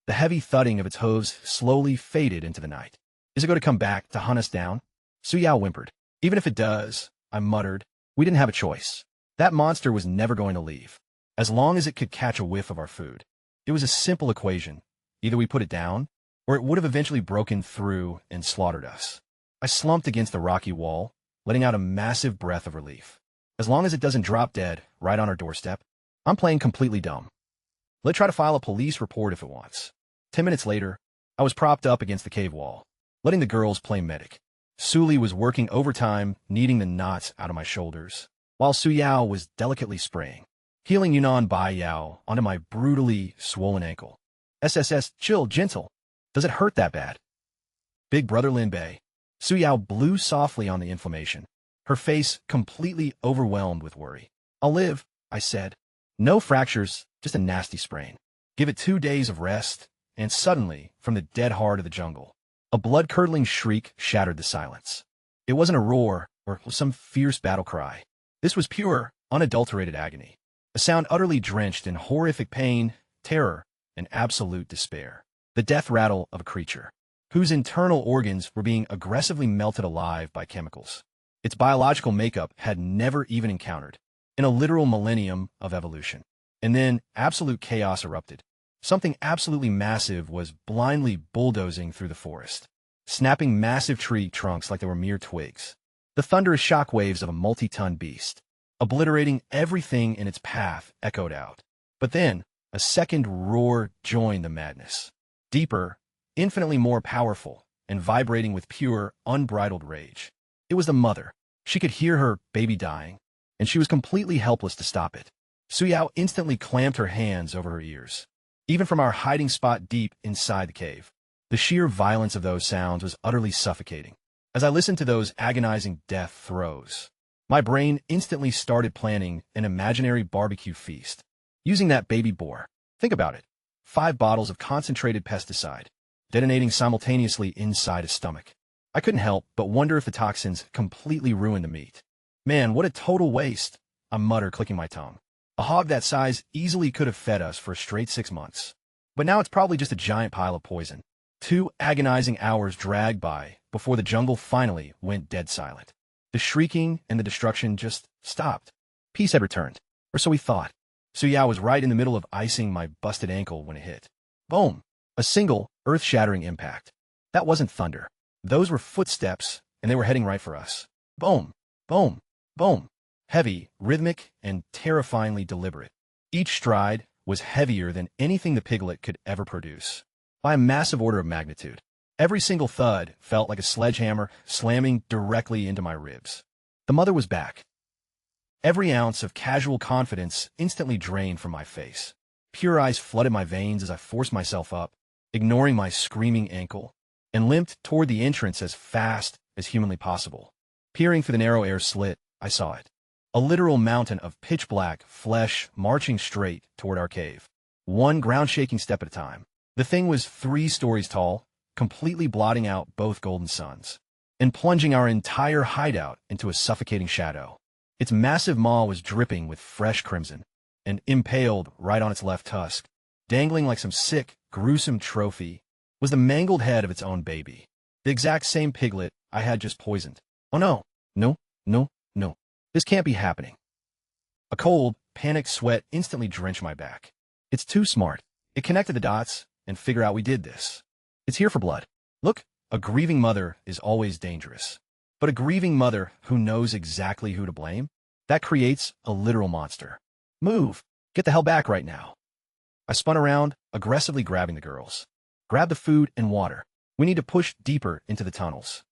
The heavy thudding of its hooves slowly faded into the night. "Is it going to come back to hunt us down?" Suyao whimpered. "Even if it does," I muttered, "we didn't have a choice. That monster was never going to leave, as long as it could catch a whiff of our food. It was a simple equation. Either we put it down, or it would have eventually broken through and slaughtered us." I slumped against the rocky wall, letting out a massive breath of relief. As long as it doesn't drop dead right on our doorstep, I'm playing completely dumb. Let it try to file a police report if it wants. 10 minutes later, I was propped up against the cave wall, letting the girls play medic. Suli was working overtime, kneading the knots out of my shoulders, while Suyao was delicately spraying healing Yunnan Bai Yao onto my brutally swollen ankle. "SSS, chill, gentle. Does it hurt that bad?" "Big brother Lin Bei." Suyao blew softly on the inflammation, her face completely overwhelmed with worry. "I'll live," I said. "No fractures, just a nasty sprain. Give it 2 days of rest," and suddenly, from the dead heart of the jungle, a blood-curdling shriek shattered the silence. It wasn't a roar or some fierce battle cry. This was pure, unadulterated agony, a sound utterly drenched in horrific pain, terror, and absolute despair. The death rattle of a creature whose internal organs were being aggressively melted alive by chemicals its biological makeup had never even encountered in a literal millennium of evolution. And then absolute chaos erupted. Something absolutely massive was blindly bulldozing through the forest, snapping massive tree trunks like they were mere twigs. The thunderous shock waves of a multi-ton beast, obliterating everything in its path, echoed out. But then, a second roar joined the madness. Deeper, infinitely more powerful, and vibrating with pure, unbridled rage. It was the mother. She could hear her baby dying, and she was completely helpless to stop it. Suyao instantly clamped her hands over her ears. Even from our hiding spot deep inside the cave, the sheer violence of those sounds was utterly suffocating. As I listened to those agonizing death throes, my brain instantly started planning an imaginary barbecue feast, using that baby boar. Think about it. 5 bottles of concentrated pesticide, detonating simultaneously inside his stomach. I couldn't help but wonder if the toxins completely ruined the meat. "Man, what a total waste," I muttered, clicking my tongue. "A hog that size easily could have fed us for a straight 6 months. But now it's probably just a giant pile of poison." 2 agonizing hours dragged by before the jungle finally went dead silent. The shrieking and the destruction just stopped. Peace had returned, or so we thought. Suyao was right in the middle of icing my busted ankle when it hit. Boom! A single, earth-shattering impact. That wasn't thunder. Those were footsteps, and they were heading right for us. Boom! Boom! Boom! Heavy, rhythmic, and terrifyingly deliberate. Each stride was heavier than anything the piglet could ever produce, by a massive order of magnitude. Every single thud felt like a sledgehammer slamming directly into my ribs. The mother was back. Every ounce of casual confidence instantly drained from my face. Pure ice flooded my veins as I forced myself up, ignoring my screaming ankle, and limped toward the entrance as fast as humanly possible. Peering through the narrow air slit, I saw it. A literal mountain of pitch-black flesh marching straight toward our cave, one ground-shaking step at a time. The thing was 3 stories tall, completely blotting out both golden suns, and plunging our entire hideout into a suffocating shadow. Its massive maw was dripping with fresh crimson, and impaled right on its left tusk, dangling like some sick, gruesome trophy, was the mangled head of its own baby. The exact same piglet I had just poisoned. Oh no, no, no, no. This can't be happening. A cold, panicked sweat instantly drenched my back. It's too smart. It connected the dots and figured out we did this. It's here for blood. Look, a grieving mother is always dangerous. But a grieving mother who knows exactly who to blame, that creates a literal monster. Move! Get the hell back right now. I spun around, aggressively grabbing the girls. Grab the food and water. We need to push deeper into the tunnels.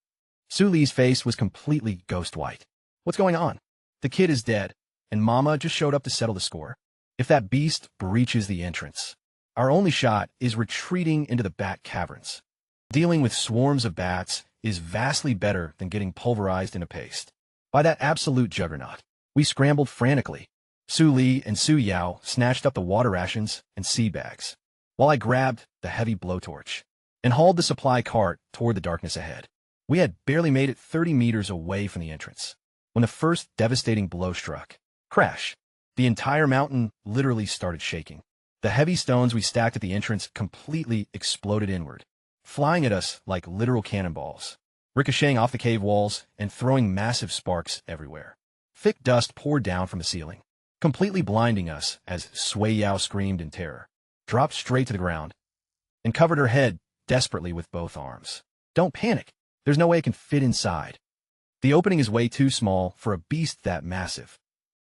Su Li's face was completely ghost white. What's going on? The kid is dead, and Mama just showed up to settle the score. If that beast breaches the entrance, our only shot is retreating into the back caverns. Dealing with swarms of bats is vastly better than getting pulverized in a paste by that absolute juggernaut. We scrambled frantically. Su Li and Su Yao snatched up the water rations and sea bags, while I grabbed the heavy blowtorch and hauled the supply cart toward the darkness ahead. We had barely made it 30 meters away from the entrance when the first devastating blow struck. Crash! The entire mountain literally started shaking. The heavy stones we stacked at the entrance completely exploded inward, flying at us like literal cannonballs, ricocheting off the cave walls and throwing massive sparks everywhere. Thick dust poured down from the ceiling, completely blinding us as Sui Yao screamed in terror, dropped straight to the ground, and covered her head desperately with both arms. Don't panic. There's no way it can fit inside. The opening is way too small for a beast that massive.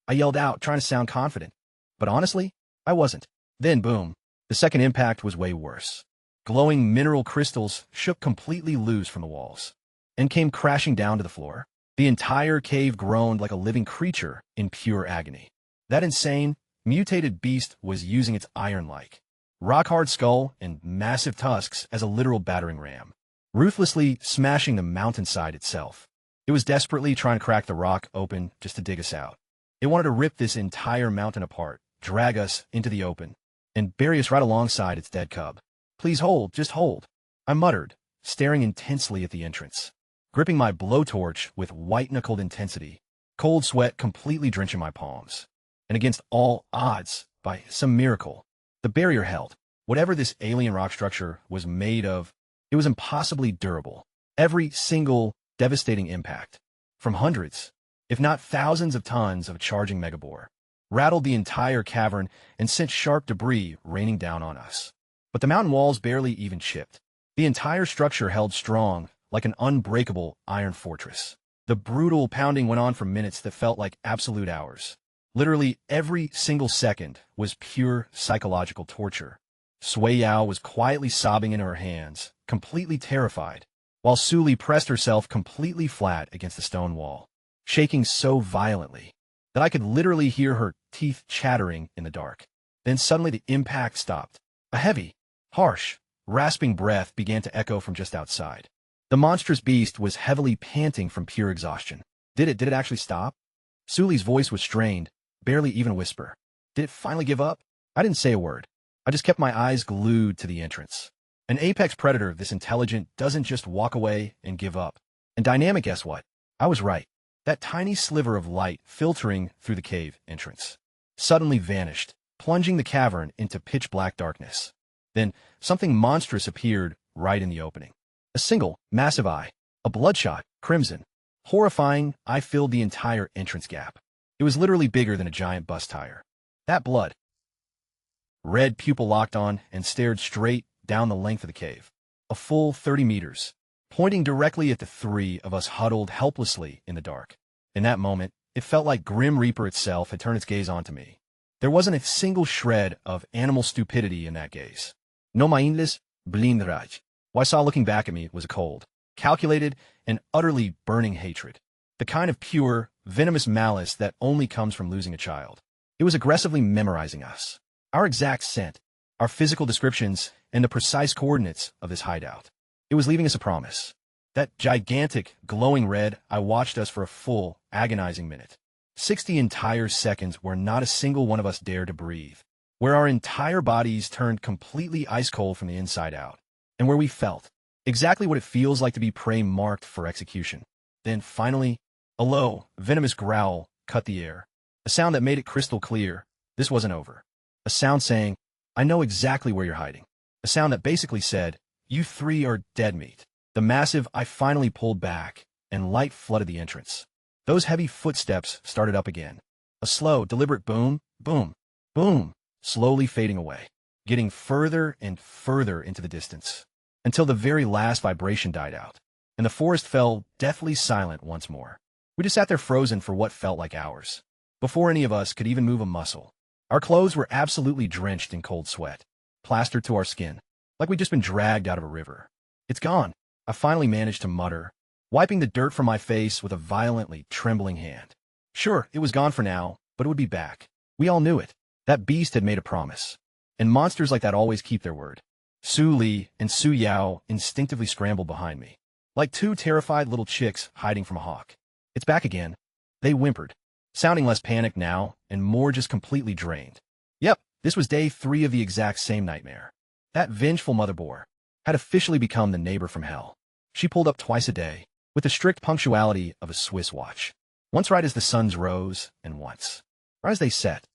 I yelled out, trying to sound confident, but honestly, I wasn't. Then boom, the second impact was way worse. Glowing mineral crystals shook completely loose from the walls and came crashing down to the floor. The entire cave groaned like a living creature in pure agony. That insane, mutated beast was using its iron-like, rock-hard skull and massive tusks as a literal battering ram, ruthlessly smashing the mountainside itself. It was desperately trying to crack the rock open just to dig us out. It wanted to rip this entire mountain apart, drag us into the open, and bury us right alongside its dead cub. Please hold, just hold, I muttered, staring intensely at the entrance, gripping my blowtorch with white-knuckled intensity, cold sweat completely drenching my palms. And against all odds, by some miracle, the barrier held. Whatever this alien rock structure was made of, it was impossibly durable. Every single devastating impact, from hundreds, if not thousands of tons of charging megabore, rattled the entire cavern and sent sharp debris raining down on us. But the mountain walls barely even chipped. The entire structure held strong, like an unbreakable iron fortress. The brutal pounding went on for minutes that felt like absolute hours. Literally every single second was pure psychological torture. Sui Yao was quietly sobbing into her hands, completely terrified, while Su Li pressed herself completely flat against the stone wall, shaking so violently that I could literally hear her teeth chattering in the dark. Then suddenly the impact stopped. A heavy, harsh, rasping breath began to echo from just outside. The monstrous beast was heavily panting from pure exhaustion. Did it actually stop? Su Li's voice was strained, barely even a whisper. Did it finally give up? I didn't say a word. I just kept my eyes glued to the entrance. An apex predator this intelligent doesn't just walk away and give up. And dynamic, guess what? I was right. That tiny sliver of light filtering through the cave entrance suddenly vanished, plunging the cavern into pitch-black darkness. Then something monstrous appeared right in the opening. A single, massive eye, a bloodshot, crimson, horrifying eye filled the entire entrance gap. It was literally bigger than a giant bus tire. That blood, red pupil locked on and stared straight down the length of the cave, a full 30 meters, pointing directly at the three of us huddled helplessly in the dark. In that moment, it felt like Grim Reaper itself had turned its gaze onto me. There wasn't a single shred of animal stupidity in that gaze. No mindless blindraj. What I saw looking back at me was a cold, calculated, and utterly burning hatred. The kind of pure, venomous malice that only comes from losing a child. It was aggressively memorizing us, our exact scent, our physical descriptions, and the precise coordinates of this hideout. It was leaving us a promise. That gigantic, glowing red, I watched us for a full, agonizing minute. 60 entire seconds where not a single one of us dared to breathe, where our entire bodies turned completely ice cold from the inside out, and where we felt exactly what it feels like to be prey marked for execution. Then, finally, a low, venomous growl cut the air, a sound that made it crystal clear this wasn't over. A sound saying, I know exactly where you're hiding. A sound that basically said, you three are dead meat. The massive I finally pulled back, and light flooded the entrance. Those heavy footsteps started up again. A slow, deliberate boom, boom, boom, slowly fading away, getting further and further into the distance, until the very last vibration died out, and the forest fell deathly silent once more. We just sat there frozen for what felt like hours, before any of us could even move a muscle. Our clothes were absolutely drenched in cold sweat, plastered to our skin, like we'd just been dragged out of a river. It's gone, I finally managed to mutter, wiping the dirt from my face with a violently trembling hand. Sure, it was gone for now, but it would be back. We all knew it. That beast had made a promise. And monsters like that always keep their word. Su Li and Su Yao instinctively scrambled behind me, like two terrified little chicks hiding from a hawk. It's back again, they whimpered, sounding less panicked now and more just completely drained. Yep, this was day 3 of the exact same nightmare. That vengeful mother boar had officially become the neighbor from hell. She pulled up twice a day, with the strict punctuality of a Swiss watch. Once right as the suns rose, and once right as they set.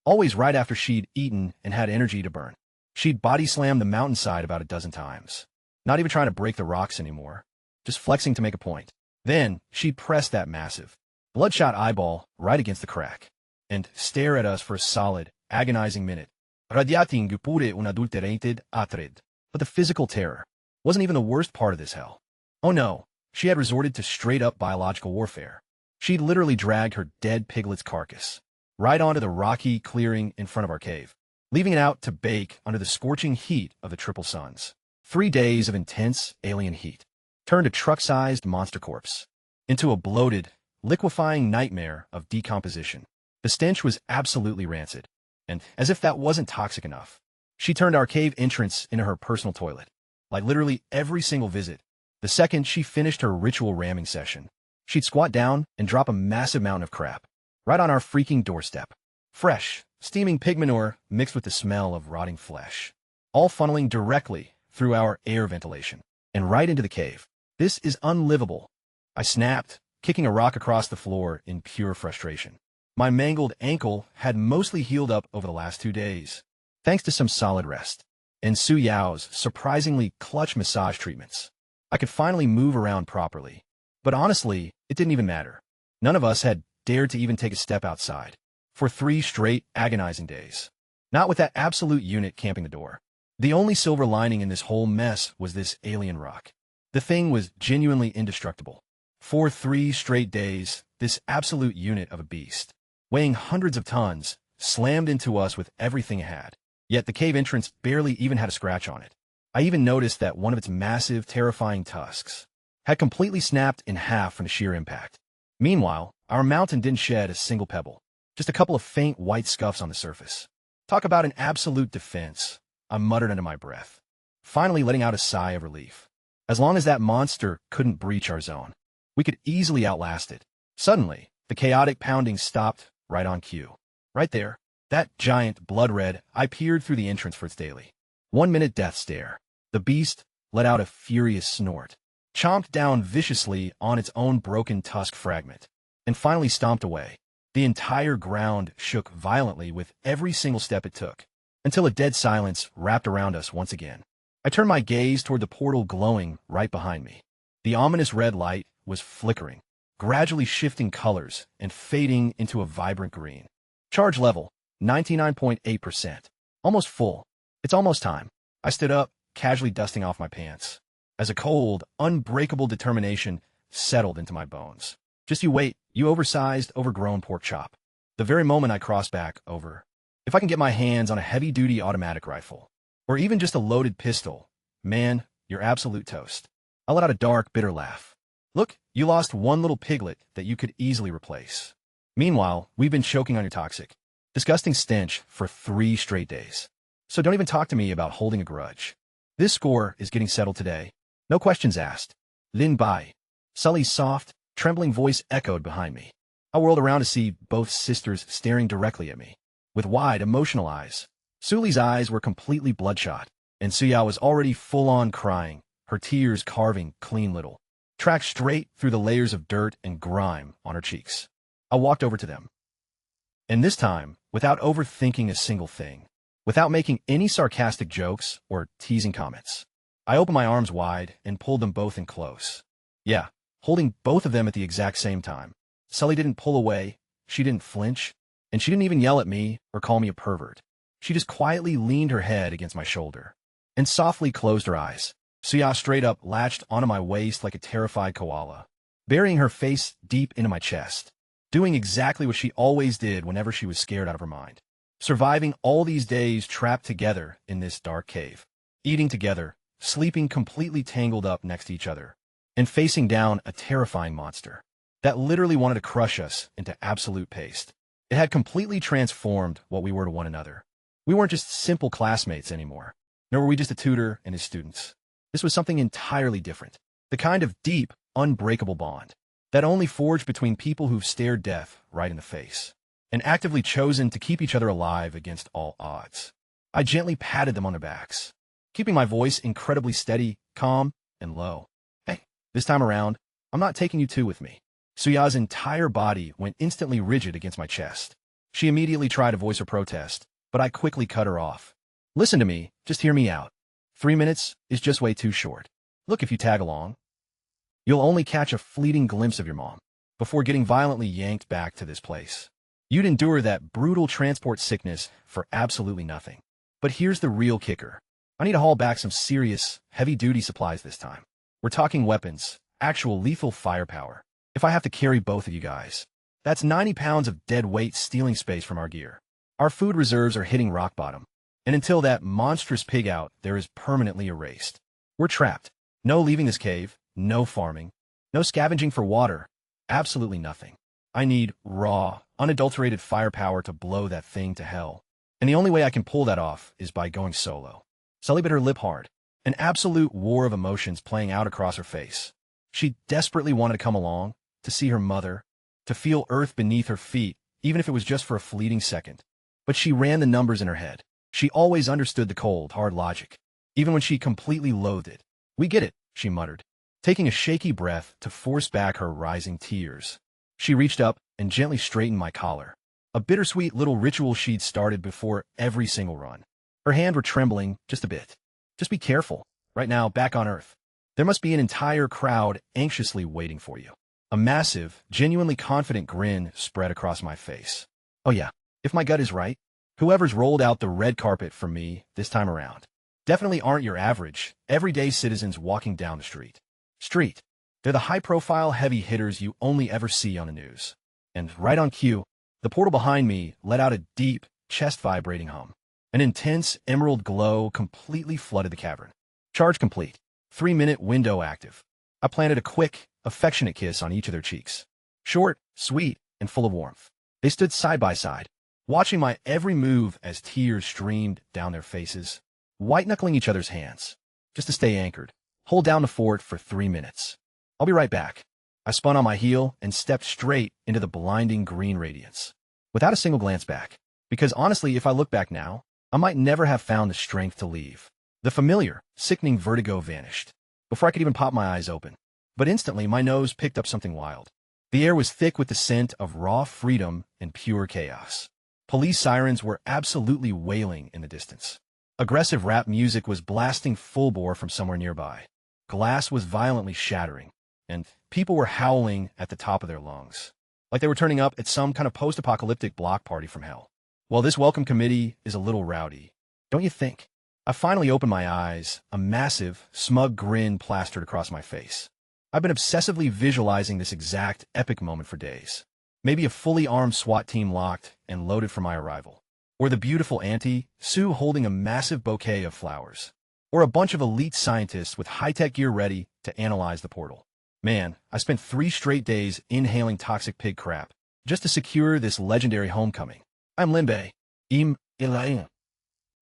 Always right after she'd eaten and had energy to burn. She'd body-slam the mountainside about a dozen times, not even trying to break the rocks anymore, just flexing to make a point. Then she'd press that massive, bloodshot eyeball right against the crack, and stare at us for a solid, agonizing minute. Radiating pure unadulterated atred. But the physical terror wasn't even the worst part of this hell. Oh no, she had resorted to straight-up biological warfare. She'd literally dragged her dead piglet's carcass right onto the rocky clearing in front of our cave, leaving it out to bake under the scorching heat of the triple suns. 3 days of intense alien heat turned a truck-sized monster corpse into a bloated, liquefying nightmare of decomposition. The stench was absolutely rancid, and as if that wasn't toxic enough, she turned our cave entrance into her personal toilet. Like literally every single visit, the second she finished her ritual ramming session, she'd squat down and drop a massive mountain of crap right on our freaking doorstep. Fresh, steaming pig manure mixed with the smell of rotting flesh, all funneling directly through our air ventilation and right into the cave. This is unlivable, I snapped, kicking a rock across the floor in pure frustration. My mangled ankle had mostly healed up over the last 2 days, thanks to some solid rest and Su Yao's surprisingly clutch massage treatments. I could finally move around properly. But honestly, it didn't even matter. None of us had dared to even take a step outside for 3 straight agonizing days. Not with that absolute unit camping the door. The only silver lining in this whole mess was this alien rock. The thing was genuinely indestructible. For 3 straight days, this absolute unit of a beast, weighing hundreds of tons, slammed into us with everything it had. Yet the cave entrance barely even had a scratch on it. I even noticed that one of its massive, terrifying tusks had completely snapped in half from the sheer impact. Meanwhile, our mountain didn't shed a single pebble, just a couple of faint white scuffs on the surface. Talk about an absolute defense, I muttered under my breath, finally letting out a sigh of relief. As long as that monster couldn't breach our zone, we could easily outlast it. Suddenly, the chaotic pounding stopped right on cue. Right there, that giant blood red, I peered through the entrance for its daily 1-minute death stare. The beast let out a furious snort, chomped down viciously on its own broken tusk fragment, and finally stomped away. The entire ground shook violently with every single step it took, until a dead silence wrapped around us once again. I turned my gaze toward the portal glowing right behind me. The ominous red light was flickering, gradually shifting colors and fading into a vibrant green. Charge level, 99.8%. Almost full. It's almost time. I stood up, casually dusting off my pants, as a cold, unbreakable determination settled into my bones. Just you wait, you oversized, overgrown pork chop. The very moment I cross back over, if I can get my hands on a heavy-duty automatic rifle, or even just a loaded pistol, man, you're absolute toast. I let out a dark, bitter laugh. Look, you lost one little piglet that you could easily replace. Meanwhile, we've been choking on your toxic, disgusting stench for 3 straight days. So don't even talk to me about holding a grudge. This score is getting settled today. No questions asked. Lin Bai. Sully's soft, trembling voice echoed behind me. I whirled around to see both sisters staring directly at me, with wide, emotional eyes. Suli's eyes were completely bloodshot, and Suya was already full-on crying, her tears carving clean little tracks straight through the layers of dirt and grime on her cheeks. I walked over to them. And this time, without overthinking a single thing, without making any sarcastic jokes or teasing comments, I opened my arms wide and pulled them both in close. Yeah, holding both of them at the exact same time. Sully didn't pull away, she didn't flinch, and she didn't even yell at me or call me a pervert. She just quietly leaned her head against my shoulder and softly closed her eyes. Suya straight up latched onto my waist like a terrified koala, burying her face deep into my chest, doing exactly what she always did whenever she was scared out of her mind. Surviving all these days trapped together in this dark cave, eating together, sleeping completely tangled up next to each other, and facing down a terrifying monster that literally wanted to crush us into absolute paste. It had completely transformed what we were to one another. We weren't just simple classmates anymore. nor were we just a tutor and his students. This was something entirely different. The kind of deep, unbreakable bond that only forged between people who've stared death right in the face and actively chosen to keep each other alive against all odds. I gently patted them on their backs, keeping my voice incredibly steady, calm, and low. Hey, this time around, I'm not taking you two with me. Suya's entire body went instantly rigid against my chest. She immediately tried to voice her protest, but I quickly cut her off. Listen to me, just hear me out. 3 minutes is just way too short. Look, if you tag along, you'll only catch a fleeting glimpse of your mom before getting violently yanked back to this place. You'd endure that brutal transport sickness for absolutely nothing. But here's the real kicker. I need to haul back some serious, heavy-duty supplies this time. We're talking weapons, actual lethal firepower. If I have to carry both of you guys, that's 90 pounds of dead weight stealing space from our gear. Our food reserves are hitting rock bottom, and until that monstrous pig out there is permanently erased, we're trapped. No leaving this cave, no farming, no scavenging for water, absolutely nothing. I need raw, unadulterated firepower to blow that thing to hell. And the only way I can pull that off is by going solo. Sully bit her lip hard, an absolute war of emotions playing out across her face. She desperately wanted to come along, to see her mother, to feel earth beneath her feet, even if it was just for a fleeting second. But she ran the numbers in her head. She always understood the cold, hard logic, even when she completely loathed it. We get it, she muttered, taking a shaky breath to force back her rising tears. She reached up and gently straightened my collar, a bittersweet little ritual she'd started before every single run. Her hands were trembling just a bit. Just be careful. Right now, back on Earth, there must be an entire crowd anxiously waiting for you. A massive, genuinely confident grin spread across my face. Oh yeah, if my gut is right, whoever's rolled out the red carpet for me this time around definitely aren't your average, everyday citizens walking down the street. They're the high-profile heavy hitters you only ever see on the news. And right on cue, the portal behind me let out a deep, chest-vibrating hum. An intense emerald glow completely flooded the cavern. Charge complete. 3-minute window active. I planted a quick, affectionate kiss on each of their cheeks. Short, sweet, and full of warmth. They stood side by side, watching my every move as tears streamed down their faces, white-knuckling each other's hands. Just to stay anchored, hold down the fort for 3 minutes. I'll be right back. I spun on my heel and stepped straight into the blinding green radiance, without a single glance back. Because honestly, if I look back now, I might never have found the strength to leave. The familiar, sickening vertigo vanished before I could even pop my eyes open. But instantly, my nose picked up something wild. The air was thick with the scent of raw freedom and pure chaos. Police sirens were absolutely wailing in the distance. Aggressive rap music was blasting full bore from somewhere nearby. Glass was violently shattering, and people were howling at the top of their lungs, like they were turning up at some kind of post-apocalyptic block party from hell. Well, this welcome committee is a little rowdy, don't you think? I finally opened my eyes, a massive, smug grin plastered across my face. I've been obsessively visualizing this exact epic moment for days. Maybe a fully armed SWAT team locked and loaded for my arrival. Or the beautiful Auntie, Sue holding a massive bouquet of flowers. Or a bunch of elite scientists with high-tech gear ready to analyze the portal. Man, I spent 3 straight days inhaling toxic pig crap just to secure this legendary homecoming. I'm Linbei.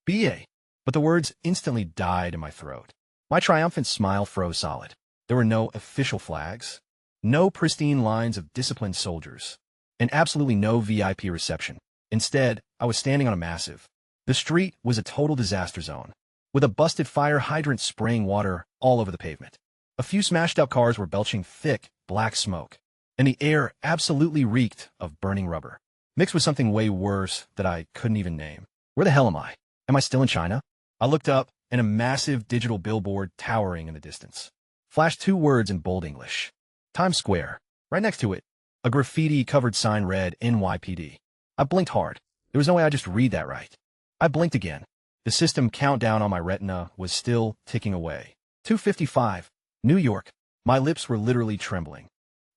B.A. But the words instantly died in my throat. My triumphant smile froze solid. There were no official flags, no pristine lines of disciplined soldiers, and absolutely no VIP reception. Instead, I was standing on a massive. The street was a total disaster zone, with a busted fire hydrant spraying water all over the pavement. A few smashed-up cars were belching thick, black smoke, and the air absolutely reeked of burning rubber, mixed with something way worse that I couldn't even name. Where the hell am I? Am I still in China? I looked up, and a massive digital billboard towering in the distance flashed 2 words in bold English. Times Square. Right next to it, a graffiti-covered sign read NYPD. I blinked hard. There was no way I'd just read that right. I blinked again. The system countdown on my retina was still ticking away. 2:55. New York. My lips were literally trembling.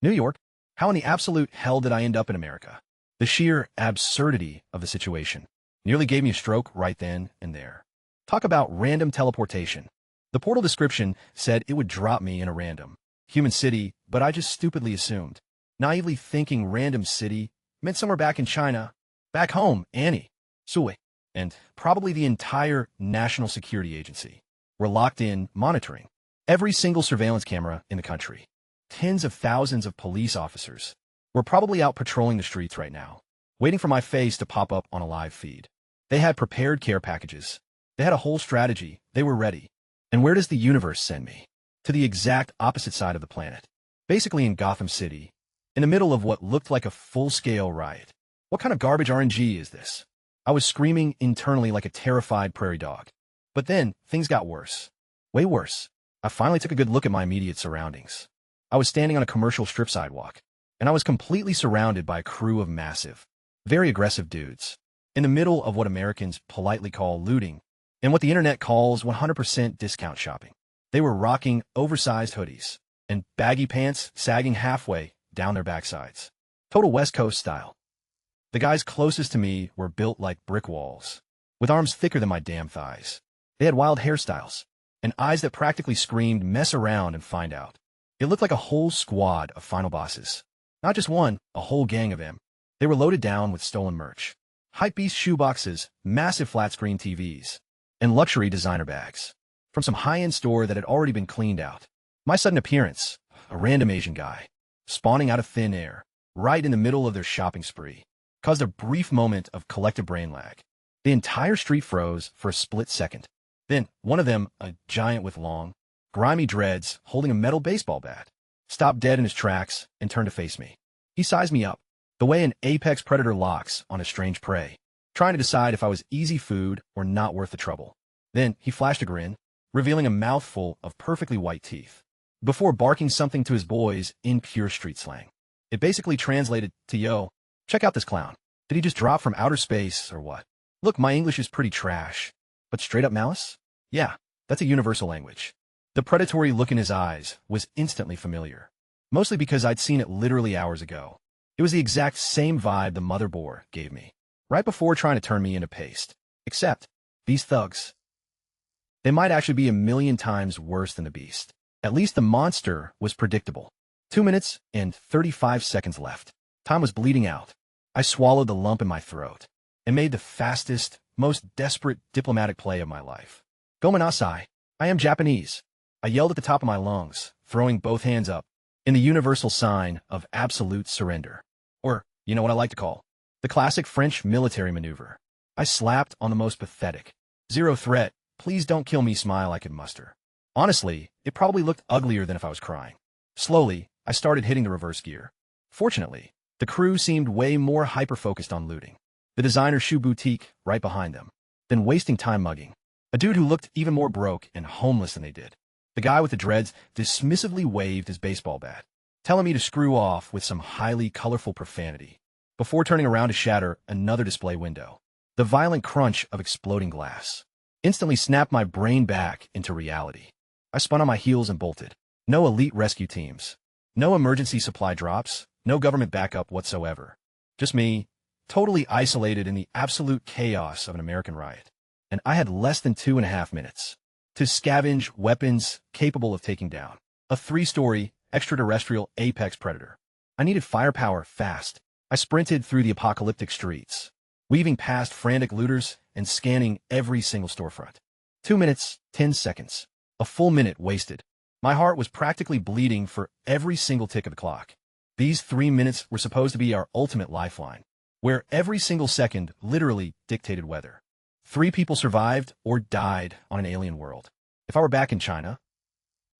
New York? How in the absolute hell did I end up in America? The sheer absurdity of the situation nearly gave me a stroke right then and there. Talk about random teleportation. The portal description said it would drop me in a random human city, but I just stupidly assumed, naively thinking random city meant somewhere back in China. Back home, Annie. Sui. and probably the entire National Security Agency were locked in, monitoring every single surveillance camera in the country. Tens of thousands of police officers were probably out patrolling the streets right now, waiting for my face to pop up on a live feed. They had prepared care packages. They had a whole strategy. They were ready. And where does the universe send me? To the exact opposite side of the planet. Basically in Gotham City, in the middle of what looked like a full-scale riot. What kind of garbage RNG is this? I was screaming internally like a terrified prairie dog. But then, things got worse. Way worse. I finally took a good look at my immediate surroundings. I was standing on a commercial strip sidewalk, and I was completely surrounded by a crew of massive, very aggressive dudes, in the middle of what Americans politely call looting, and what the internet calls 100% discount shopping. They were rocking oversized hoodies, and baggy pants sagging halfway down their backsides. Total West Coast style. The guys closest to me were built like brick walls, with arms thicker than my damn thighs. They had wild hairstyles, and eyes that practically screamed, mess around and find out. It looked like a whole squad of final bosses. Not just one, a whole gang of them. They were loaded down with stolen merch, hypebeast shoeboxes, massive flat-screen TVs, and luxury designer bags from some high-end store that had already been cleaned out. My sudden appearance, a random Asian guy, spawning out of thin air, right in the middle of their shopping spree, caused a brief moment of collective brain lag. The entire street froze for a split second. Then, one of them, a giant with long, grimy dreads, holding a metal baseball bat, stopped dead in his tracks and turned to face me. He sized me up, the way an apex predator locks on a strange prey, trying to decide if I was easy food or not worth the trouble. Then, he flashed a grin, revealing a mouthful of perfectly white teeth, before barking something to his boys in pure street slang. It basically translated to, "Yo, check out this clown. Did he just drop from outer space or what? Look, my English is pretty trash, but straight up malice? Yeah, that's a universal language." The predatory look in his eyes was instantly familiar, mostly because I'd seen it literally hours ago. It was the exact same vibe the mother boar gave me, right before trying to turn me into paste. Except, these thugs, they might actually be a million times worse than the beast. At least the monster was predictable. 2 minutes and 35 seconds left. Time was bleeding out. I swallowed the lump in my throat and made the fastest, most desperate diplomatic play of my life. "Gomenasai, I am Japanese," I yelled at the top of my lungs, throwing both hands up in the universal sign of absolute surrender. Or, you know what I like to call, the classic French military maneuver. I slapped on the most pathetic, zero threat, please don't kill me smile I could muster. Honestly, it probably looked uglier than if I was crying. Slowly, I started hitting the reverse gear. Fortunately, the crew seemed way more hyper-focused on looting. The designer shoe boutique right behind them, than wasting time mugging a dude who looked even more broke and homeless than they did. The guy with the dreads dismissively waved his baseball bat, telling me to screw off with some highly colorful profanity, before turning around to shatter another display window. The violent crunch of exploding glass instantly snapped my brain back into reality. I spun on my heels and bolted. No elite rescue teams. No emergency supply drops. No government backup whatsoever. Just me, totally isolated in the absolute chaos of an American riot. And I had less than 2.5 minutes to scavenge weapons capable of taking down a 3-story extraterrestrial apex predator. I needed firepower fast. I sprinted through the apocalyptic streets, weaving past frantic looters and scanning every single storefront. 2 minutes, 10 seconds. A full minute wasted. My heart was practically bleeding for every single tick of the clock. These 3 minutes were supposed to be our ultimate lifeline, where every single second literally dictated whether 3 people survived or died on an alien world. If I were back in China,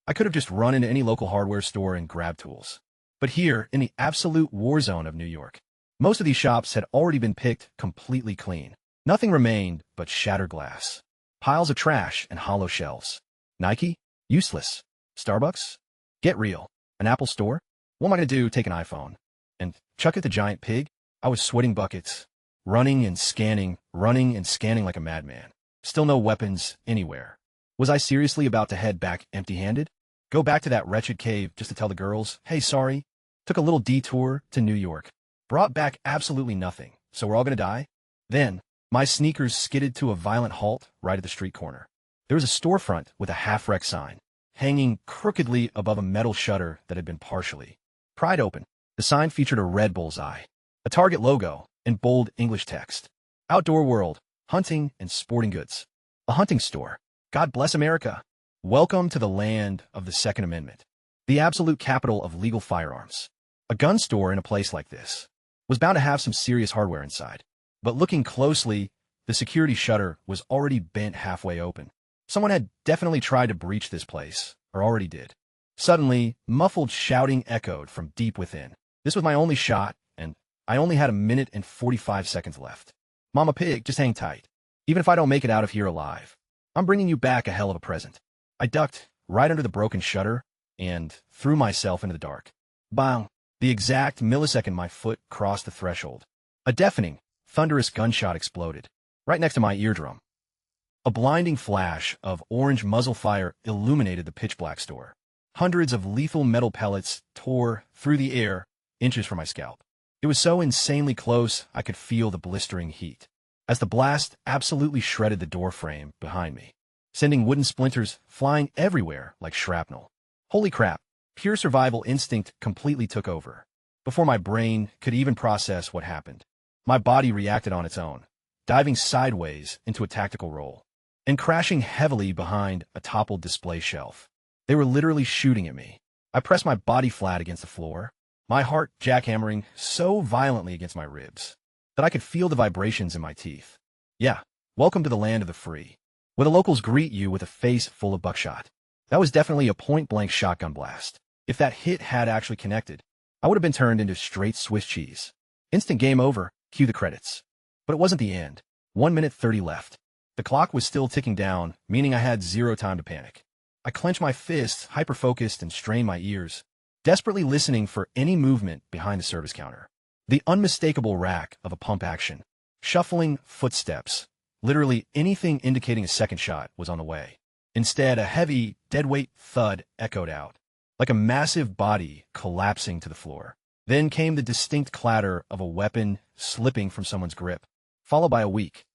I could have just run into any local hardware store and grabbed tools. But here, in the absolute war zone of New York, most of these shops had already been picked completely clean. Nothing remained but shattered glass, piles of trash and hollow shelves. Nike? Useless. Starbucks? Get real. An Apple store? What am I going to do? Take an iPhone and chuck at the giant pig? I was sweating buckets, running and scanning like a madman. Still no weapons anywhere. Was I seriously about to head back empty-handed? Go back to that wretched cave just to tell the girls, hey, sorry, took a little detour to New York. Brought back absolutely nothing, so we're all going to die? Then, my sneakers skidded to a violent halt right at the street corner. There was a storefront with a half-wrecked sign, hanging crookedly above a metal shutter that had been partially pried open. The sign featured a red bullseye, a Target logo, and bold English text. Outdoor World, hunting, and sporting goods. A hunting store. God bless America. Welcome to the land of the Second Amendment, the absolute capital of legal firearms. A gun store in a place like this was bound to have some serious hardware inside. But looking closely, the security shutter was already bent halfway open. Someone had definitely tried to breach this place, or already did. Suddenly, muffled shouting echoed from deep within. This was my only shot, and I only had 1 minute and 45 seconds left. Mama Pig, just hang tight. Even if I don't make it out of here alive, I'm bringing you back a hell of a present. I ducked right under the broken shutter and threw myself into the dark. Bang! The exact millisecond my foot crossed the threshold, a deafening, thunderous gunshot exploded, right next to my eardrum. A blinding flash of orange muzzle fire illuminated the pitch-black store. Hundreds of lethal metal pellets tore through the air, inches from my scalp. It was so insanely close I could feel the blistering heat, as the blast absolutely shredded the door frame behind me, sending wooden splinters flying everywhere like shrapnel. Holy crap! Pure survival instinct completely took over. Before my brain could even process what happened, my body reacted on its own, diving sideways into a tactical roll, and crashing heavily behind a toppled display shelf. They were literally shooting at me. I pressed my body flat against the floor, my heart jackhammering so violently against my ribs that I could feel the vibrations in my teeth. Yeah, welcome to the land of the free, where the locals greet you with a face full of buckshot. That was definitely a point-blank shotgun blast. If that hit had actually connected, I would have been turned into straight Swiss cheese. Instant game over, cue the credits. But it wasn't the end. 1 minute 30 left. The clock was still ticking down, meaning I had zero time to panic. I clenched my fists, hyper-focused, and strained my ears, desperately listening for any movement behind the service counter. The unmistakable rack of a pump action, shuffling footsteps, literally anything indicating a second shot was on the way. Instead, a heavy, deadweight thud echoed out, like a massive body collapsing to the floor. Then came the distinct clatter of a weapon slipping from someone's grip, followed by a weak,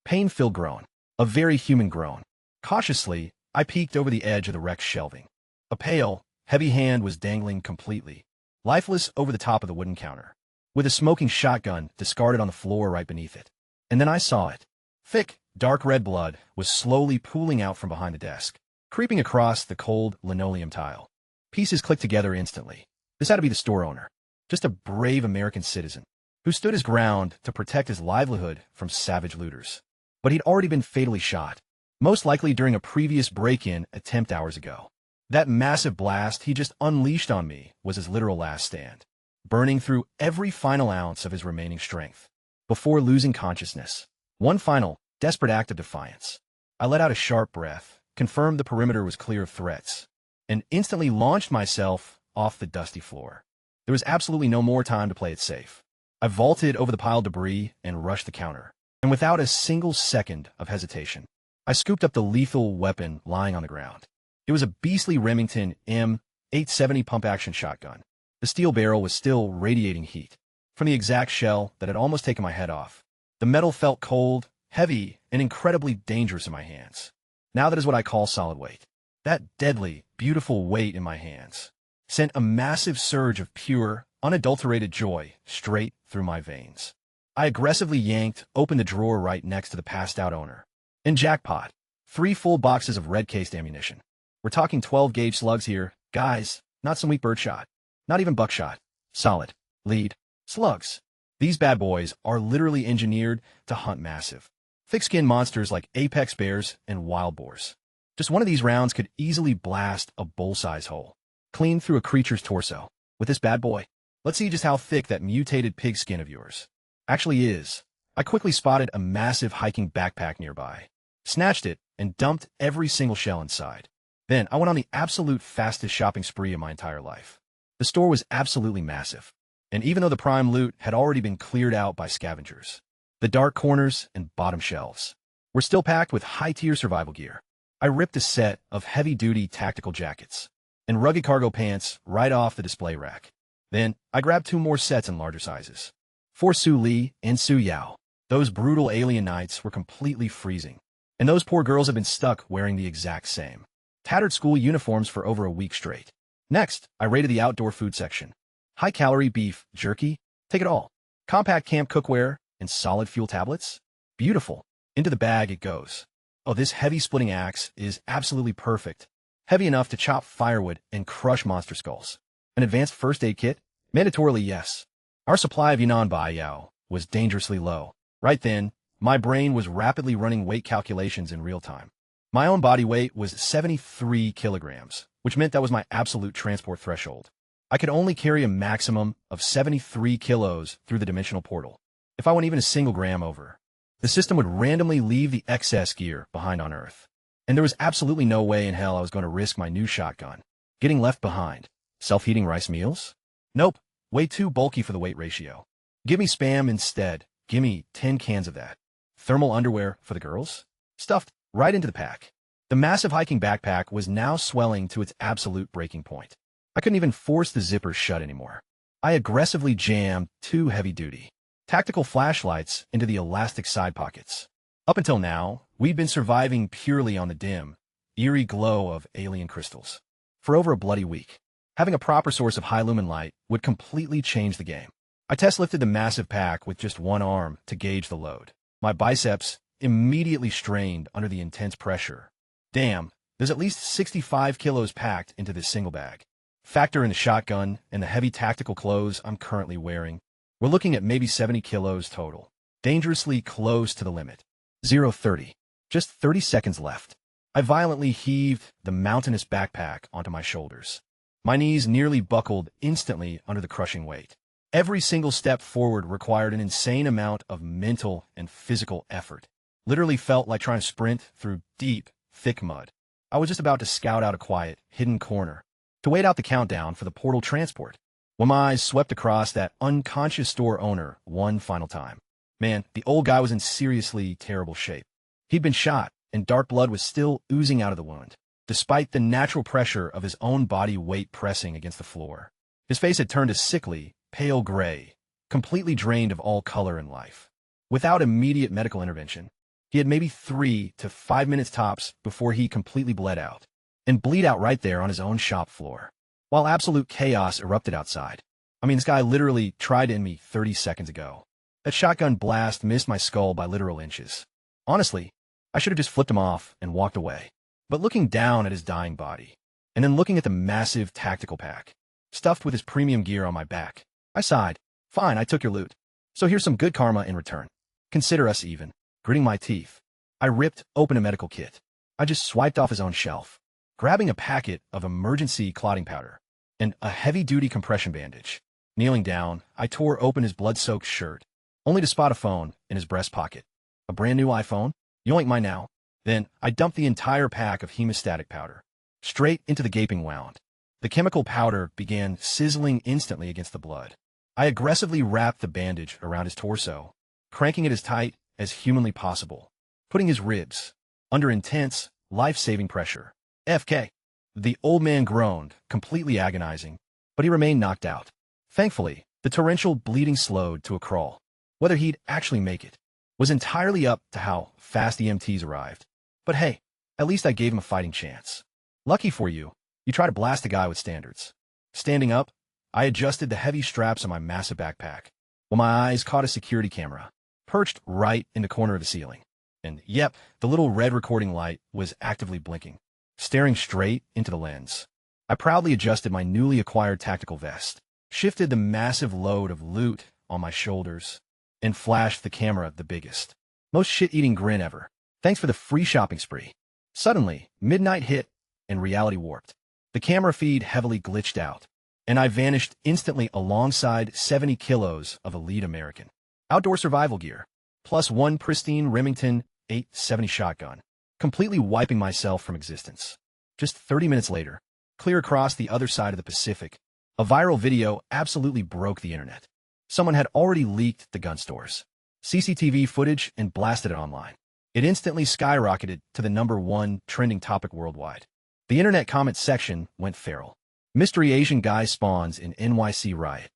pain-filled groan, a very human groan. Cautiously, I peeked over the edge of the wrecked shelving. A pale, heavy hand was dangling completely, lifeless over the top of the wooden counter, with a smoking shotgun discarded on the floor right beneath it. And then I saw it. Thick, dark red blood was slowly pooling out from behind the desk, creeping across the cold linoleum tile. Pieces clicked together instantly. This had to be the store owner, just a brave American citizen, who stood his ground to protect his livelihood from savage looters. But he'd already been fatally shot, most likely during a previous break-in attempt hours ago. That massive blast he just unleashed on me was his literal last stand, burning through every final ounce of his remaining strength, before losing consciousness. One final, desperate act of defiance. I let out a sharp breath, confirmed the perimeter was clear of threats, and instantly launched myself off the dusty floor. There was absolutely no more time to play it safe. I vaulted over the piled debris and rushed the counter, and without a single second of hesitation, I scooped up the lethal weapon lying on the ground. It was a beastly Remington M870 pump-action shotgun. The steel barrel was still radiating heat from the exact shell that had almost taken my head off. The metal felt cold, heavy, and incredibly dangerous in my hands. Now that is what I call solid weight. That deadly, beautiful weight in my hands sent a massive surge of pure, unadulterated joy straight through my veins. I aggressively yanked open the drawer right next to the passed-out owner. And jackpot, 3 full boxes of red-cased ammunition. We're talking 12-gauge slugs here, guys, not some weak birdshot, not even buckshot. Solid, lead, slugs. These bad boys are literally engineered to hunt massive, thick-skinned monsters like apex bears and wild boars. Just one of these rounds could easily blast a bull-size hole clean through a creature's torso. With this bad boy, let's see just how thick that mutated pigskin of yours actually is. I quickly spotted a massive hiking backpack nearby, snatched it, and dumped every single shell inside. Then I went on the absolute fastest shopping spree of my entire life. The store was absolutely massive, and even though the prime loot had already been cleared out by scavengers, the dark corners and bottom shelves were still packed with high-tier survival gear. I ripped a set of heavy-duty tactical jackets and rugged cargo pants right off the display rack. Then I grabbed 2 more sets in larger sizes. For Su Li and Su Yao, those brutal alien nights were completely freezing, and those poor girls have been stuck wearing the exact same tattered school uniforms for over a week straight. Next, I raided the outdoor food section. High-calorie beef jerky, take it all. Compact camp cookware and solid fuel tablets. Beautiful. Into the bag it goes. Oh, this heavy splitting axe is absolutely perfect. Heavy enough to chop firewood and crush monster skulls. An advanced first aid kit? Mandatorily, yes. Our supply of Yunnan Baiyao was dangerously low. Right then, my brain was rapidly running weight calculations in real time. My own body weight was 73 kilograms, which meant that was my absolute transport threshold. I could only carry a maximum of 73 kilos through the dimensional portal. If I went even a single gram over, the system would randomly leave the excess gear behind on Earth. And there was absolutely no way in hell I was going to risk my new shotgun getting left behind. Self-heating rice meals? Nope, way too bulky for the weight ratio. Give me Spam instead. Give me 10 cans of that. Thermal underwear for the girls? Stuffed right into the pack. The massive hiking backpack was now swelling to its absolute breaking point. I couldn't even force the zippers shut anymore. I aggressively jammed 2 heavy-duty tactical flashlights into the elastic side pockets. Up until now, we'd been surviving purely on the dim, eerie glow of alien crystals. For over a bloody week, having a proper source of high-lumen light would completely change the game. I test-lifted the massive pack with just one arm to gauge the load. My biceps immediately strained under the intense pressure. Damn, there's at least 65 kilos packed into this single bag. Factor in the shotgun and the heavy tactical clothes I'm currently wearing. We're looking at maybe 70 kilos total. Dangerously close to the limit. 0:30. Just 30 seconds left. I violently heaved the mountainous backpack onto my shoulders. My knees nearly buckled instantly under the crushing weight. Every single step forward required an insane amount of mental and physical effort. Literally felt like trying to sprint through deep, thick mud. I was just about to scout out a quiet, hidden corner to wait out the countdown for the portal transport when my eyes swept across that unconscious store owner one final time. Man, the old guy was in seriously terrible shape. He'd been shot, and dark blood was still oozing out of the wound, despite the natural pressure of his own body weight pressing against the floor. His face had turned a sickly, pale gray, completely drained of all color and life. Without immediate medical intervention, he had maybe 3 to 5 minutes tops before he completely bled out, and bleed out right there on his own shop floor, while absolute chaos erupted outside. I mean, this guy literally tried to end me 30 seconds ago. That shotgun blast missed my skull by literal inches. Honestly, I should have just flipped him off and walked away. But looking down at his dying body, and then looking at the massive tactical pack, stuffed with his premium gear on my back, I sighed. Fine, I took your loot. So here's some good karma in return. Consider us even. Gritting my teeth, I ripped open a medical kit. I just swiped off his own shelf, grabbing a packet of emergency clotting powder and a heavy-duty compression bandage. Kneeling down, I tore open his blood-soaked shirt, only to spot a phone in his breast pocket. A brand new iPhone? Yoink mine now. Then I dumped the entire pack of hemostatic powder straight into the gaping wound. The chemical powder began sizzling instantly against the blood. I aggressively wrapped the bandage around his torso, cranking it as tight as humanly possible, putting his ribs under intense, life-saving pressure. FK. The old man groaned, completely agonizing, but he remained knocked out. Thankfully, the torrential bleeding slowed to a crawl. Whether he'd actually make it was entirely up to how fast the EMTs arrived. But hey, at least I gave him a fighting chance. Lucky for you, you try to blast a guy with standards. Standing up, I adjusted the heavy straps on my massive backpack, while my eyes caught a security camera, perched right in the corner of the ceiling. And yep, the little red recording light was actively blinking, staring straight into the lens. I proudly adjusted my newly acquired tactical vest, shifted the massive load of loot on my shoulders, and flashed the camera the biggest, most shit-eating grin ever. Thanks for the free shopping spree. Suddenly, midnight hit, and reality warped. The camera feed heavily glitched out, and I vanished instantly alongside 70 kilos of elite American outdoor survival gear, plus one pristine Remington 870 shotgun, completely wiping myself from existence. Just 30 minutes later, clear across the other side of the Pacific, a viral video absolutely broke the internet. Someone had already leaked the gun store's CCTV footage and blasted it online. It instantly skyrocketed to the #1 trending topic worldwide. The internet comment section went feral. Mystery Asian guy spawns in NYC riot.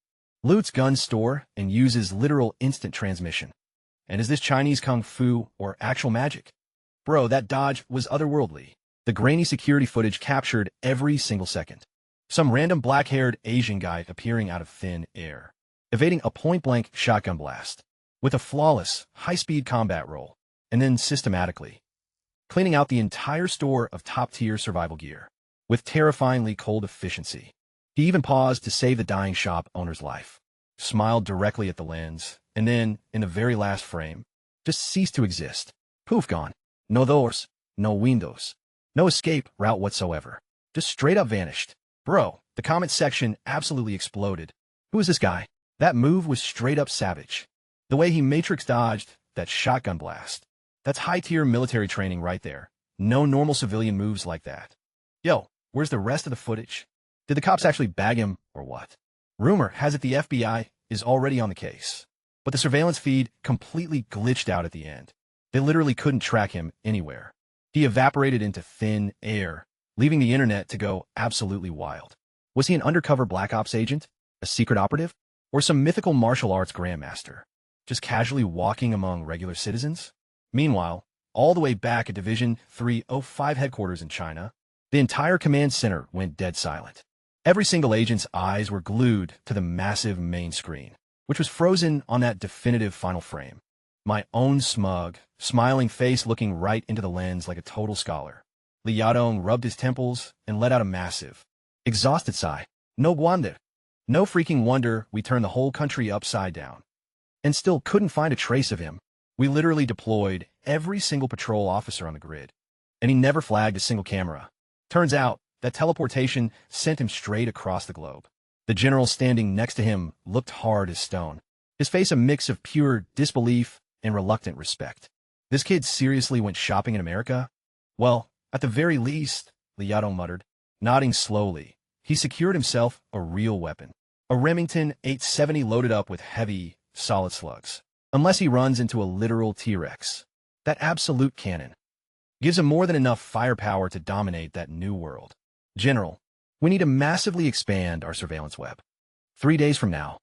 Loots gun store and uses literal instant transmission. And is this Chinese kung fu or actual magic? Bro, that dodge was otherworldly. The grainy security footage captured every single second. Some random black-haired Asian guy appearing out of thin air, evading a point-blank shotgun blast, with a flawless, high-speed combat roll. and then systematically cleaning out the entire store of top-tier survival gear with terrifyingly cold efficiency. He even paused to save the dying shop owner's life, smiled directly at the lens, and then, in the very last frame, just ceased to exist. Poof, gone. No doors, no windows, no escape route whatsoever. Just straight up vanished. Bro, the comment section absolutely exploded. Who is this guy? That move was straight up savage. The way he matrix dodged that shotgun blast. That's high-tier military training right there. No normal civilian moves like that. Yo, where's the rest of the footage? Did the cops actually bag him or what? Rumor has it the FBI is already on the case. But the surveillance feed completely glitched out at the end. They literally couldn't track him anywhere. He evaporated into thin air, leaving the internet to go absolutely wild. Was he an undercover Black Ops agent? A secret operative? Or some mythical martial arts grandmaster? Just casually walking among regular citizens? Meanwhile, all the way back at Division 305 headquarters in China, the entire command center went dead silent. Every single agent's eyes were glued to the massive main screen, which was frozen on that definitive final frame. My own smug, smiling face looking right into the lens like a total scholar. Li Yadong rubbed his temples and let out a massive, exhausted sigh. No wonder. No freaking wonder we turned the whole country upside down. And still couldn't find a trace of him. We literally deployed every single patrol officer on the grid, and he never flagged a single camera. Turns out that teleportation sent him straight across the globe. The general standing next to him looked hard as stone, his face a mix of pure disbelief and reluctant respect. This kid seriously went shopping in America? Well, at the very least, Li Yadong muttered, nodding slowly. He secured himself a real weapon, a Remington 870 loaded up with heavy, solid slugs. Unless he runs into a literal T-Rex. That absolute cannon gives him more than enough firepower to dominate that new world. General, we need to massively expand our surveillance web. 3 days from now,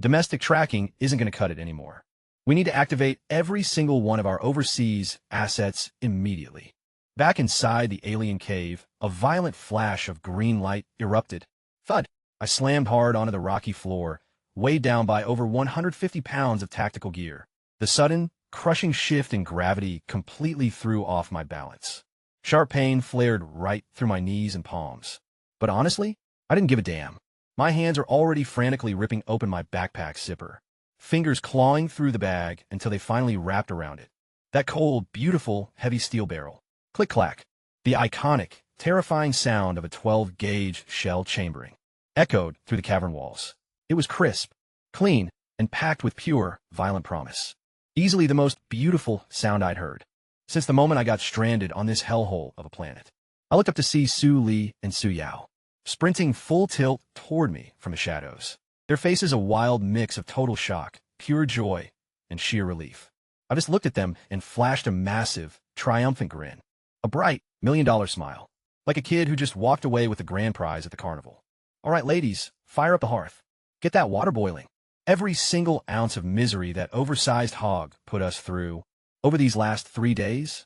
domestic tracking isn't going to cut it anymore. We need to activate every single one of our overseas assets immediately. Back inside the alien cave, a violent flash of green light erupted. Thud! I slammed hard onto the rocky floor, weighed down by over 150 pounds of tactical gear. The sudden, crushing shift in gravity completely threw off my balance. Sharp pain flared right through my knees and palms. But honestly, I didn't give a damn. My hands are already frantically ripping open my backpack zipper, fingers clawing through the bag until they finally wrapped around it. That cold, beautiful, heavy steel barrel. Click-clack. The iconic, terrifying sound of a 12-gauge shell chambering echoed through the cavern walls. It was crisp, clean, and packed with pure, violent promise. Easily the most beautiful sound I'd heard since the moment I got stranded on this hellhole of a planet. I looked up to see Su Li and Su Yao, sprinting full tilt toward me from the shadows. Their faces a wild mix of total shock, pure joy, and sheer relief. I just looked at them and flashed a massive, triumphant grin. A bright, $1,000,000 smile. Like a kid who just walked away with the grand prize at the carnival. All right, ladies, fire up the hearth. Get that water boiling. Every single ounce of misery that oversized hog put us through over these last 3 days.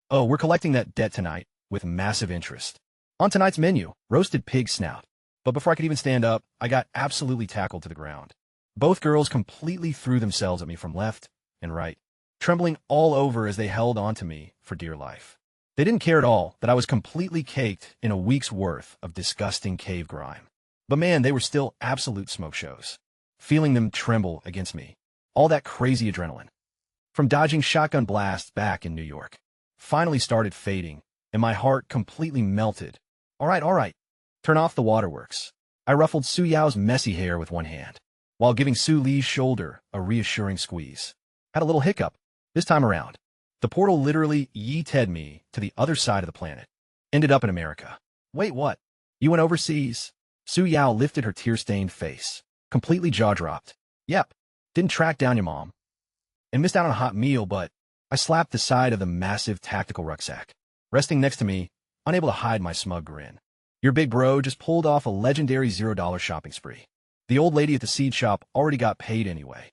Oh, we're collecting that debt tonight with massive interest. On tonight's menu, roasted pig snout. But before I could even stand up, I got absolutely tackled to the ground. Both girls completely threw themselves at me from left and right, trembling all over as they held onto me for dear life. They didn't care at all that I was completely caked in a week's worth of disgusting cave grime. But man, they were still absolute smoke shows. Feeling them tremble against me. All that crazy adrenaline. From dodging shotgun blasts back in New York. Finally started fading, and my heart completely melted. All right. Turn off the waterworks. I ruffled Su Yao's messy hair with one hand, while giving Su Li's shoulder a reassuring squeeze. Had a little hiccup. This time around, the portal literally yeeted me to the other side of the planet. Ended up in America. Wait, what? You went overseas? Su Yao lifted her tear-stained face, completely jaw-dropped. Yep, didn't track down your mom. And missed out on a hot meal, but I slapped the side of the massive tactical rucksack, resting next to me, unable to hide my smug grin. Your big bro just pulled off a legendary $0 shopping spree. The old lady at the seed shop already got paid anyway.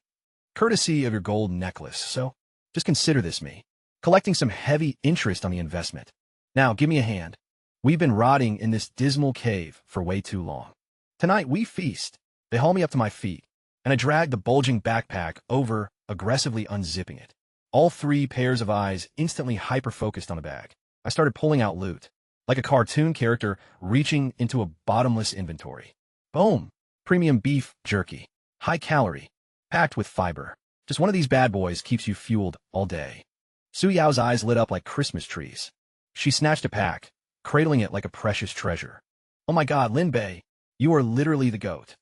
Courtesy of your gold necklace, so just consider this me, collecting some heavy interest on the investment. Now, give me a hand. We've been rotting in this dismal cave for way too long. Tonight, we feast. They haul me up to my feet, and I drag the bulging backpack over, aggressively unzipping it. All three pairs of eyes instantly hyper-focused on the bag. I started pulling out loot, like a cartoon character reaching into a bottomless inventory. Boom! Premium beef jerky. High calorie. Packed with fiber. Just one of these bad boys keeps you fueled all day. Su Yao's eyes lit up like Christmas trees. She snatched a pack, cradling it like a precious treasure. Oh my god, Lin Bei, you are literally the GOAT.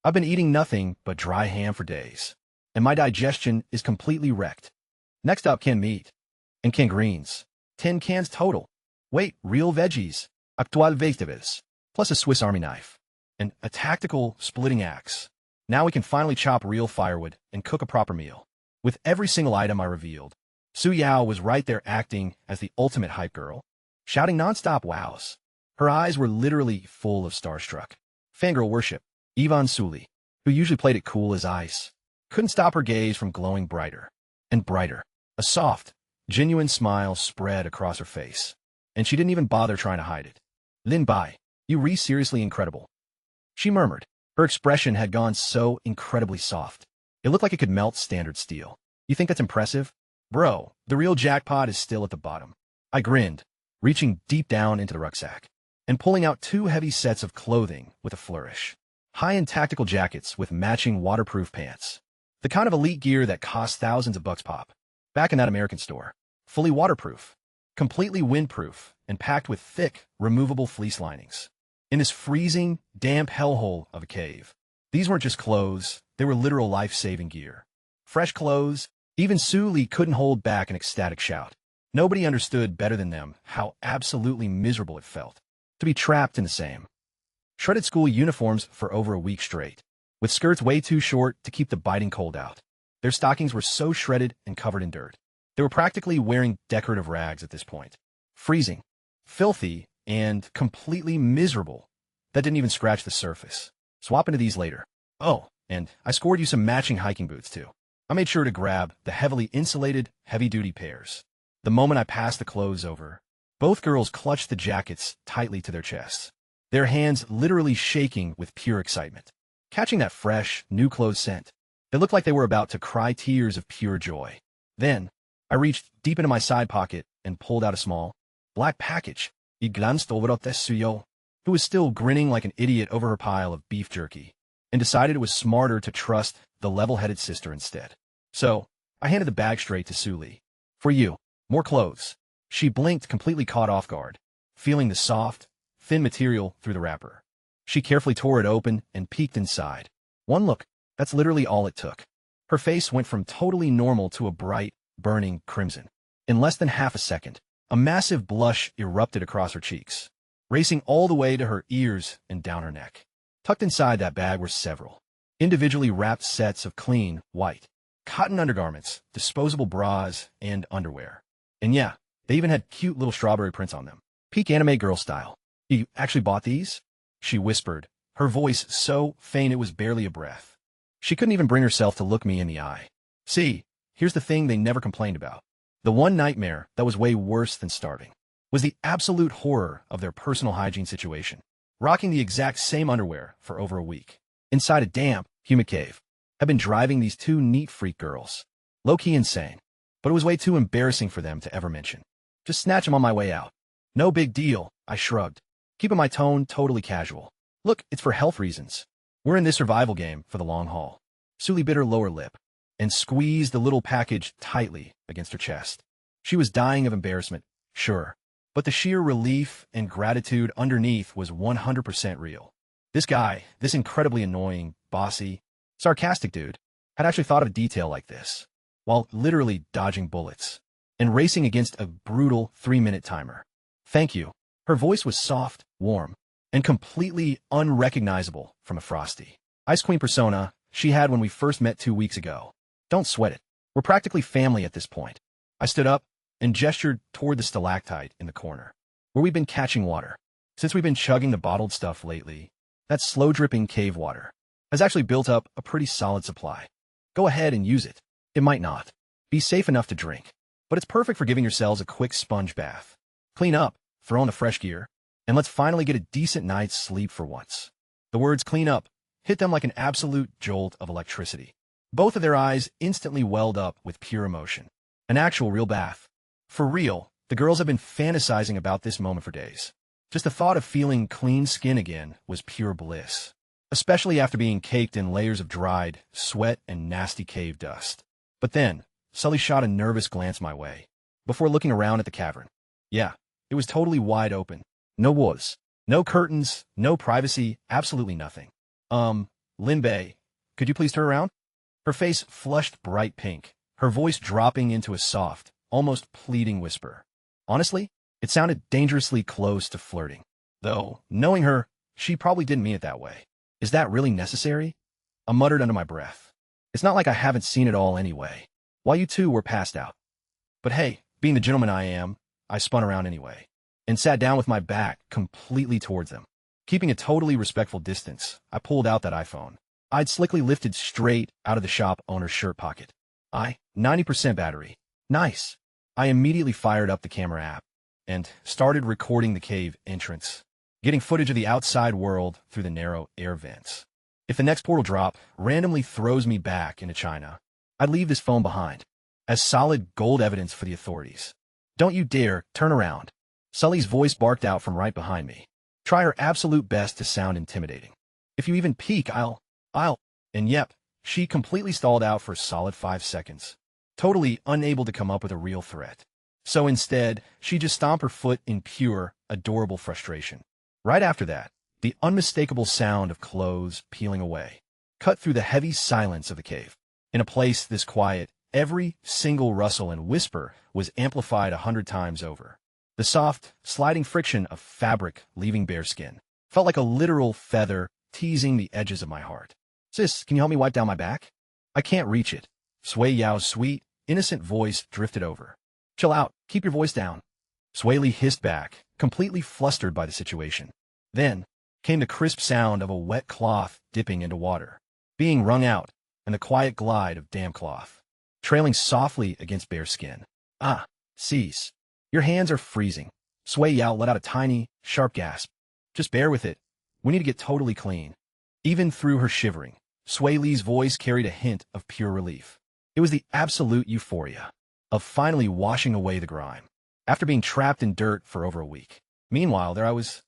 I've been eating nothing but dry ham for days, and my digestion is completely wrecked. Next up, canned meat. And canned greens. 10 cans total. Wait, real veggies. Actual vegetables. Plus a Swiss Army knife. And a tactical splitting axe. Now we can finally chop real firewood and cook a proper meal. With every single item I revealed, Su Yao was right there acting as the ultimate hype girl, shouting nonstop wows. Her eyes were literally full of starstruck. Fangirl worship. Yvonne Sully, who usually played it cool as ice, couldn't stop her gaze from glowing brighter and brighter. A soft, genuine smile spread across her face, and she didn't even bother trying to hide it. Lin Bai, you seriously incredible. She murmured. Her expression had gone so incredibly soft. It looked like it could melt standard steel. You think that's impressive? Bro, the real jackpot is still at the bottom. I grinned, reaching deep down into the rucksack, and pulling out 2 heavy sets of clothing with a flourish. High-end tactical jackets with matching waterproof pants. The kind of elite gear that costs thousands of bucks pop. Back in that American store. Fully waterproof. Completely windproof, and packed with thick, removable fleece linings. In this freezing, damp hellhole of a cave. These weren't just clothes, they were literal life-saving gear. Fresh clothes. Even Su Li couldn't hold back an ecstatic shout. Nobody understood better than them how absolutely miserable it felt to be trapped in the same shredded school uniforms for over a week straight, with skirts way too short to keep the biting cold out. Their stockings were so shredded and covered in dirt. They were practically wearing decorative rags at this point. Freezing, filthy, and completely miserable. That didn't even scratch the surface. Swap into these later. Oh, and I scored you some matching hiking boots too. I made sure to grab the heavily insulated, heavy-duty pairs. The moment I passed the clothes over, both girls clutched the jackets tightly to their chests, their hands literally shaking with pure excitement. Catching that fresh, new-clothes scent, they looked like they were about to cry tears of pure joy. Then, I reached deep into my side pocket and pulled out a small, black package. I glanced over at Suyo, who was still grinning like an idiot over her pile of beef jerky, and decided it was smarter to trust the level-headed sister instead. So, I handed the bag straight to Su Li. For you, more clothes. She blinked, completely caught off guard, feeling the soft, thin material through the wrapper. She carefully tore it open and peeked inside. One look, that's literally all it took. Her face went from totally normal to a bright, burning crimson. In less than half a second, a massive blush erupted across her cheeks, racing all the way to her ears and down her neck. Tucked inside that bag were several individually wrapped sets of clean, white, cotton undergarments, disposable bras, and underwear. And yeah, they even had cute little strawberry prints on them. Peak anime girl style. You actually bought these? She whispered, her voice so faint it was barely a breath. She couldn't even bring herself to look me in the eye. See, here's the thing they never complained about. The one nightmare that was way worse than starving was the absolute horror of their personal hygiene situation. Rocking the exact same underwear for over a week, inside a damp, humid cave, had been driving these 2 neat freak girls. Low-key insane, but it was way too embarrassing for them to ever mention. Just snatch them on my way out. No big deal, I shrugged, keeping my tone totally casual. Look, it's for health reasons. We're in this survival game for the long haul. Su Li bit her lower lip and squeezed the little package tightly against her chest. She was dying of embarrassment, sure, but the sheer relief and gratitude underneath was 100% real. This guy, this incredibly annoying, bossy, sarcastic dude, had actually thought of a detail like this, while literally dodging bullets and racing against a brutal 3-minute timer. Thank you. Her voice was soft, warm, and completely unrecognizable from a frosty Ice Queen persona she had when we first met 2 weeks ago. Don't sweat it. We're practically family at this point. I stood up and gestured toward the stalactite in the corner, where we've been catching water. Since we've been chugging the bottled stuff lately, that slow-dripping cave water has actually built up a pretty solid supply. Go ahead and use it. It might not be safe enough to drink, but it's perfect for giving yourselves a quick sponge bath. Clean up, throw on the fresh gear, and let's finally get a decent night's sleep for once. The words clean up hit them like an absolute jolt of electricity. Both of their eyes instantly welled up with pure emotion, An actual real bath. For real, the girls have been fantasizing about this moment for days. Just the thought of feeling clean skin again was pure bliss. Especially after being caked in layers of dried sweat and nasty cave dust. But then, Sully shot a nervous glance my way, before looking around at the cavern. Yeah, it was totally wide open. No walls, no curtains, no privacy, absolutely nothing. Lin Bei, could you please turn around? Her face flushed bright pink, her voice dropping into a soft, almost pleading whisper. Honestly, it sounded dangerously close to flirting. Though, knowing her, she probably didn't mean it that way. Is that really necessary? I muttered under my breath. It's not like I haven't seen it all anyway, while you two were passed out. But hey, being the gentleman I am, I spun around anyway, and sat down with my back completely towards them. Keeping a totally respectful distance, I pulled out that iPhone. I'd slickly lifted straight out of the shop owner's shirt pocket. 90% battery. Nice. I immediately fired up the camera app and started recording the cave entrance, getting footage of the outside world through the narrow air vents. If the next portal drop randomly throws me back into China, I'd leave this phone behind, as solid gold evidence for the authorities. Don't you dare turn around. Sully's voice barked out from right behind me. Try her absolute best to sound intimidating. If you even peek, and yep, she completely stalled out for a solid 5 seconds, totally unable to come up with a real threat. So instead, she just stomped her foot in pure, adorable frustration. Right after that, the unmistakable sound of clothes peeling away cut through the heavy silence of the cave. In a place this quiet, every single rustle and whisper was amplified 100 times over. The soft, sliding friction of fabric leaving bare skin felt like a literal feather teasing the edges of my heart. Sis, can you help me wipe down my back? I can't reach it. Sui Yao's sweet, innocent voice drifted over. Chill out, keep your voice down. Sui Li hissed back, completely flustered by the situation. Then came the crisp sound of a wet cloth dipping into water, being wrung out, and the quiet glide of damp cloth, trailing softly against bare skin. Cease. Your hands are freezing. Sui Yao let out a tiny, sharp gasp. Just bear with it. We need to get totally clean. Even through her shivering, Sui Li's voice carried a hint of pure relief. It was the absolute euphoria of finally washing away the grime, after being trapped in dirt for over a week. Meanwhile, there I was,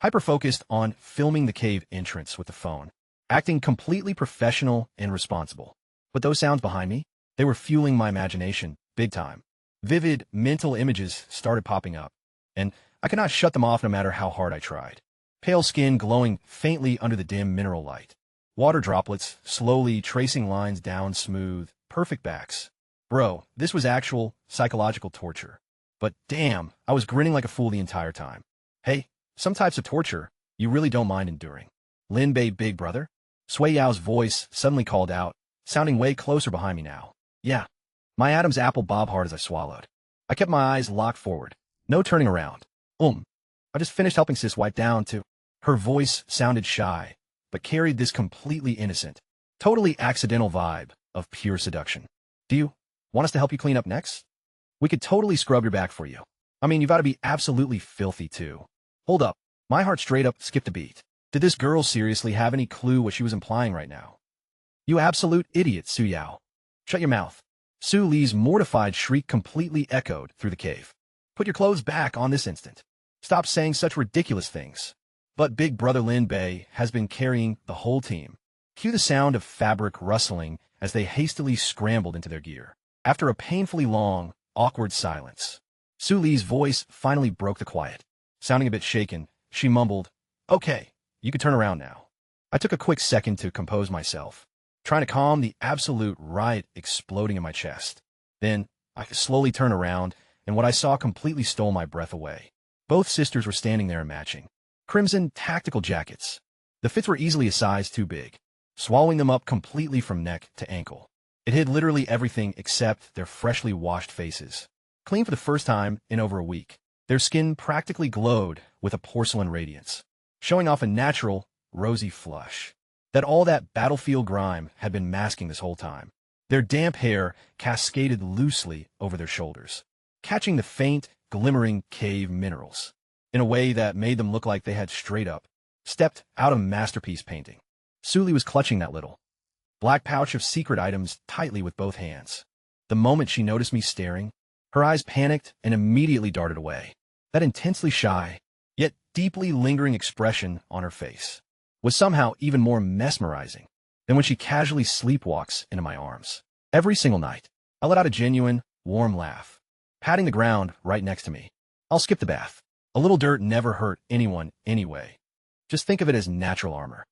hyper-focused on filming the cave entrance with the phone, acting completely professional and responsible. But those sounds behind me, they were fueling my imagination, big time. Vivid, mental images started popping up, and I could not shut them off no matter how hard I tried. Pale skin glowing faintly under the dim mineral light. Water droplets slowly tracing lines down smooth, perfect backs. Bro, this was actual psychological torture. But damn, I was grinning like a fool the entire time. Hey, some types of torture you really don't mind enduring. Lin Bei, big brother? Sui Yao's voice suddenly called out, sounding way closer behind me now. Yeah. My Adam's apple bobbed hard as I swallowed. I kept my eyes locked forward. No turning around. I just finished helping sis wipe down too. Her voice sounded shy, but carried this completely innocent, totally accidental vibe of pure seduction. Do you want us to help you clean up next? We could totally scrub your back for you. I mean, you've got to be absolutely filthy too. Hold up. My heart straight up skipped a beat. Did this girl seriously have any clue what she was implying right now? You absolute idiot, Su Yao. Shut your mouth. Su Li's mortified shriek completely echoed through the cave. Put your clothes back on this instant. Stop saying such ridiculous things. But big brother Lin Bei has been carrying the whole team. Cue the sound of fabric rustling as they hastily scrambled into their gear. After a painfully long, awkward silence, Su Li's voice finally broke the quiet. Sounding a bit shaken, she mumbled, Okay, you can turn around now. I took a quick second to compose myself, trying to calm the absolute riot exploding in my chest. Then, I slowly turned around, and what I saw completely stole my breath away. Both sisters were standing there in matching crimson tactical jackets. The fits were easily a size too big, swallowing them up completely from neck to ankle. It hid literally everything except their freshly washed faces. Clean for the first time in over a week, their skin practically glowed with a porcelain radiance, showing off a natural, rosy flush that all that battlefield grime had been masking this whole time. Their damp hair cascaded loosely over their shoulders, catching the faint, glimmering cave minerals in a way that made them look like they had straight up stepped out of masterpiece painting. Su Li was clutching that little black pouch of secret items tightly with both hands. The moment she noticed me staring, her eyes panicked and immediately darted away. That intensely shy, yet deeply lingering expression on her face was somehow even more mesmerizing than when she casually sleepwalks into my arms. Every single night, I let out a genuine, warm laugh, patting the ground right next to me. I'll skip the bath. A little dirt never hurt anyone anyway. Just think of it as natural armor.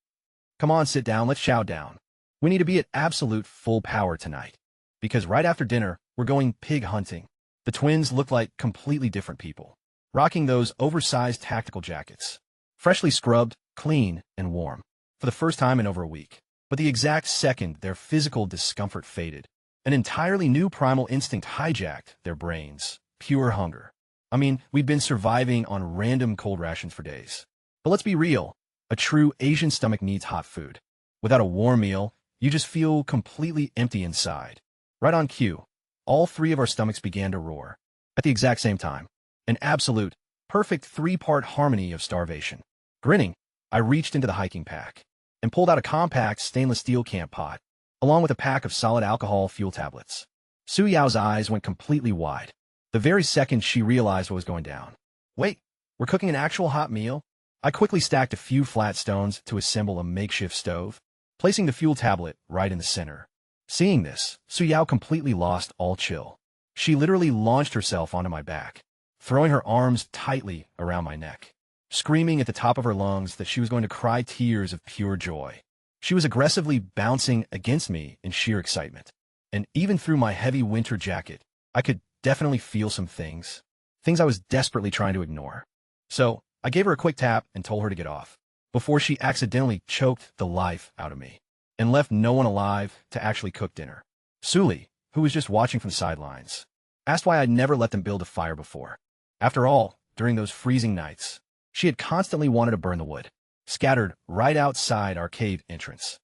Come on, sit down, let's chow down. We need to be at absolute full power tonight, because right after dinner, we're going pig hunting. The twins looked like completely different people, rocking those oversized tactical jackets, freshly scrubbed, clean, and warm, for the first time in over a week. But the exact second their physical discomfort faded, an entirely new primal instinct hijacked their brains. Pure hunger. I mean, we'd been surviving on random cold rations for days. But let's be real, a true Asian stomach needs hot food. Without a warm meal, you just feel completely empty inside. Right on cue, all three of our stomachs began to roar. At the exact same time. An absolute, perfect three-part harmony of starvation. Grinning, I reached into the hiking pack and pulled out a compact stainless steel camp pot, along with a pack of solid alcohol fuel tablets. Su Yao's eyes went completely wide the very second she realized what was going down. Wait, we're cooking an actual hot meal? I quickly stacked a few flat stones to assemble a makeshift stove, placing the fuel tablet right in the center. Seeing this, Su Yao completely lost all chill. She literally launched herself onto my back, throwing her arms tightly around my neck, screaming at the top of her lungs that she was going to cry tears of pure joy. She was aggressively bouncing against me in sheer excitement. And even through my heavy winter jacket, I could definitely feel some things I was desperately trying to ignore. So I gave her a quick tap and told her to get off, before she accidentally choked the life out of me and left no one alive to actually cook dinner. Suli, who was just watching from the sidelines, asked why I'd never let them build a fire before. After all, during those freezing nights, she had constantly wanted to burn the wood, scattered right outside our cave entrance.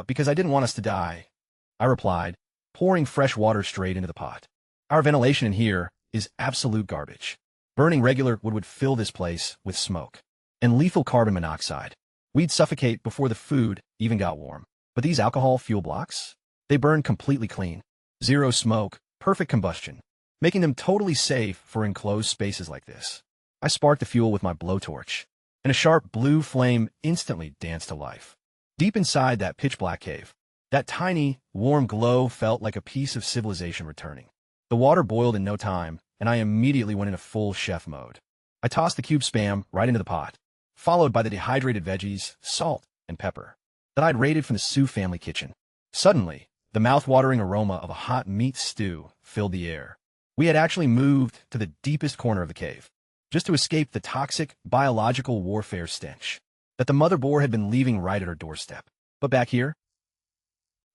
Because I didn't want us to die, I replied, pouring fresh water straight into the pot. Our ventilation in here is absolute garbage. Burning regular wood would fill this place with smoke and lethal carbon monoxide. We'd suffocate before the food even got warm. But these alcohol fuel blocks, they burn completely clean. Zero smoke, perfect combustion, making them totally safe for enclosed spaces like this. I sparked the fuel with my blowtorch, and a sharp blue flame instantly danced to life. Deep inside that pitch-black cave, that tiny, warm glow felt like a piece of civilization returning. The water boiled in no time, and I immediately went into full chef mode. I tossed the cube spam right into the pot, followed by the dehydrated veggies, salt, and pepper that I'd raided from the Su family kitchen. Suddenly, the mouth-watering aroma of a hot meat stew filled the air. We had actually moved to the deepest corner of the cave, just to escape the toxic, biological warfare stench that the mother boar had been leaving right at our doorstep. But back here,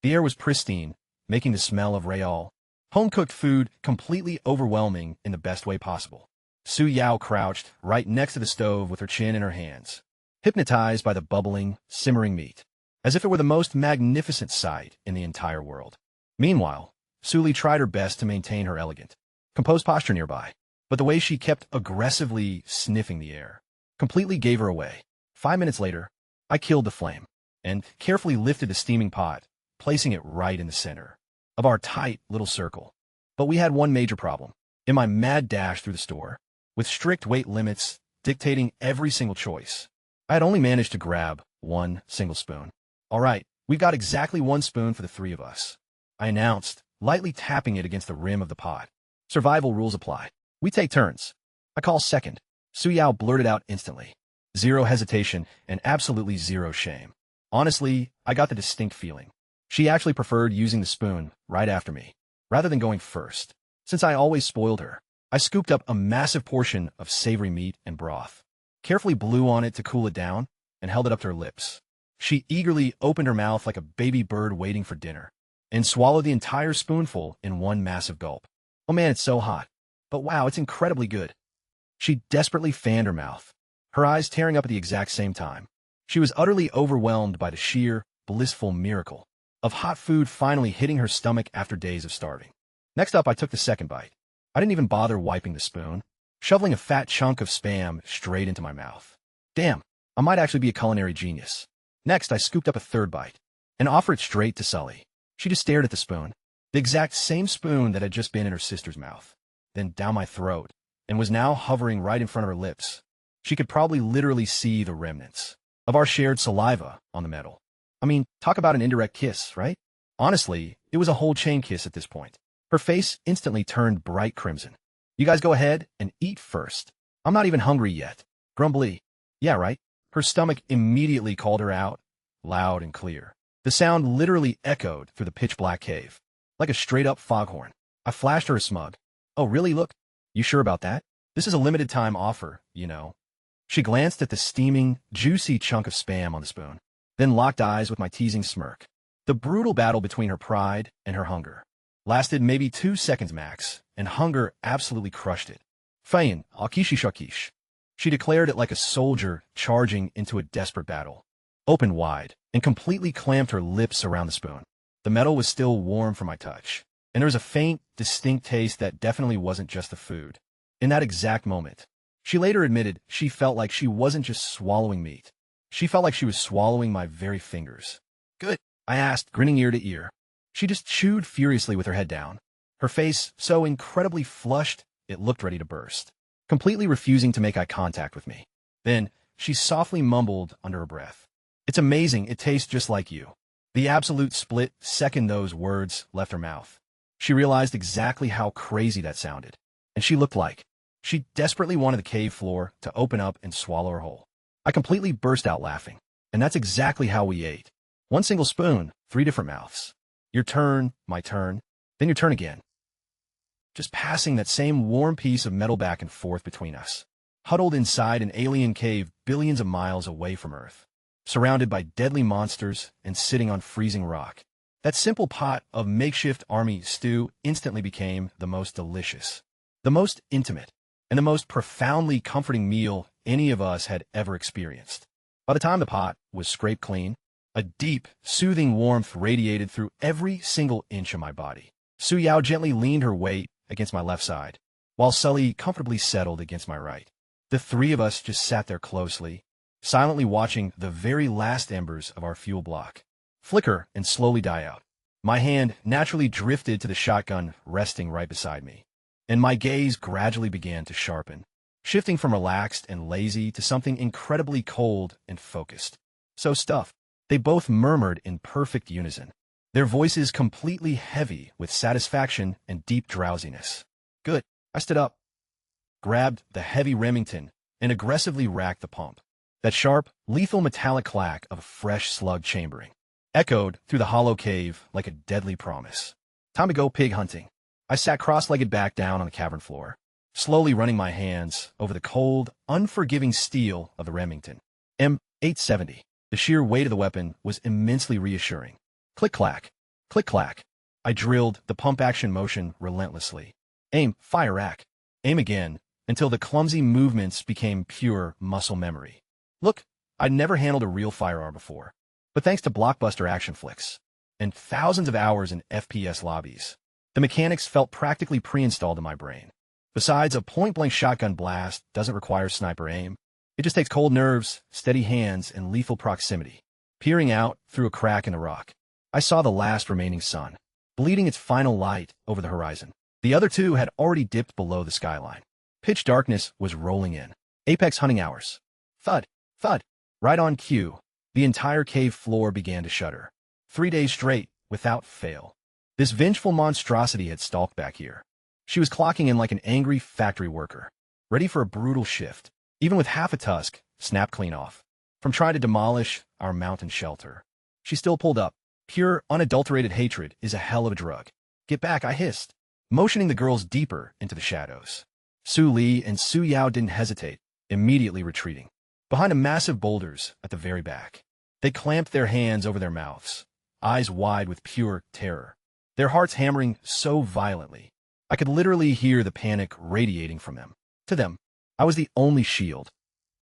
the air was pristine, making the smell of Rayal, home-cooked food, completely overwhelming in the best way possible. Su Yao crouched right next to the stove with her chin in her hands, hypnotized by the bubbling, simmering meat, as if it were the most magnificent sight in the entire world. Meanwhile, Suli tried her best to maintain her elegant, composed posture nearby, but the way she kept aggressively sniffing the air completely gave her away. 5 minutes later, I killed the flame and carefully lifted the steaming pot, placing it right in the center of our tight little circle. But we had one major problem. In my mad dash through the store, with strict weight limits dictating every single choice, I had only managed to grab one single spoon. All right, we've got exactly one spoon for the three of us, I announced, lightly tapping it against the rim of the pot. Survival rules apply. We take turns. I call second. Su Yao blurted out instantly. Zero hesitation and absolutely zero shame. Honestly, I got the distinct feeling she actually preferred using the spoon right after me, rather than going first. Since I always spoiled her, I scooped up a massive portion of savory meat and broth, carefully blew on it to cool it down, and held it up to her lips. She eagerly opened her mouth like a baby bird waiting for dinner, and swallowed the entire spoonful in one massive gulp. Oh man, it's so hot. But wow, it's incredibly good. She desperately fanned her mouth, her eyes tearing up at the exact same time. She was utterly overwhelmed by the sheer, blissful miracle of hot food finally hitting her stomach after days of starving. Next up, I took the second bite. I didn't even bother wiping the spoon, shoveling a fat chunk of spam straight into my mouth. Damn, I might actually be a culinary genius. Next, I scooped up a third bite and offered it straight to Sully. She just stared at the spoon, The exact same spoon that had just been in her sister's mouth, then down my throat, and was now hovering right in front of her lips. She could probably literally see the remnants of our shared saliva on the metal. I mean, talk about an indirect kiss, right? Honestly, it was a whole chain kiss at this point. Her face instantly turned bright crimson. You guys go ahead and eat first. I'm not even hungry yet. Grumbly. Yeah, right? Her stomach immediately called her out, loud and clear. The sound literally echoed through the pitch-black cave, like a straight-up foghorn. I flashed her a smug. Oh, really? Look. You sure about that? This is a limited-time offer, you know. She glanced at the steaming, juicy chunk of spam on the spoon, then locked eyes with my teasing smirk. The brutal battle between her pride and her hunger lasted maybe 2 seconds max, and hunger absolutely crushed it. Fayin, Akishi Shakish. She declared it like a soldier charging into a desperate battle. Opened wide, and completely clamped her lips around the spoon. The metal was still warm from my touch, and there was a faint, distinct taste that definitely wasn't just the food. In that exact moment, she later admitted she felt like she wasn't just swallowing meat. She felt like she was swallowing my very fingers. Good? I asked, grinning ear to ear. She just chewed furiously with her head down, her face so incredibly flushed it looked ready to burst, completely refusing to make eye contact with me. Then, she softly mumbled under her breath. It's amazing, it tastes just like you. The absolute split second those words left her mouth. She realized exactly how crazy that sounded, and she looked like she desperately wanted the cave floor to open up and swallow her whole. I completely burst out laughing, and that's exactly how we ate. One single spoon, 3 different mouths. Your turn, my turn, then your turn again. Just passing that same warm piece of metal back and forth between us, huddled inside an alien cave billions of miles away from Earth, surrounded by deadly monsters and sitting on freezing rock. That simple pot of makeshift army stew instantly became the most delicious, the most intimate, and the most profoundly comforting meal any of us had ever experienced. By the time the pot was scraped clean, a deep, soothing warmth radiated through every single inch of my body. Su Yao gently leaned her weight against my left side, while Sully comfortably settled against my right. The three of us just sat there closely, silently watching the very last embers of our fuel block flicker and slowly die out. My hand naturally drifted to the shotgun resting right beside me, and my gaze gradually began to sharpen, shifting from relaxed and lazy to something incredibly cold and focused. So stuff. They both murmured in perfect unison, their voices completely heavy with satisfaction and deep drowsiness. Good. I stood up, grabbed the heavy Remington, and aggressively racked the pump. That sharp, lethal metallic clack of fresh slug chambering echoed through the hollow cave like a deadly promise. Time to go pig hunting. I sat cross-legged back down on the cavern floor, slowly running my hands over the cold, unforgiving steel of the Remington M870. The sheer weight of the weapon was immensely reassuring. Click-clack, click-clack. I drilled the pump-action motion relentlessly. Aim, fire, rack. Aim again, until the clumsy movements became pure muscle memory. Look, I'd never handled a real firearm before, but thanks to blockbuster action flicks and thousands of hours in FPS lobbies, the mechanics felt practically pre-installed in my brain. Besides, a point-blank shotgun blast doesn't require sniper aim. It just takes cold nerves, steady hands, and lethal proximity. Peering out through a crack in the rock, I saw the last remaining sun, bleeding its final light over the horizon. The other two had already dipped below the skyline. Pitch darkness was rolling in. Apex hunting hours. Thud, thud. Right on cue, the entire cave floor began to shudder. 3 days straight, without fail. This vengeful monstrosity had stalked back here. She was clocking in like an angry factory worker, ready for a brutal shift. Even with half a tusk, snapped clean off. From trying to demolish our mountain shelter, she still pulled up. Pure, unadulterated hatred is a hell of a drug. Get back, I hissed, motioning the girls deeper into the shadows. Su Li and Su Yao didn't hesitate, immediately retreating. Behind a massive boulders at the very back, they clamped their hands over their mouths, eyes wide with pure terror, their hearts hammering so violently, I could literally hear the panic radiating from them. To them, I was the only shield,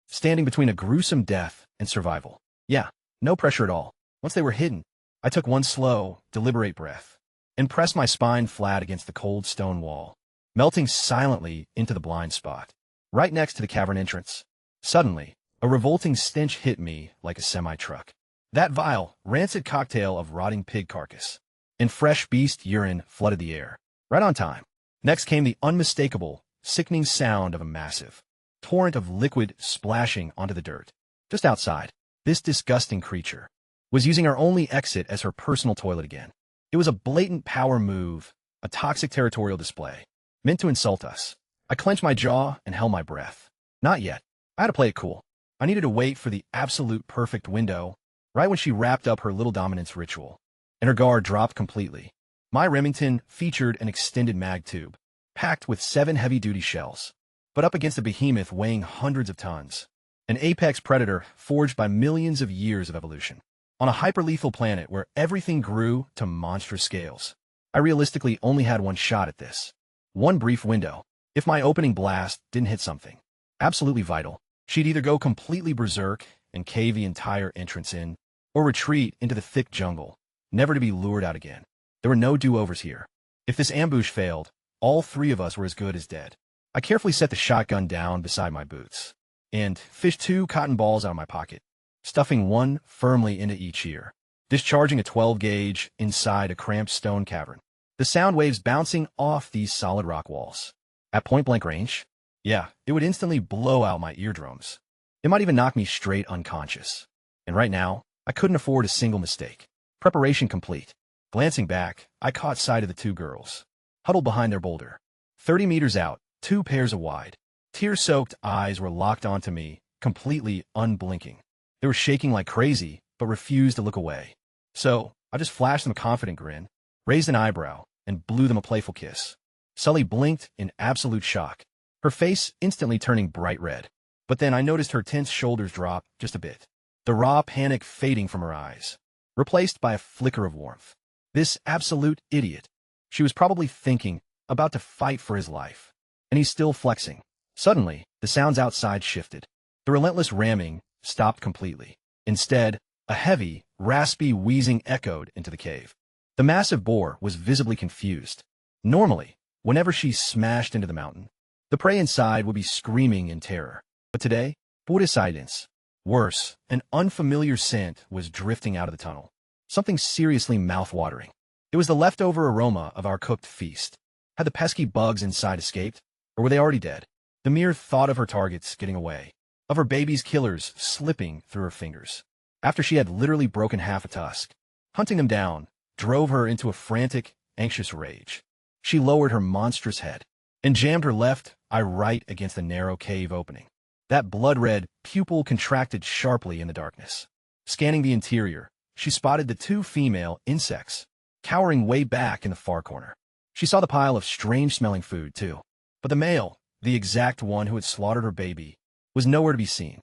standing between a gruesome death and survival. Yeah, no pressure at all. Once they were hidden, I took one slow, deliberate breath and pressed my spine flat against the cold stone wall, melting silently into the blind spot, right next to the cavern entrance. Suddenly, a revolting stench hit me like a semi-truck. That vile, rancid cocktail of rotting pig carcass and fresh beast urine flooded the air. Right on time. Next came the unmistakable, sickening sound of a massive torrent of liquid splashing onto the dirt. Just outside, this disgusting creature was using our only exit as her personal toilet again. It was a blatant power move, a toxic territorial display, meant to insult us. I clenched my jaw and held my breath. Not yet. I had to play it cool. I needed to wait for the absolute perfect window, right when she wrapped up her little dominance ritual, and her guard dropped completely. My Remington featured an extended mag tube, packed with 7 heavy-duty shells, but up against a behemoth weighing hundreds of tons, an apex predator forged by millions of years of evolution. On a hyperlethal planet where everything grew to monstrous scales, I realistically only had one shot at this. One brief window. If my opening blast didn't hit something absolutely vital, she'd either go completely berserk and cave the entire entrance in, or retreat into the thick jungle, never to be lured out again. There were no do-overs here. If this ambush failed, all 3 of us were as good as dead. I carefully set the shotgun down beside my boots, and fished 2 cotton balls out of my pocket, stuffing one firmly into each ear, discharging a 12-gauge inside a cramped stone cavern. The sound waves bouncing off these solid rock walls. At point-blank range, yeah, it would instantly blow out my eardrums. It might even knock me straight unconscious. And right now, I couldn't afford a single mistake. Preparation complete. Glancing back, I caught sight of the 2 girls, huddled behind their boulder. 30 meters out, 2 pairs of wide, tear-soaked eyes were locked onto me, completely unblinking. They were shaking like crazy, but refused to look away. So, I just flashed them a confident grin, raised an eyebrow, and blew them a playful kiss. Sully blinked in absolute shock, her face instantly turning bright red. But then I noticed her tense shoulders drop just a bit, the raw panic fading from her eyes, replaced by a flicker of warmth. This absolute idiot. She was probably thinking, about to fight for his life. And he's still flexing. Suddenly, the sounds outside shifted. The relentless ramming stopped completely. Instead, a heavy, raspy wheezing echoed into the cave. The massive boar was visibly confused. Normally, whenever she smashed into the mountain, the prey inside would be screaming in terror. But today, pura silence. Worse, an unfamiliar scent was drifting out of the tunnel. Something seriously mouth-watering. It was the leftover aroma of our cooked feast. Had the pesky bugs inside escaped, or were they already dead? The mere thought of her targets getting away, of her baby's killers slipping through her fingers, after she had literally broken half a tusk, hunting them down, drove her into a frantic, anxious rage. She lowered her monstrous head and jammed her left eye right against the narrow cave opening. That blood-red pupil contracted sharply in the darkness. Scanning the interior, she spotted the 2 female insects, cowering way back in the far corner. She saw the pile of strange-smelling food, too. But the male, the exact one who had slaughtered her baby, was nowhere to be seen.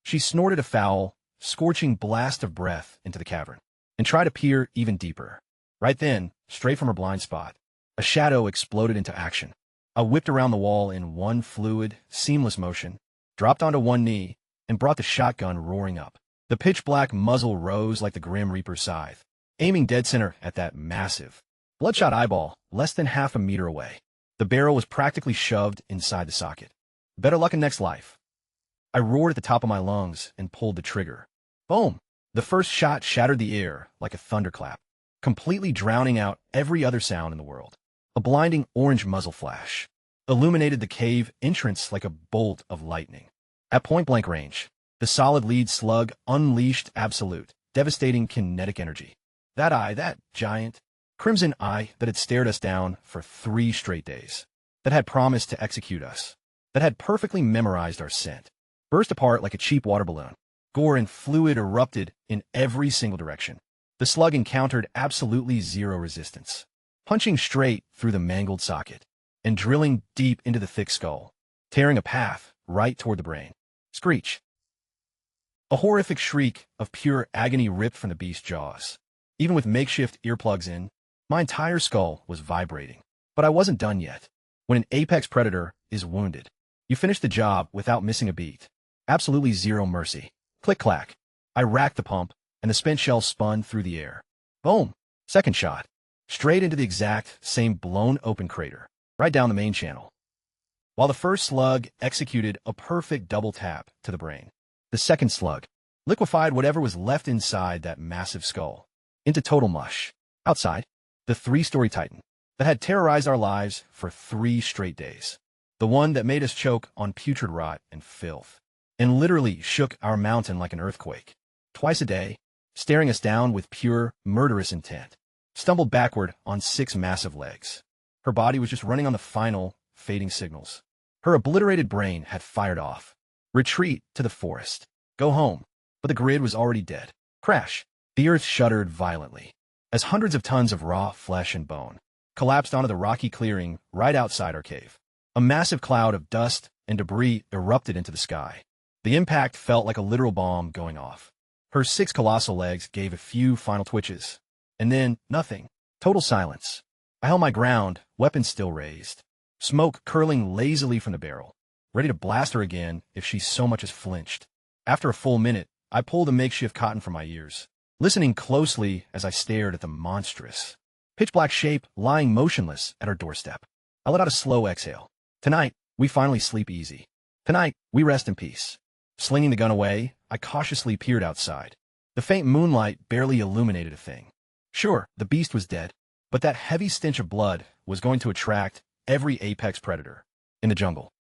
She snorted a foul, scorching blast of breath into the cavern, and tried to peer even deeper. Right then, straight from her blind spot, a shadow exploded into action. I whipped around the wall in one fluid, seamless motion, dropped onto one knee, and brought the shotgun roaring up. The pitch-black muzzle rose like the Grim Reaper's scythe, aiming dead center at that massive, bloodshot eyeball less than half a meter away. The barrel was practically shoved inside the socket. Better luck in next life. I roared at the top of my lungs and pulled the trigger. Boom! The first shot shattered the air like a thunderclap, completely drowning out every other sound in the world. A blinding orange muzzle flash illuminated the cave entrance like a bolt of lightning. At point-blank range, the solid lead slug unleashed absolute, devastating kinetic energy. That eye, that giant, crimson eye that had stared us down for 3 straight days, that had promised to execute us, that had perfectly memorized our scent, burst apart like a cheap water balloon. Gore and fluid erupted in every single direction. The slug encountered absolutely zero resistance, punching straight through the mangled socket and drilling deep into the thick skull, tearing a path right toward the brain. Screech! A horrific shriek of pure agony ripped from the beast's jaws. Even with makeshift earplugs in, my entire skull was vibrating. But I wasn't done yet. When an apex predator is wounded, you finish the job without missing a beat. Absolutely zero mercy. Click-clack. I racked the pump, and the spent shell spun through the air. Boom! Second shot. Straight into the exact same blown-open crater, right down the main channel. While the first slug executed a perfect double tap to the brain, the second slug liquefied whatever was left inside that massive skull into total mush. Outside, the three-story titan that had terrorized our lives for 3 straight days. The one that made us choke on putrid rot and filth, and literally shook our mountain like an earthquake. Twice a day, staring us down with pure, murderous intent, stumbled backward on 6 massive legs. Her body was just running on the final, fading signals. Her obliterated brain had fired off. Retreat to the forest. Go home. But the grid was already dead. Crash. The earth shuddered violently, as hundreds of tons of raw flesh and bone collapsed onto the rocky clearing right outside our cave. A massive cloud of dust and debris erupted into the sky. The impact felt like a literal bomb going off. Her 6 colossal legs gave a few final twitches. And then, nothing. Total silence. I held my ground, weapon still raised. Smoke curling lazily from the barrel, ready to blast her again if she so much as flinched. After a full minute, I pulled a makeshift cotton from my ears, listening closely as I stared at the monstrous, pitch-black shape lying motionless at our doorstep. I let out a slow exhale. Tonight, we finally sleep easy. Tonight, we rest in peace. Slinging the gun away, I cautiously peered outside. The faint moonlight barely illuminated a thing. Sure, the beast was dead, but that heavy stench of blood was going to attract every apex predator in the jungle.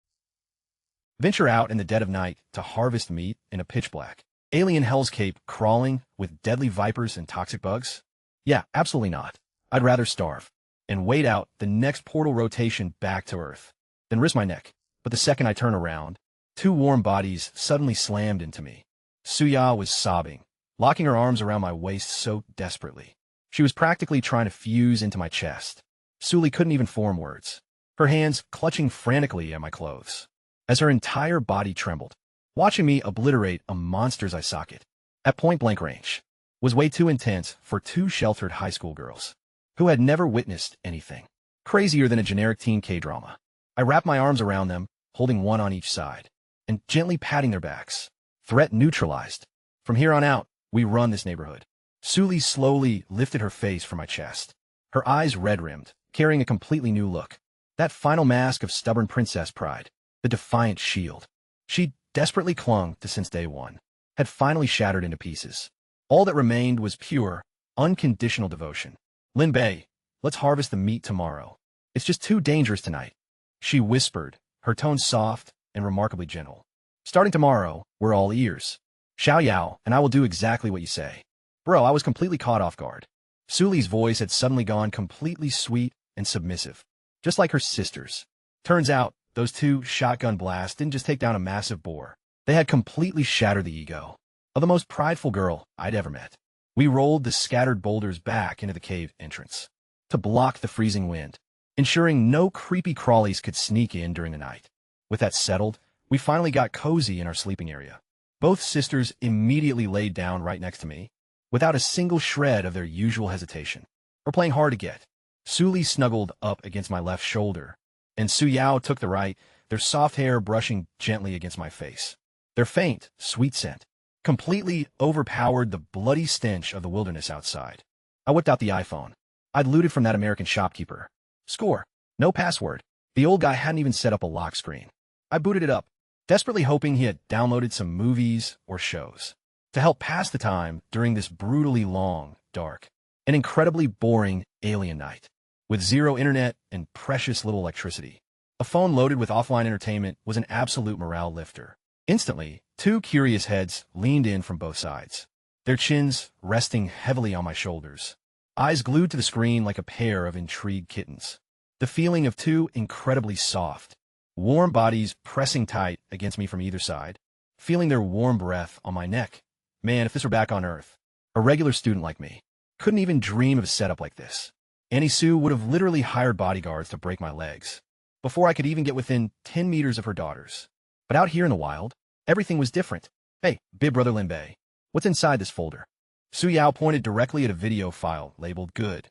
Venture out in the dead of night to harvest meat in a pitch-black alien hellscape crawling with deadly vipers and toxic bugs? Yeah, absolutely not. I'd rather starve and wait out the next portal rotation back to Earth than risk my neck. But the second I turn around, 2 warm bodies suddenly slammed into me. Suya was sobbing, locking her arms around my waist so desperately. She was practically trying to fuse into my chest. Suli couldn't even form words, her hands clutching frantically at my clothes, as her entire body trembled. Watching me obliterate a monster's eye socket at point-blank range was way too intense for 2 sheltered high school girls who had never witnessed anything crazier than a generic teen K-drama. I wrapped my arms around them, holding one on each side, and gently patting their backs. Threat neutralized. From here on out, we run this neighborhood. Suli slowly lifted her face from my chest, her eyes red-rimmed, carrying a completely new look. That final mask of stubborn princess pride, the defiant shield she desperately clung to since day one, had finally shattered into pieces. All that remained was pure, unconditional devotion. Lin Bei, let's harvest the meat tomorrow. It's just too dangerous tonight, she whispered, her tone soft and remarkably gentle. Starting tomorrow, we're all ears. Xiao Yao and I will do exactly what you say. Bro, I was completely caught off guard. Suli's voice had suddenly gone completely sweet and submissive, just like her sister's. Turns out, those 2 shotgun blasts didn't just take down a massive boar. They had completely shattered the ego of the most prideful girl I'd ever met. We rolled the scattered boulders back into the cave entrance to block the freezing wind, ensuring no creepy crawlies could sneak in during the night. With that settled, we finally got cozy in our sleeping area. Both sisters immediately laid down right next to me, without a single shred of their usual hesitation or playing hard to get. Suli snuggled up against my left shoulder, and Su Yao took the right, their soft hair brushing gently against my face. Their faint, sweet scent completely overpowered the bloody stench of the wilderness outside. I whipped out the iPhone I'd looted from that American shopkeeper. Score. No password. The old guy hadn't even set up a lock screen. I booted it up, desperately hoping he had downloaded some movies or shows to help pass the time during this brutally long, dark, and incredibly boring alien night. With zero internet and precious little electricity, a phone loaded with offline entertainment was an absolute morale lifter. Instantly, 2 curious heads leaned in from both sides, their chins resting heavily on my shoulders, eyes glued to the screen like a pair of intrigued kittens. The feeling of 2 incredibly soft, warm bodies pressing tight against me from either side, feeling their warm breath on my neck. Man, if this were back on Earth, a regular student like me couldn't even dream of a setup like this. Annie Sue would have literally hired bodyguards to break my legs before I could even get within 10 meters of her daughters. But out here in the wild, everything was different. Hey, big brother Lin Bei, what's inside this folder? Su Yao pointed directly at a video file labeled good,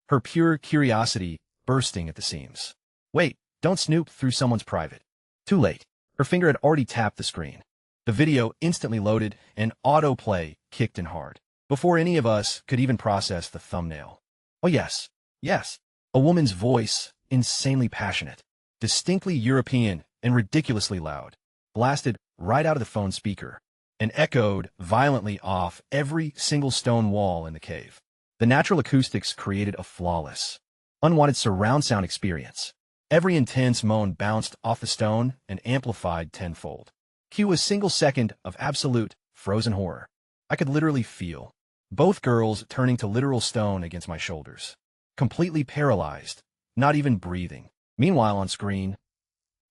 her pure curiosity bursting at the seams. Wait, don't snoop through someone's private. Too late. Her finger had already tapped the screen. The video instantly loaded and autoplay kicked in hard, before any of us could even process the thumbnail. Oh yes, yes. A woman's voice, insanely passionate, distinctly European and ridiculously loud, blasted right out of the phone speaker and echoed violently off every single stone wall in the cave. The natural acoustics created a flawless, unwanted surround sound experience. Every intense moan bounced off the stone and amplified tenfold. Cue a single second of absolute, frozen horror. I could literally feel both girls turning to literal stone against my shoulders. Completely paralyzed, not even breathing. Meanwhile on screen,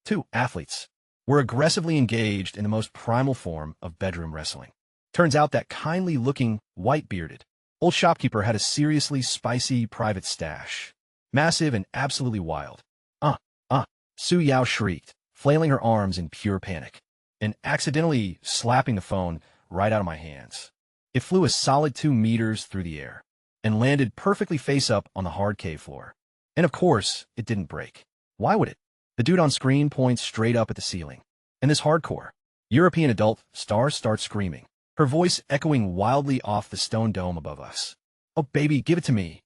two athletes were aggressively engaged in the most primal form of bedroom wrestling. Turns out that kindly-looking, white-bearded old shopkeeper had a seriously spicy private stash. Massive and absolutely wild. Su Yao shrieked, flailing her arms in pure panic, and accidentally slapping the phone right out of my hands. It flew a solid 2 meters through the air and landed perfectly face-up on the hard cave floor. And of course, it didn't break. Why would it? The dude on screen points straight up at the ceiling, and this hardcore European adult star starts screaming, her voice echoing wildly off the stone dome above us. "Oh baby, give it to me."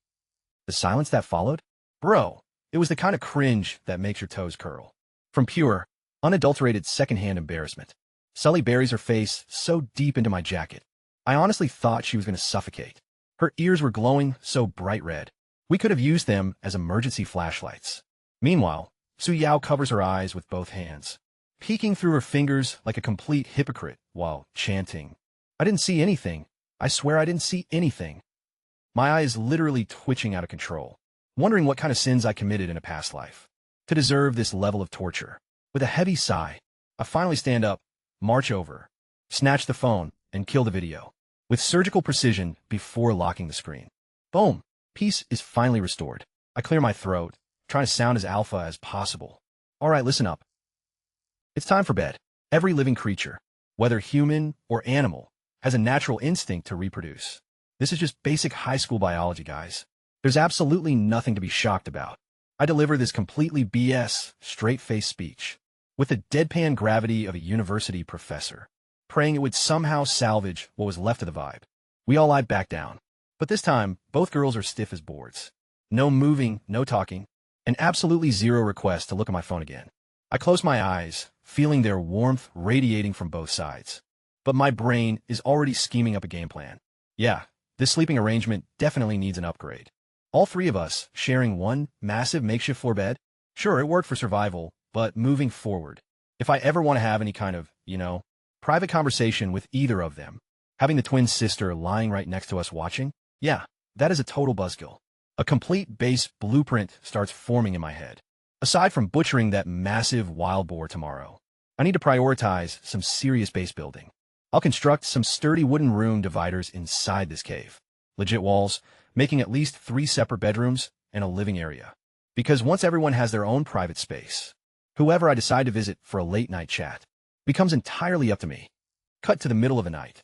The silence that followed? Bro, it was the kind of cringe that makes your toes curl. From pure, unadulterated secondhand embarrassment. Sully buries her face so deep into my jacket. I honestly thought she was going to suffocate. Her ears were glowing so bright red. We could have used them as emergency flashlights. Meanwhile, Su Yao covers her eyes with both hands, peeking through her fingers like a complete hypocrite while chanting. I didn't see anything. I swear I didn't see anything. My eyes literally twitching out of control, wondering what kind of sins I committed in a past life to deserve this level of torture. With a heavy sigh, I finally stand up, march over, snatch the phone, and kill the video with surgical precision before locking the screen. Boom! Peace is finally restored. I clear my throat, trying to sound as alpha as possible. All right, listen up. It's time for bed. Every living creature, whether human or animal, has a natural instinct to reproduce. This is just basic high school biology, guys. There's absolutely nothing to be shocked about. I deliver this completely BS, straight-faced speech with the deadpan gravity of a university professor, praying it would somehow salvage what was left of the vibe. We all lie back down. But this time, both girls are stiff as boards. No moving, no talking, and absolutely zero request to look at my phone again. I close my eyes, feeling their warmth radiating from both sides. But my brain is already scheming up a game plan. Yeah, this sleeping arrangement definitely needs an upgrade. All three of us sharing one massive makeshift floor bed? Sure, it worked for survival, but moving forward, if I ever want to have any kind of, private conversation with either of them, having the twin sister lying right next to us watching, yeah, that is a total buzzkill. A complete base blueprint starts forming in my head. Aside from butchering that massive wild boar tomorrow, I need to prioritize some serious base building. I'll construct some sturdy wooden room dividers inside this cave. Legit walls, making at least 3 separate bedrooms and a living area. Because once everyone has their own private space, whoever I decide to visit for a late-night chat becomes entirely up to me. Cut to the middle of the night,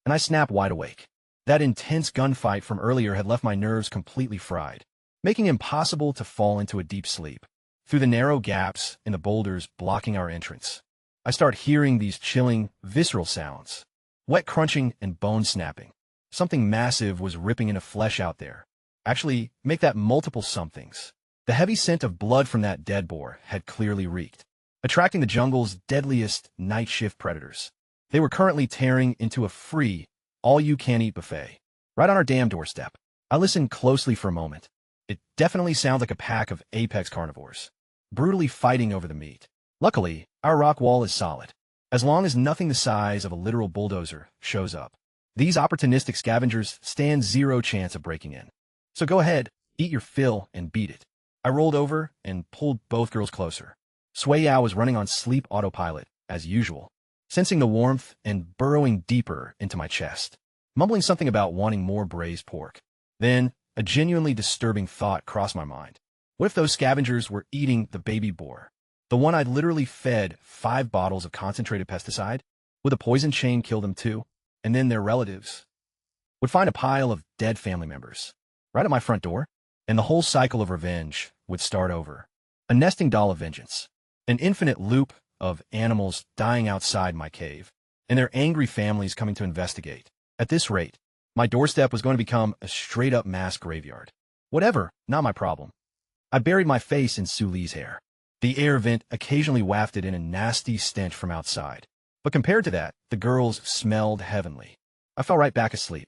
and I snap wide awake. That intense gunfight from earlier had left my nerves completely fried, making it impossible to fall into a deep sleep. Through the narrow gaps in the boulders blocking our entrance, I start hearing these chilling, visceral sounds. Wet crunching and bone snapping. Something massive was ripping into flesh out there. Actually, make that multiple somethings. The heavy scent of blood from that dead boar had clearly reeked, attracting the jungle's deadliest night shift predators. They were currently tearing into a free, all-you-can-eat buffet, right on our damn doorstep. I listened closely for a moment. It definitely sounds like a pack of apex carnivores, brutally fighting over the meat. Luckily, our rock wall is solid, as long as nothing the size of a literal bulldozer shows up. These opportunistic scavengers stand zero chance of breaking in. So go ahead, eat your fill, and beat it. I rolled over and pulled both girls closer. Sui Yao was running on sleep autopilot, as usual, sensing the warmth and burrowing deeper into my chest, mumbling something about wanting more braised pork. Then, a genuinely disturbing thought crossed my mind. What if those scavengers were eating the baby boar? The one I'd literally fed 5 bottles of concentrated pesticide? Would the poison chain kill them too? And then their relatives would find a pile of dead family members right at my front door, and the whole cycle of revenge would start over. A nesting doll of vengeance. An infinite loop of animals dying outside my cave, and their angry families coming to investigate. At this rate, my doorstep was going to become a straight-up mass graveyard. Whatever, not my problem. I buried my face in Su Li's hair. The air vent occasionally wafted in a nasty stench from outside. But compared to that, the girls smelled heavenly. I fell right back asleep.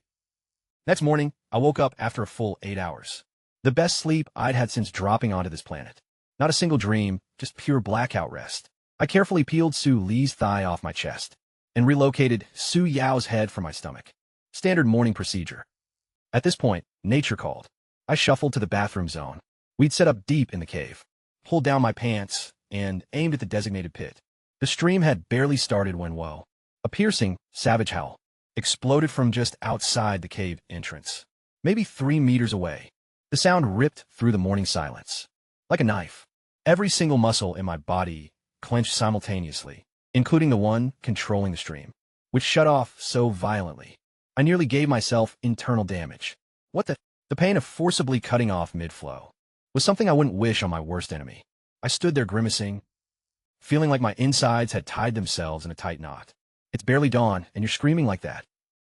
Next morning, I woke up after a full 8 hours. The best sleep I'd had since dropping onto this planet. Not a single dream, just pure blackout rest. I carefully peeled Su Li's thigh off my chest and relocated Su Yao's head from my stomach. Standard morning procedure. At this point, nature called. I shuffled to the bathroom zone. We'd set up deep in the cave, pulled down my pants, and aimed at the designated pit. The stream had barely started when, whoa, a piercing, savage howl exploded from just outside the cave entrance, maybe 3 meters away. The sound ripped through the morning silence. Like a knife. Every single muscle in my body clenched simultaneously, including the one controlling the stream, which shut off so violently. I nearly gave myself internal damage. What the? The pain of forcibly cutting off mid-flow was something I wouldn't wish on my worst enemy. I stood there grimacing, feeling like my insides had tied themselves in a tight knot. It's barely dawn, and you're screaming like that.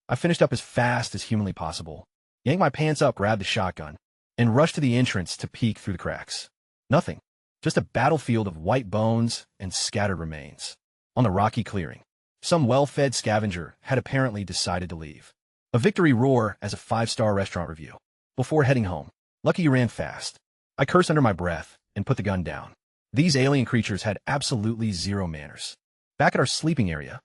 I finished up as fast as humanly possible, yanked my pants up, grabbed the shotgun, and rushed to the entrance to peek through the cracks. Nothing. Just a battlefield of white bones and scattered remains. On the rocky clearing, some well-fed scavenger had apparently decided to leave. A victory roar as a 5-star restaurant review. Before heading home, lucky you ran fast. I cursed under my breath and put the gun down. These alien creatures had absolutely zero manners. Back at our sleeping area,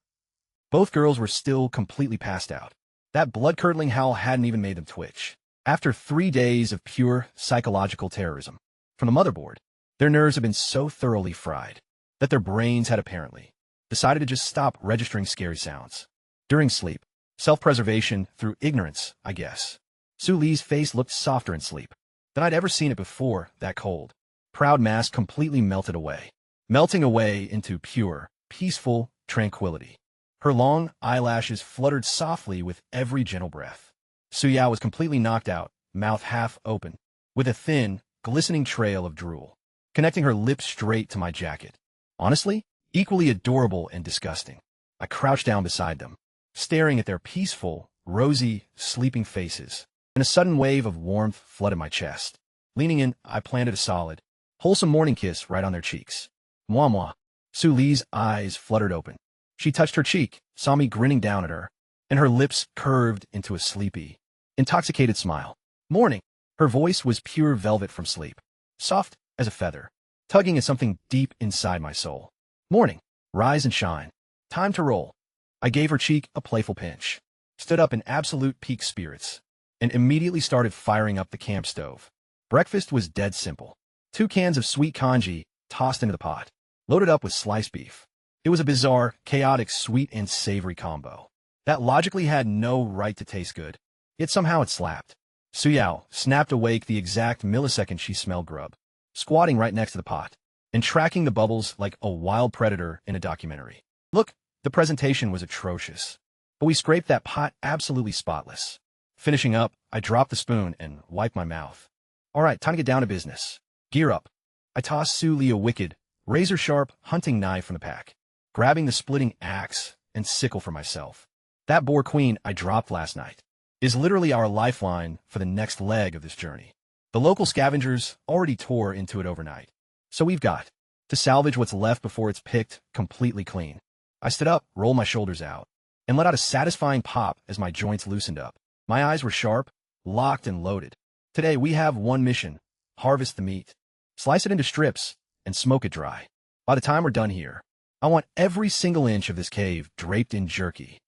both girls were still completely passed out. That blood-curdling howl hadn't even made them twitch. After 3 days of pure psychological terrorism from the motherboard, their nerves had been so thoroughly fried that their brains had apparently decided to just stop registering scary sounds. During sleep, self-preservation through ignorance, I guess. Su Li's face looked softer in sleep than I'd ever seen it before. That cold, proud mask completely melted away, melting away into pure, peaceful tranquility. Her long eyelashes fluttered softly with every gentle breath. Su Yao was completely knocked out, mouth half open, with a thin, glistening trail of drool, connecting her lips straight to my jacket. Honestly, equally adorable and disgusting. I crouched down beside them, staring at their peaceful, rosy, sleeping faces, and a sudden wave of warmth flooded my chest. Leaning in, I planted a solid, wholesome morning kiss right on their cheeks. Mwah mwah. Su Li's eyes fluttered open. She touched her cheek, saw me grinning down at her, and her lips curved into a sleepy, intoxicated smile. Morning. Her voice was pure velvet from sleep, soft as a feather, tugging at something deep inside my soul. Morning. Rise and shine. Time to roll. I gave her cheek a playful pinch, stood up in absolute peak spirits, and immediately started firing up the camp stove. Breakfast was dead simple. 2 cans of sweet congee tossed into the pot, loaded up with sliced beef. It was a bizarre, chaotic sweet and savory combo that logically had no right to taste good, yet somehow it slapped. Su Yao snapped awake the exact millisecond she smelled grub, squatting right next to the pot and tracking the bubbles like a wild predator in a documentary. Look, the presentation was atrocious, but we scraped that pot absolutely spotless. Finishing up, I dropped the spoon and wiped my mouth. All right, time to get down to business. Gear up. I tossed Su Li a wicked, razor-sharp hunting knife from the pack, grabbing the splitting axe and sickle for myself. That boar queen I dropped last night is literally our lifeline for the next leg of this journey. The local scavengers already tore into it overnight, so we've got to salvage what's left before it's picked completely clean. I stood up, rolled my shoulders out, and let out a satisfying pop as my joints loosened up. My eyes were sharp, locked and loaded. Today we have one mission: harvest the meat, slice it into strips, and smoke it dry. By the time we're done here, I want every single inch of this cave draped in jerky.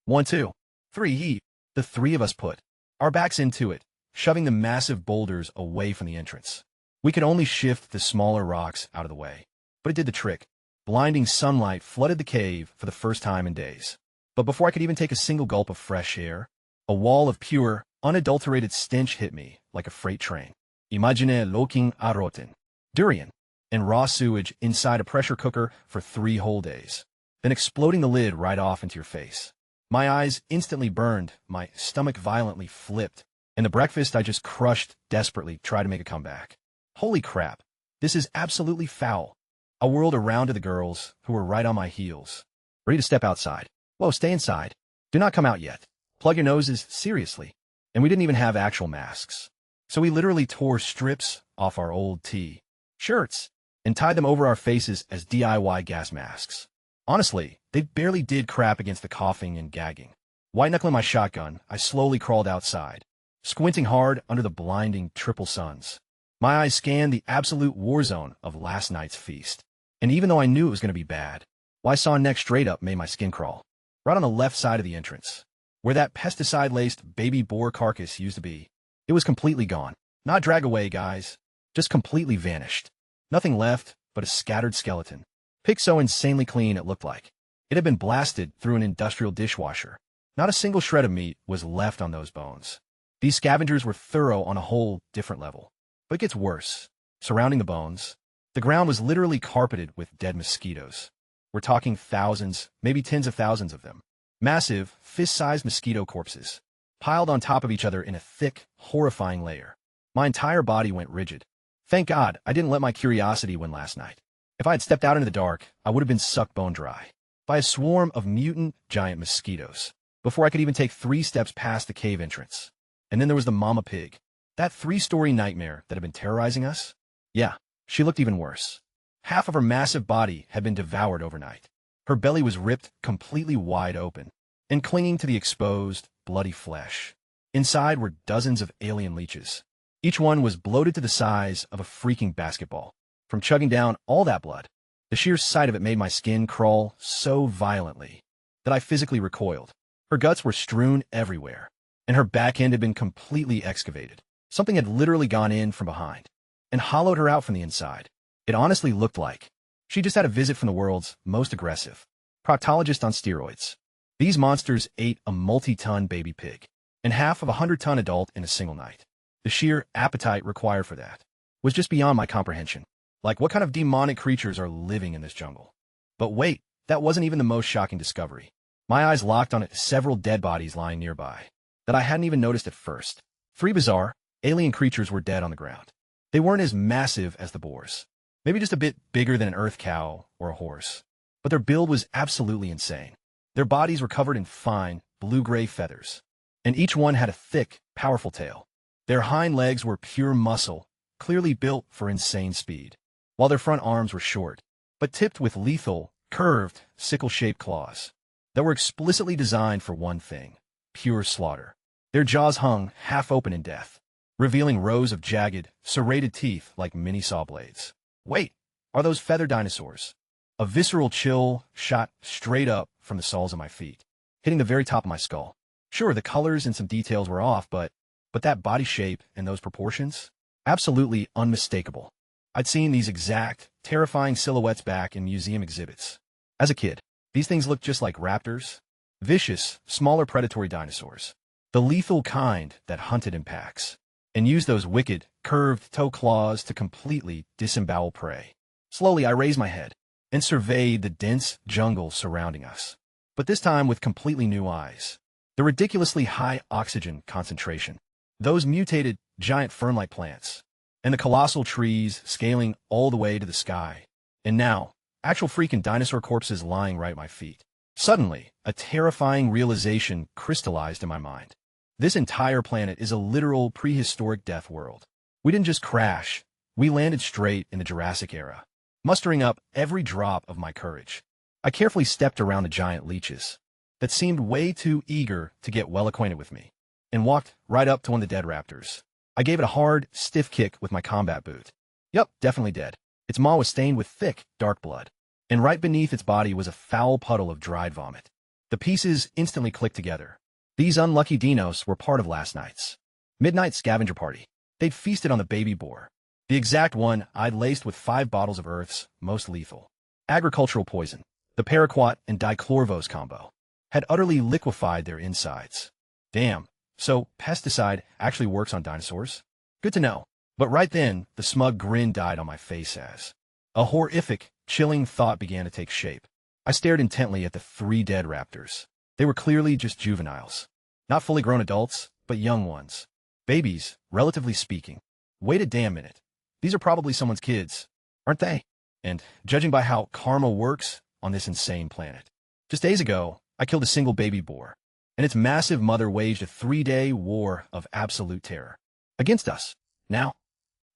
1, 2, 3, heave. The 3 of us put our backs into it, shoving the massive boulders away from the entrance. We could only shift the smaller rocks out of the way, but it did the trick. Blinding sunlight flooded the cave for the first time in days. But before I could even take a single gulp of fresh air, a wall of pure, unadulterated stench hit me like a freight train. Imagine looking aroten, durian, and raw sewage inside a pressure cooker for 3 whole days, then exploding the lid right off into your face. My eyes instantly burned, my stomach violently flipped, and the breakfast I just crushed desperately tried to make a comeback. Holy crap, this is absolutely foul. I whirled around to the girls, who were right on my heels, ready to step outside. Whoa, stay inside. Do not come out yet. Plug your noses, seriously. And we didn't even have actual masks. So we literally tore strips off our old T-shirts and tied them over our faces as DIY gas masks. Honestly, they barely did crap against the coughing and gagging. White-knuckling my shotgun, I slowly crawled outside, squinting hard under the blinding triple suns. My eyes scanned the absolute war zone of last night's feast. And even though I knew it was going to be bad, what I saw next straight up made my skin crawl. Right on the left side of the entrance, where that pesticide-laced baby boar carcass used to be, it was completely gone. Not drag away, guys. Just completely vanished. Nothing left but a scattered skeleton. Picked so insanely clean it looked like it had been blasted through an industrial dishwasher. Not a single shred of meat was left on those bones. These scavengers were thorough on a whole different level. But it gets worse. Surrounding the bones, the ground was literally carpeted with dead mosquitoes. We're talking thousands, maybe tens of thousands of them. Massive, fist-sized mosquito corpses, piled on top of each other in a thick, horrifying layer. My entire body went rigid. Thank God I didn't let my curiosity win last night. If I had stepped out into the dark, I would have been sucked bone dry by a swarm of mutant giant mosquitoes before I could even take 3 steps past the cave entrance. And then there was the mama pig. That 3-story nightmare that had been terrorizing us? Yeah, she looked even worse. Half of her massive body had been devoured overnight. Her belly was ripped completely wide open and clinging to the exposed, bloody flesh. Inside were dozens of alien leeches. Each one was bloated to the size of a freaking basketball. From chugging down all that blood, the sheer sight of it made my skin crawl so violently that I physically recoiled. Her guts were strewn everywhere, and her back end had been completely excavated. Something had literally gone in from behind and hollowed her out from the inside. It honestly looked like she just had a visit from the world's most aggressive proctologist on steroids. These monsters ate a multi-ton baby pig and half of a 100-ton adult in a single night. The sheer appetite required for that was just beyond my comprehension. Like, what kind of demonic creatures are living in this jungle? But wait, that wasn't even the most shocking discovery. My eyes locked on several dead bodies lying nearby that I hadn't even noticed at first. 3 bizarre, alien creatures were dead on the ground. They weren't as massive as the boars. Maybe just a bit bigger than an earth cow or a horse. But their build was absolutely insane. Their bodies were covered in fine, blue-gray feathers, and each one had a thick, powerful tail. Their hind legs were pure muscle, clearly built for insane speed, while their front arms were short, but tipped with lethal, curved, sickle-shaped claws that were explicitly designed for one thing: pure slaughter. Their jaws hung half open in death, revealing rows of jagged, serrated teeth like mini saw blades. Wait, are those feather dinosaurs? A visceral chill shot straight up from the soles of my feet, hitting the very top of my skull. Sure, the colors and some details were off, but that body shape and those proportions? Absolutely unmistakable. I'd seen these exact, terrifying silhouettes back in museum exhibits. As a kid, these things looked just like raptors. Vicious, smaller predatory dinosaurs. The lethal kind that hunted in packs and used those wicked, curved toe claws to completely disembowel prey. Slowly, I raised my head and surveyed the dense jungle surrounding us, but this time with completely new eyes. The ridiculously high oxygen concentration, those mutated, giant fern-like plants, and the colossal trees scaling all the way to the sky. And now, actual freaking dinosaur corpses lying right at my feet. Suddenly, a terrifying realization crystallized in my mind. This entire planet is a literal prehistoric death world. We didn't just crash, we landed straight in the Jurassic era. Mustering up every drop of my courage, I carefully stepped around the giant leeches that seemed way too eager to get well acquainted with me, and walked right up to one of the dead raptors. I gave it a hard, stiff kick with my combat boot. Yup, definitely dead. Its maw was stained with thick, dark blood, and right beneath its body was a foul puddle of dried vomit. The pieces instantly clicked together. These unlucky dinos were part of last night's midnight scavenger party. They'd feasted on the baby boar, the exact one I'd laced with 5 bottles of Earth's most lethal agricultural poison. The paraquat and dichlorvos combo had utterly liquefied their insides. Damn, so pesticide actually works on dinosaurs? Good to know. But right then, the smug grin died on my face as a horrific, chilling thought began to take shape. I stared intently at the 3 dead raptors. They were clearly just juveniles. Not fully grown adults, but young ones. Babies, relatively speaking. Wait a damn minute. These are probably someone's kids, aren't they? And judging by how karma works on this insane planet. Just days ago, I killed a single baby boar, and its massive mother waged a 3-day war of absolute terror against us. Now,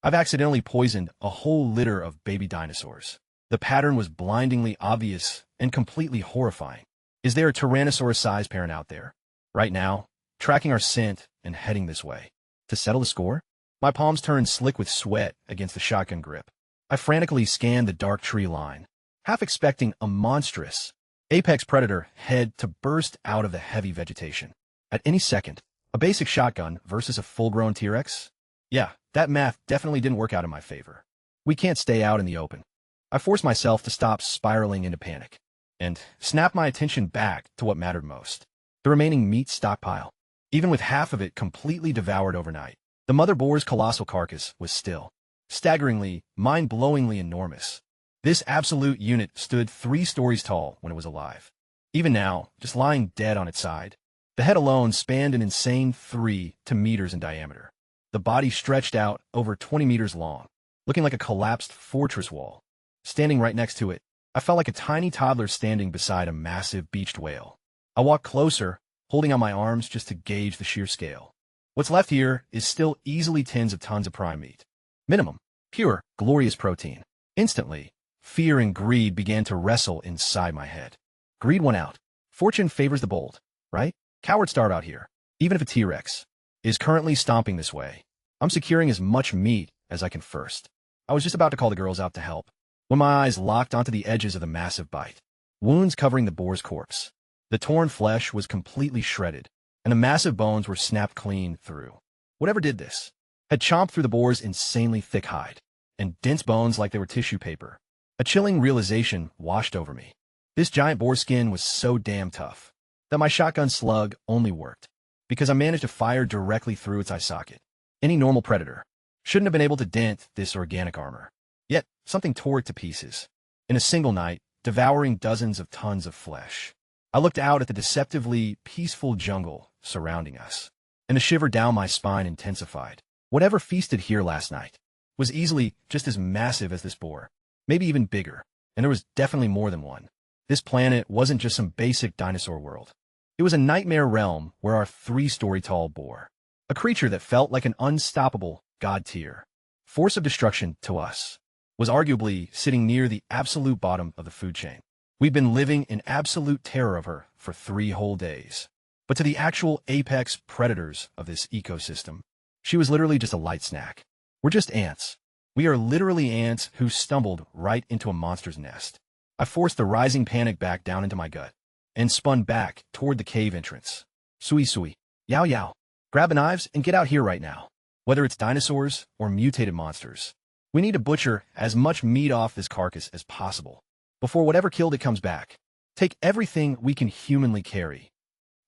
I've accidentally poisoned a whole litter of baby dinosaurs. The pattern was blindingly obvious and completely horrifying. Is there a Tyrannosaurus-sized parent out there? Right now, tracking our scent and heading this way. To settle the score? My palms turned slick with sweat against the shotgun grip. I frantically scanned the dark tree line, half expecting a monstrous, apex predator head to burst out of the heavy vegetation. At any second, a basic shotgun versus a full-grown T-Rex? Yeah, that math definitely didn't work out in my favor. We can't stay out in the open. I forced myself to stop spiraling into panic and snap my attention back to what mattered most. The remaining meat stockpile. Even with half of it completely devoured overnight, the mother boar's colossal carcass was still, staggeringly, mind-blowingly enormous. This absolute unit stood 3 stories tall when it was alive. Even now, just lying dead on its side, the head alone spanned an insane 3 meters in diameter. The body stretched out over 20 meters long, looking like a collapsed fortress wall. Standing right next to it, I felt like a tiny toddler standing beside a massive beached whale. I walked closer, holding out my arms just to gauge the sheer scale. What's left here is still easily tens of tons of prime meat. Minimum, pure, glorious protein. Instantly, fear and greed began to wrestle inside my head. Greed won out. Fortune favors the bold, right? Cowards starve out here. Even if a T-Rex is currently stomping this way, I'm securing as much meat as I can first. I was just about to call the girls out to help when my eyes locked onto the edges of the massive bite. Wounds covering the boar's corpse. The torn flesh was completely shredded, and the massive bones were snapped clean through. Whatever did this had chomped through the boar's insanely thick hide, and dense bones like they were tissue paper. A chilling realization washed over me. This giant boar skin was so damn tough that my shotgun slug only worked because I managed to fire directly through its eye socket. Any normal predator shouldn't have been able to dent this organic armor. Yet, something tore it to pieces. In a single night, devouring dozens of tons of flesh. I looked out at the deceptively peaceful jungle surrounding us, and the shiver down my spine intensified. Whatever feasted here last night was easily just as massive as this boar, maybe even bigger, and there was definitely more than one. This planet wasn't just some basic dinosaur world. It was a nightmare realm where our 3-story-tall boar, a creature that felt like an unstoppable god-tier force of destruction to us, was arguably sitting near the absolute bottom of the food chain. We'd been living in absolute terror of her for 3 whole days. But to the actual apex predators of this ecosystem, she was literally just a light snack. We're just ants. We are literally ants who stumbled right into a monster's nest. I forced the rising panic back down into my gut and spun back toward the cave entrance. Sui sui, yao yao. Grab the knives and get out here right now. Whether it's dinosaurs or mutated monsters, we need to butcher as much meat off this carcass as possible before whatever killed it comes back. Take everything we can humanly carry.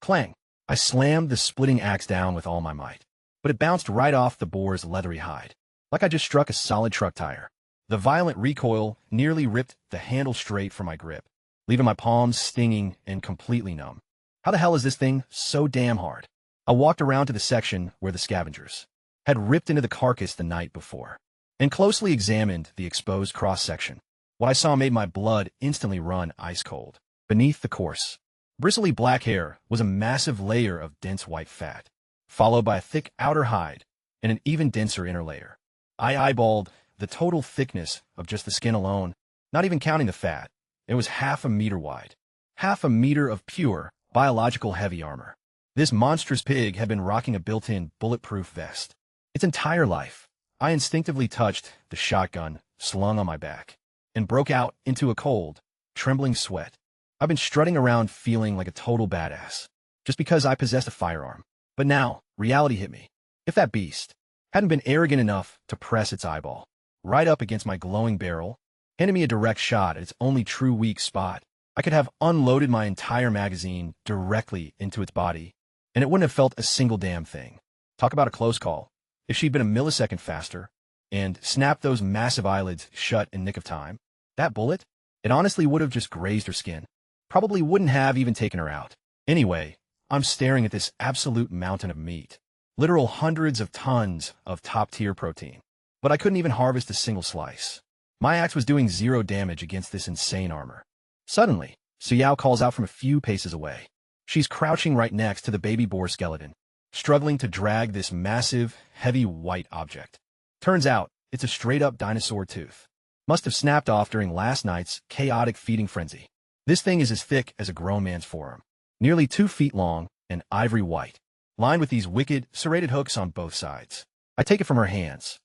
Clang! I slammed the splitting axe down with all my might, but it bounced right off the boar's leathery hide, like I just struck a solid truck tire. The violent recoil nearly ripped the handle straight from my grip, leaving my palms stinging and completely numb. How the hell is this thing so damn hard? I walked around to the section where the scavengers had ripped into the carcass the night before, and closely examined the exposed cross-section. What I saw made my blood instantly run ice cold. Beneath the coarse, bristly black hair was a massive layer of dense white fat, followed by a thick outer hide and an even denser inner layer. I eyeballed the total thickness of just the skin alone, not even counting the fat. It was 1/2 meter wide. 1/2 meter of pure, biological heavy armor. This monstrous pig had been rocking a built-in bulletproof vest. Its entire life, I instinctively touched the shotgun slung on my back and broke out into a cold, trembling sweat. I've been strutting around feeling like a total badass, just because I possessed a firearm. But now, reality hit me. If that beast hadn't been arrogant enough to press its eyeball right up against my glowing barrel, handing me a direct shot at its only true weak spot, I could have unloaded my entire magazine directly into its body, and it wouldn't have felt a single damn thing. Talk about a close call. If she'd been a millisecond faster and snapped those massive eyelids shut in nick of time, that bullet, it honestly would have just grazed her skin. Probably wouldn't have even taken her out. Anyway, I'm staring at this absolute mountain of meat. Literal hundreds of tons of top-tier protein. But I couldn't even harvest a single slice. My axe was doing 0 damage against this insane armor. Suddenly, Suyao calls out from a few paces away. She's crouching right next to the baby boar skeleton, struggling to drag this massive, heavy white object. Turns out, it's a straight-up dinosaur tooth. Must have snapped off during last night's chaotic feeding frenzy. This thing is as thick as a grown man's forearm, nearly 2 feet long and ivory white, lined with these wicked, serrated hooks on both sides. I take it from her hands,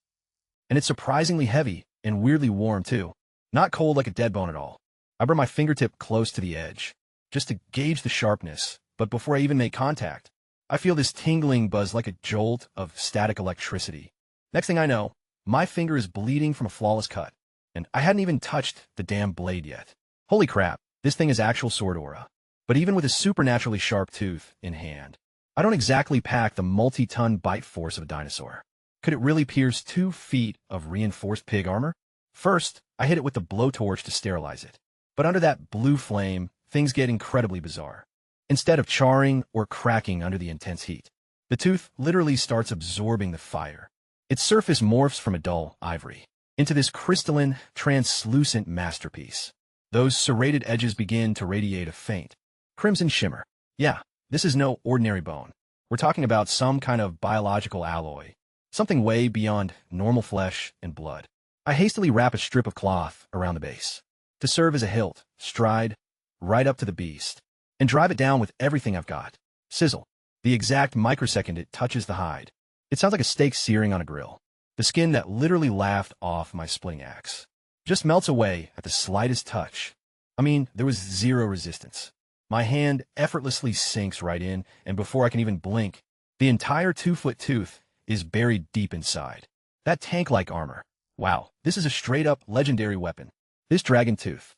and it's surprisingly heavy and weirdly warm too. Not cold like a dead bone at all. I bring my fingertip close to the edge, just to gauge the sharpness, but before I even make contact, I feel this tingling buzz like a jolt of static electricity. Next thing I know, my finger is bleeding from a flawless cut, and I hadn't even touched the damn blade yet. Holy crap, this thing is actual sword aura. But even with a supernaturally sharp tooth in hand, I don't exactly pack the multi-ton bite force of a dinosaur. Could it really pierce 2 feet of reinforced pig armor? First, I hit it with the blowtorch to sterilize it. But under that blue flame, things get incredibly bizarre. Instead of charring or cracking under the intense heat, the tooth literally starts absorbing the fire. Its surface morphs from a dull ivory into this crystalline, translucent masterpiece. Those serrated edges begin to radiate a faint crimson shimmer. Yeah, this is no ordinary bone. We're talking about some kind of biological alloy, something way beyond normal flesh and blood. I hastily wrap a strip of cloth around the base to serve as a hilt, stride right up to the beast, and drive it down with everything I've got. Sizzle. The exact microsecond it touches the hide, it sounds like a steak searing on a grill. The skin that literally laughed off my splitting axe just melts away at the slightest touch. I mean, there was zero resistance. My hand effortlessly sinks right in, and before I can even blink, the entire 2-foot tooth is buried deep inside. That tank-like armor. Wow, this is a straight-up legendary weapon. This dragon tooth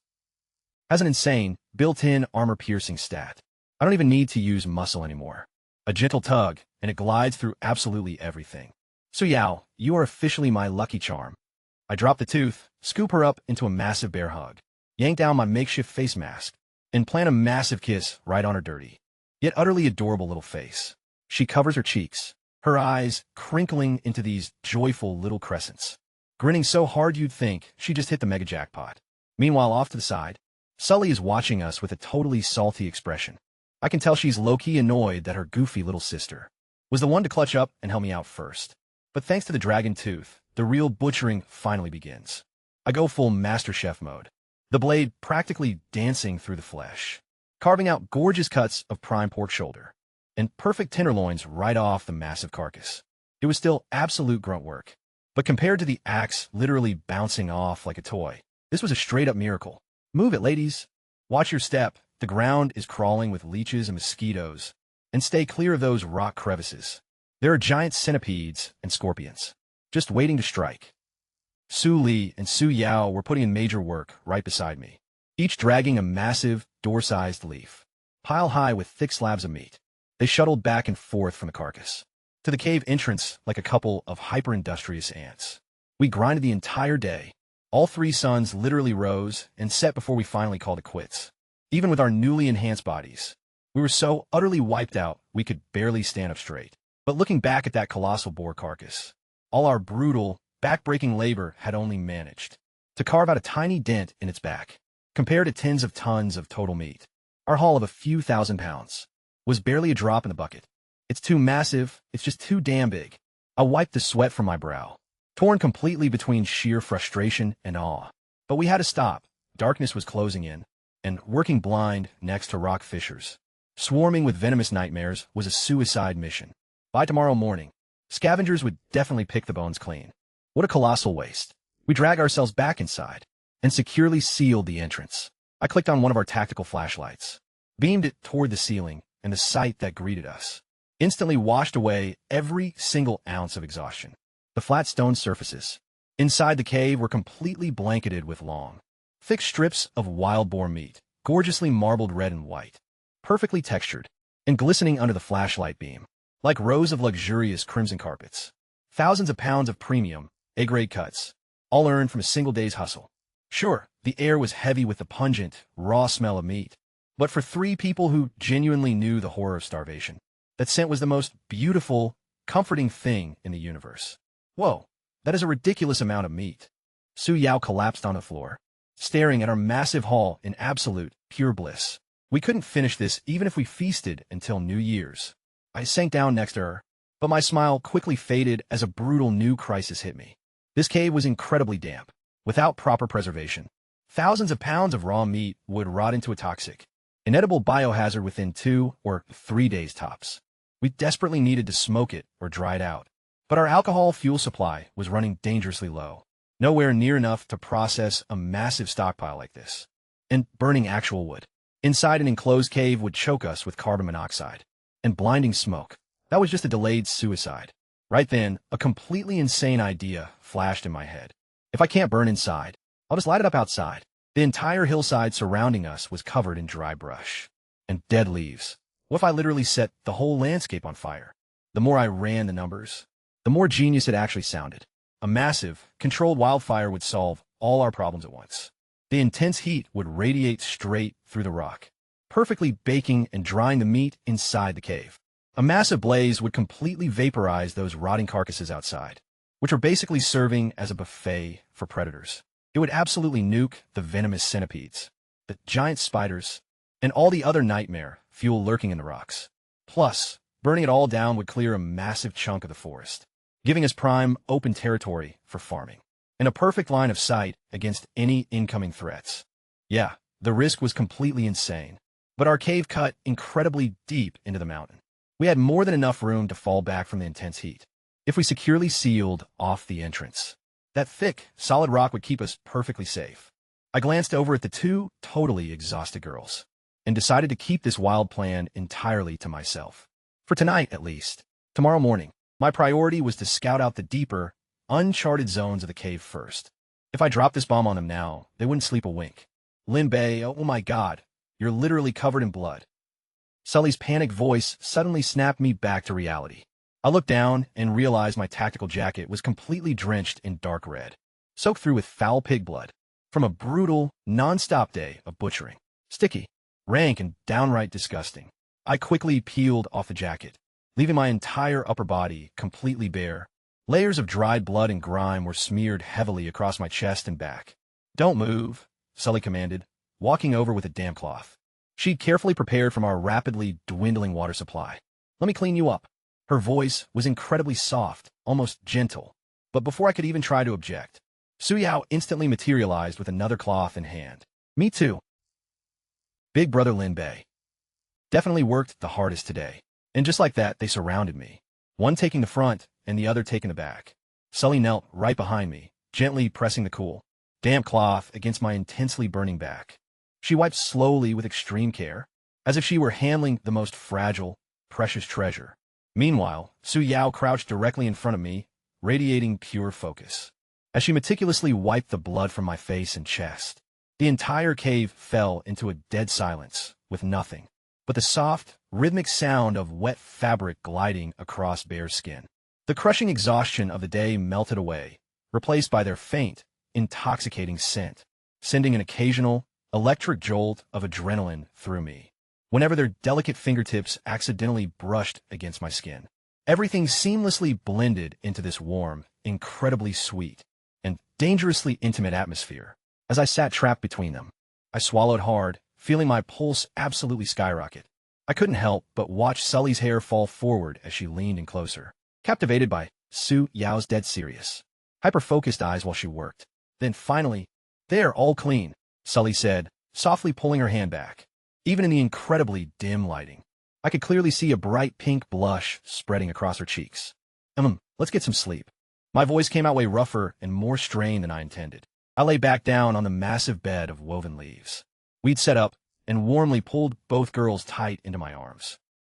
has an insane, built-in armor-piercing stat. I don't even need to use muscle anymore. A gentle tug, and it glides through absolutely everything. So Yao, you are officially my lucky charm. I drop the tooth, scoop her up into a massive bear hug, yank down my makeshift face mask, and plant a massive kiss right on her dirty, yet utterly adorable little face. She covers her cheeks, her eyes crinkling into these joyful little crescents, grinning so hard you'd think she just hit the mega jackpot. Meanwhile, off to the side, Sully is watching us with a totally salty expression. I can tell she's low-key annoyed that her goofy little sister was the one to clutch up and help me out first. But thanks to the dragon tooth, the real butchering finally begins. I go full Master Chef mode, the blade practically dancing through the flesh, carving out gorgeous cuts of prime pork shoulder and perfect tenderloins right off the massive carcass. It was still absolute grunt work, but compared to the axe literally bouncing off like a toy, this was a straight-up miracle. Move it, ladies. Watch your step. The ground is crawling with leeches and mosquitoes, and stay clear of those rock crevices. There are giant centipedes and scorpions, just waiting to strike. Su Li and Su Yao were putting in major work right beside me, each dragging a massive, door-sized leaf, pile high with thick slabs of meat. They shuttled back and forth from the carcass to the cave entrance like a couple of hyper-industrious ants. We grinded the entire day. All 3 suns literally rose and set before we finally called it quits. Even with our newly enhanced bodies, we were so utterly wiped out we could barely stand up straight. But looking back at that colossal boar carcass, all our brutal, back-breaking labor had only managed to carve out a tiny dent in its back. Compared to tens of tons of total meat, our haul of a few thousand pounds was barely a drop in the bucket. It's too massive, it's just too damn big. I wiped the sweat from my brow, torn completely between sheer frustration and awe. But we had to stop. Darkness was closing in, and working blind next to rock fissures, swarming with venomous nightmares, was a suicide mission. By tomorrow morning, scavengers would definitely pick the bones clean. What a colossal waste. We drag ourselves back inside and securely sealed the entrance. I clicked on one of our tactical flashlights, beamed it toward the ceiling, and the sight that greeted us instantly washed away every single ounce of exhaustion. The flat stone surfaces inside the cave were completely blanketed with long, thick strips of wild boar meat, gorgeously marbled red and white, perfectly textured, and glistening under the flashlight beam, like rows of luxurious crimson carpets. Thousands of pounds of premium, A-grade cuts, all earned from a single day's hustle. Sure, the air was heavy with the pungent, raw smell of meat, but for 3 people who genuinely knew the horror of starvation, that scent was the most beautiful, comforting thing in the universe. Whoa, that is a ridiculous amount of meat. Su Yao collapsed on the floor, staring at our massive haul in absolute, pure bliss. We couldn't finish this even if we feasted until New Year's. I sank down next to her, but my smile quickly faded as a brutal new crisis hit me. This cave was incredibly damp, without proper preservation. Thousands of pounds of raw meat would rot into a toxic Inedible biohazard within 2 or 3 days tops. We desperately needed to smoke it or dry it out. But our alcohol fuel supply was running dangerously low. Nowhere near enough to process a massive stockpile like this. And burning actual wood inside an enclosed cave would choke us with carbon monoxide. And blinding smoke. That was just a delayed suicide. Right then, a completely insane idea flashed in my head. If I can't burn inside, I'll just light it up outside. The entire hillside surrounding us was covered in dry brush and dead leaves. What if I literally set the whole landscape on fire? The more I ran the numbers, the more genius it actually sounded. A massive, controlled wildfire would solve all our problems at once. The intense heat would radiate straight through the rock, perfectly baking and drying the meat inside the cave. A massive blaze would completely vaporize those rotting carcasses outside, which were basically serving as a buffet for predators. It would absolutely nuke the venomous centipedes, the giant spiders, and all the other nightmare fuel lurking in the rocks. Plus, burning it all down would clear a massive chunk of the forest, giving us prime, open territory for farming, and a perfect line of sight against any incoming threats. Yeah, the risk was completely insane, but our cave cut incredibly deep into the mountain. We had more than enough room to fall back from the intense heat. If we securely sealed off the entrance, that thick, solid rock would keep us perfectly safe. I glanced over at the 2 totally exhausted girls and decided to keep this wild plan entirely to myself. For tonight, at least. Tomorrow morning, my priority was to scout out the deeper, uncharted zones of the cave first. If I dropped this bomb on them now, they wouldn't sleep a wink. Lin Bei, oh my god, you're literally covered in blood. Sully's panicked voice suddenly snapped me back to reality. I looked down and realized my tactical jacket was completely drenched in dark red, soaked through with foul pig blood, from a brutal, non-stop day of butchering. Sticky, rank, and downright disgusting. I quickly peeled off the jacket, leaving my entire upper body completely bare. Layers of dried blood and grime were smeared heavily across my chest and back. "Don't move," Sully commanded, walking over with a damp cloth she'd carefully prepared from our rapidly dwindling water supply. "Let me clean you up." Her voice was incredibly soft, almost gentle. But before I could even try to object, Suyao instantly materialized with another cloth in hand. "Me too." Big brother Lin Bei definitely worked the hardest today. And just like that, they surrounded me, one taking the front and the other taking the back. Sully knelt right behind me, gently pressing the cool, damp cloth against my intensely burning back. She wiped slowly with extreme care, as if she were handling the most fragile, precious treasure. Meanwhile, Su Yao crouched directly in front of me, radiating pure focus. As she meticulously wiped the blood from my face and chest, the entire cave fell into a dead silence, with nothing but the soft, rhythmic sound of wet fabric gliding across bare skin. The crushing exhaustion of the day melted away, replaced by their faint, intoxicating scent, sending an occasional, electric jolt of adrenaline through me whenever their delicate fingertips accidentally brushed against my skin. Everything seamlessly blended into this warm, incredibly sweet, and dangerously intimate atmosphere. As I sat trapped between them, I swallowed hard, feeling my pulse absolutely skyrocket. I couldn't help but watch Sully's hair fall forward as she leaned in closer, captivated by Su Yao's dead serious, hyper-focused eyes while she worked. Then finally, "There, all clean," Sully said, softly pulling her hand back. Even in the incredibly dim lighting, I could clearly see a bright pink blush spreading across her cheeks. Let's get some sleep." My voice came out way rougher and more strained than I intended. I lay back down on the massive bed of woven leaves we'd set up and warmly pulled both girls tight into my arms.